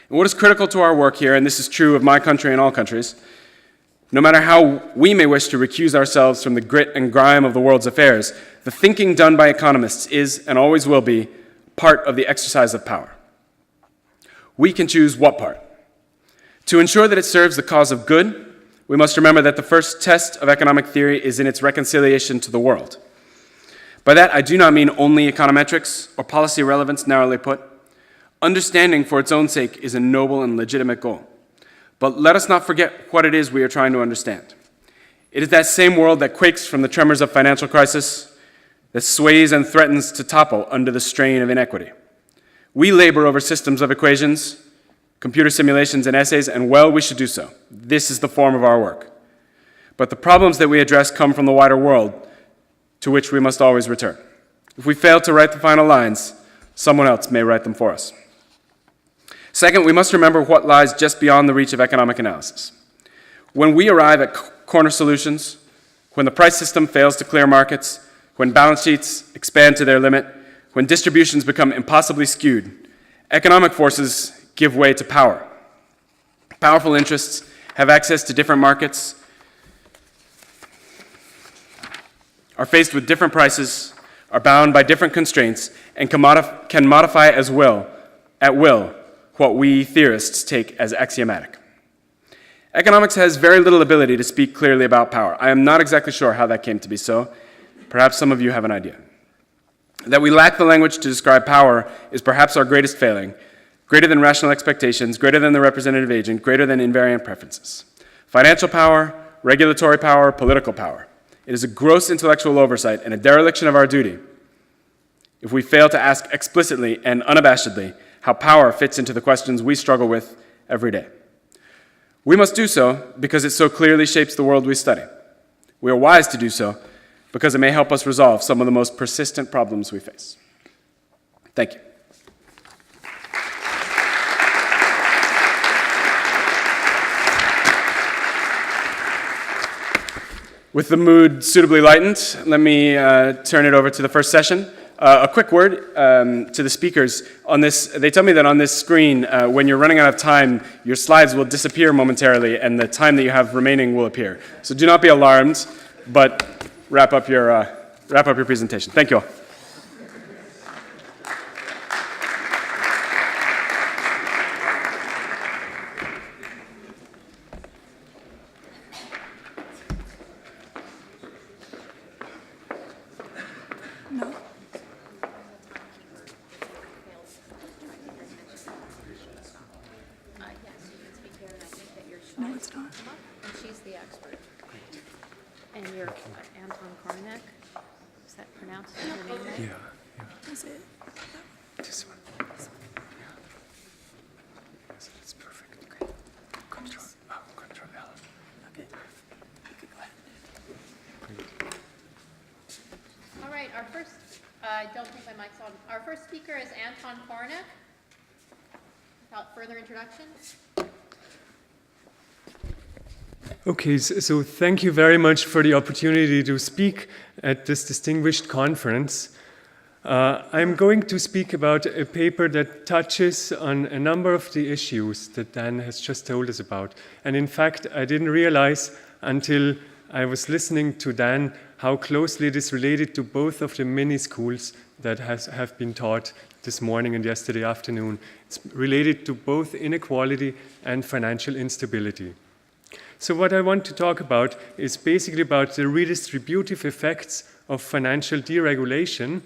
And what is critical to our work here, and this is true of my country and all countries, no matter how we may wish to recuse ourselves from the grit and grime of the world's affairs, the thinking done by economists is, and always will be, part of the exercise of power. We can choose what part. To ensure that it serves the cause of good, we must remember that the first test of economic theory is in its reconciliation to the world. By that, I do not mean only econometrics or policy relevance narrowly put. Understanding for its own sake is a noble and legitimate goal. But let us not forget what it is we are trying to understand. It is that same world that quakes from the tremors of financial crisis, that sways and threatens to topple under the strain of inequity. We labor over systems of equations, computer simulations, and essays, and well, we should do so. This is the form of our work. But the problems that we address come from the wider world, to which we must always return. If we fail to write the final lines, someone else may write them for us. Second, we must remember what lies just beyond the reach of economic analysis. When we arrive at corner solutions, when the price system fails to clear markets, when balance sheets expand to their limit, when distributions become impossibly skewed, economic forces give way to power. Powerful interests have access to different markets, are faced with different prices, are bound by different constraints, and can modify at will what we theorists take as axiomatic. Economics has very little ability to speak clearly about power. I am not exactly sure how that came to be so. Perhaps some of you have an idea. That we lack the language to describe power is perhaps our greatest failing, greater than rational expectations, greater than the representative agent, greater than invariant preferences. Financial power, regulatory power, political power. It is a gross intellectual oversight and a dereliction of our duty if we fail to ask explicitly and unabashedly how power fits into the questions we struggle with every day. We must do so because it so clearly shapes the world we study. We are wise to do so because it may help us resolve some of the most persistent problems we face. Thank you. With the mood suitably lightened, let me turn it over to the first session. A quick word to the speakers on this. They tell me that on this screen, when you're running out of time, your slides will disappear momentarily and the time that you have remaining will appear. So do not be alarmed, but wrap up your presentation. Thank you all. No, it's not. And she's the expert. And you're Anton Korinek. Is that pronounced your name right? Yeah. Is it? This one. Yeah. So that's perfect. Okay. Control L. Okay. You could go ahead. All right, our first, I don't think my mic's on. Our first speaker is Anton Korinek. Without further introduction. Okay, so thank you very much for the opportunity to speak at this distinguished conference. I'm going to speak about a paper that touches on a number of the issues that Dan has just told us about. And in fact, I didn't realize until I was listening to Dan how closely it is related to both of the mini schools that have been taught this morning and yesterday afternoon. It's related to both inequality and financial instability. So what I want to talk about is basically about the redistributive effects of financial deregulation.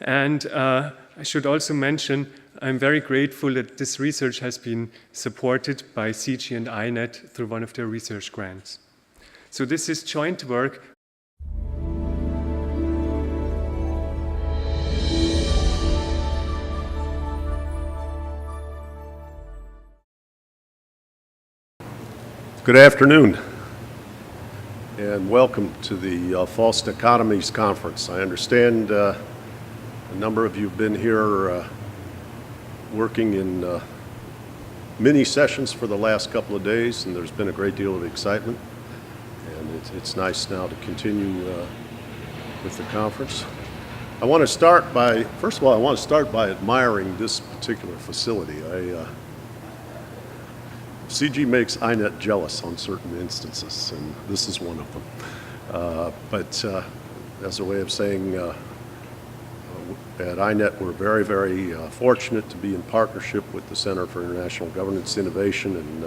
And I should also mention, I'm very grateful that this research has been supported by CIGI and INET through one of their research grants. So this is joint work. Good afternoon, and welcome to the False Dichotomies Conference. I understand a number of you have been here working in mini sessions for the last couple of days, and there's been a great deal of excitement, and it's nice now to continue with the conference. I want to start by, first of all, I want to start by admiring this particular facility. CIGI makes INET jealous on certain instances, and this is one of them. But as a way of saying, at INET we're very, very fortunate to be in partnership with the Center for International Governance Innovation, and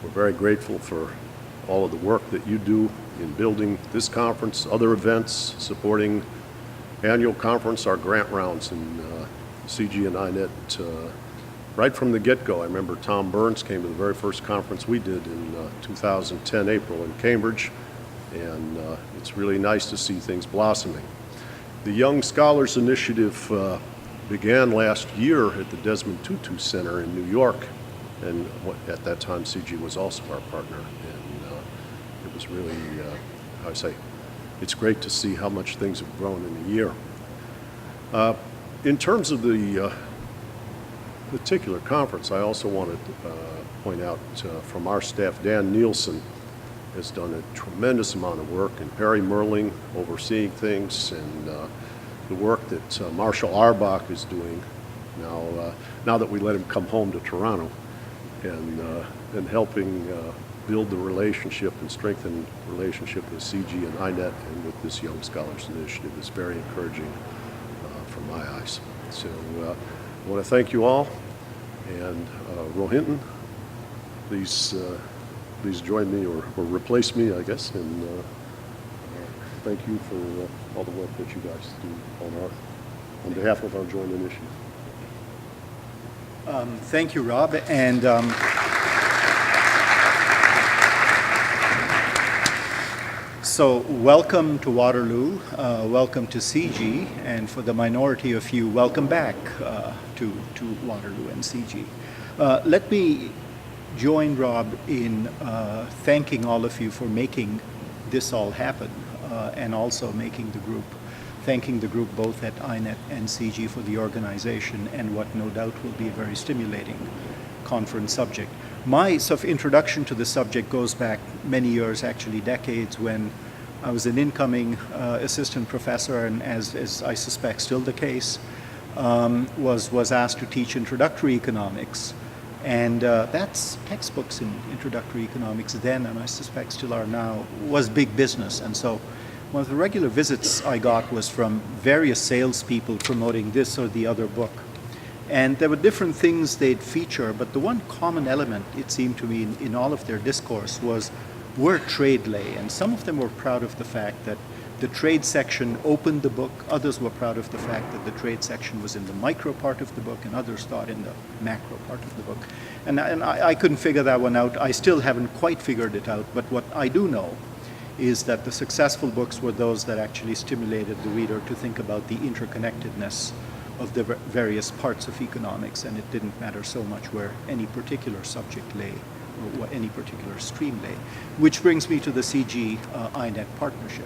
we're very grateful for all of the work that you do in building this conference, other events, supporting annual conference, our grant rounds, and CIGI and INET. Right from the get-go, I remember Tom Burns came to the very first conference we did in 2010, April in Cambridge, and it's really nice to see things blossoming. The Young Scholars Initiative began last year at the Desmond Tutu Center in New York, and at that time CIGI was also our partner, and it was really, how I say, it's great to see how much things have grown in a year. In terms of the particular conference, I also want to point out from our staff, Dan Nielsen has done a tremendous amount of work, and Perry Merling overseeing things, and the work that Marshall Arbach is doing now that we let him come home to Toronto, and helping build the relationship and strengthen the relationship with CIGI and INET and with this Young Scholars Initiative is very encouraging from my eyes. So I want to thank you all, and Rohinton, please join me or replace me, I guess, and thank you for all the work that you guys do on behalf of our joint initiative. Thank you, Rob, and so welcome to Waterloo, welcome to CIGI, and for the minority of you, welcome back to Waterloo and CIGI. Let me join Rob in thanking all of you for making this all happen, and also thanking the group both at INET and CIGI for the organization and what no doubt will be a very stimulating conference subject. My sort of introduction to the subject goes back many years, actually decades, when I was an incoming assistant professor, and as I suspect still the case, was asked to teach introductory economics. And that's textbooks in introductory economics then, and I suspect still are now, was big business. And so one of the regular visits I got was from various salespeople promoting this or the other book. And there were different things they'd feature, but the one common element, it seemed to me, in all of their discourse was where trade lay. And some of them were proud of the fact that the trade section opened the book. Others were proud of the fact that the trade section was in the micro part of the book, and others thought in the macro part of the book. And I couldn't figure that one out. I still haven't quite figured it out, but what I do know is that the successful books were those that actually stimulated the reader to think about the interconnectedness of the various parts of economics, and it didn't matter so much where any particular subject lay or what any particular stream lay. Which brings me to the CIGI-INET partnership.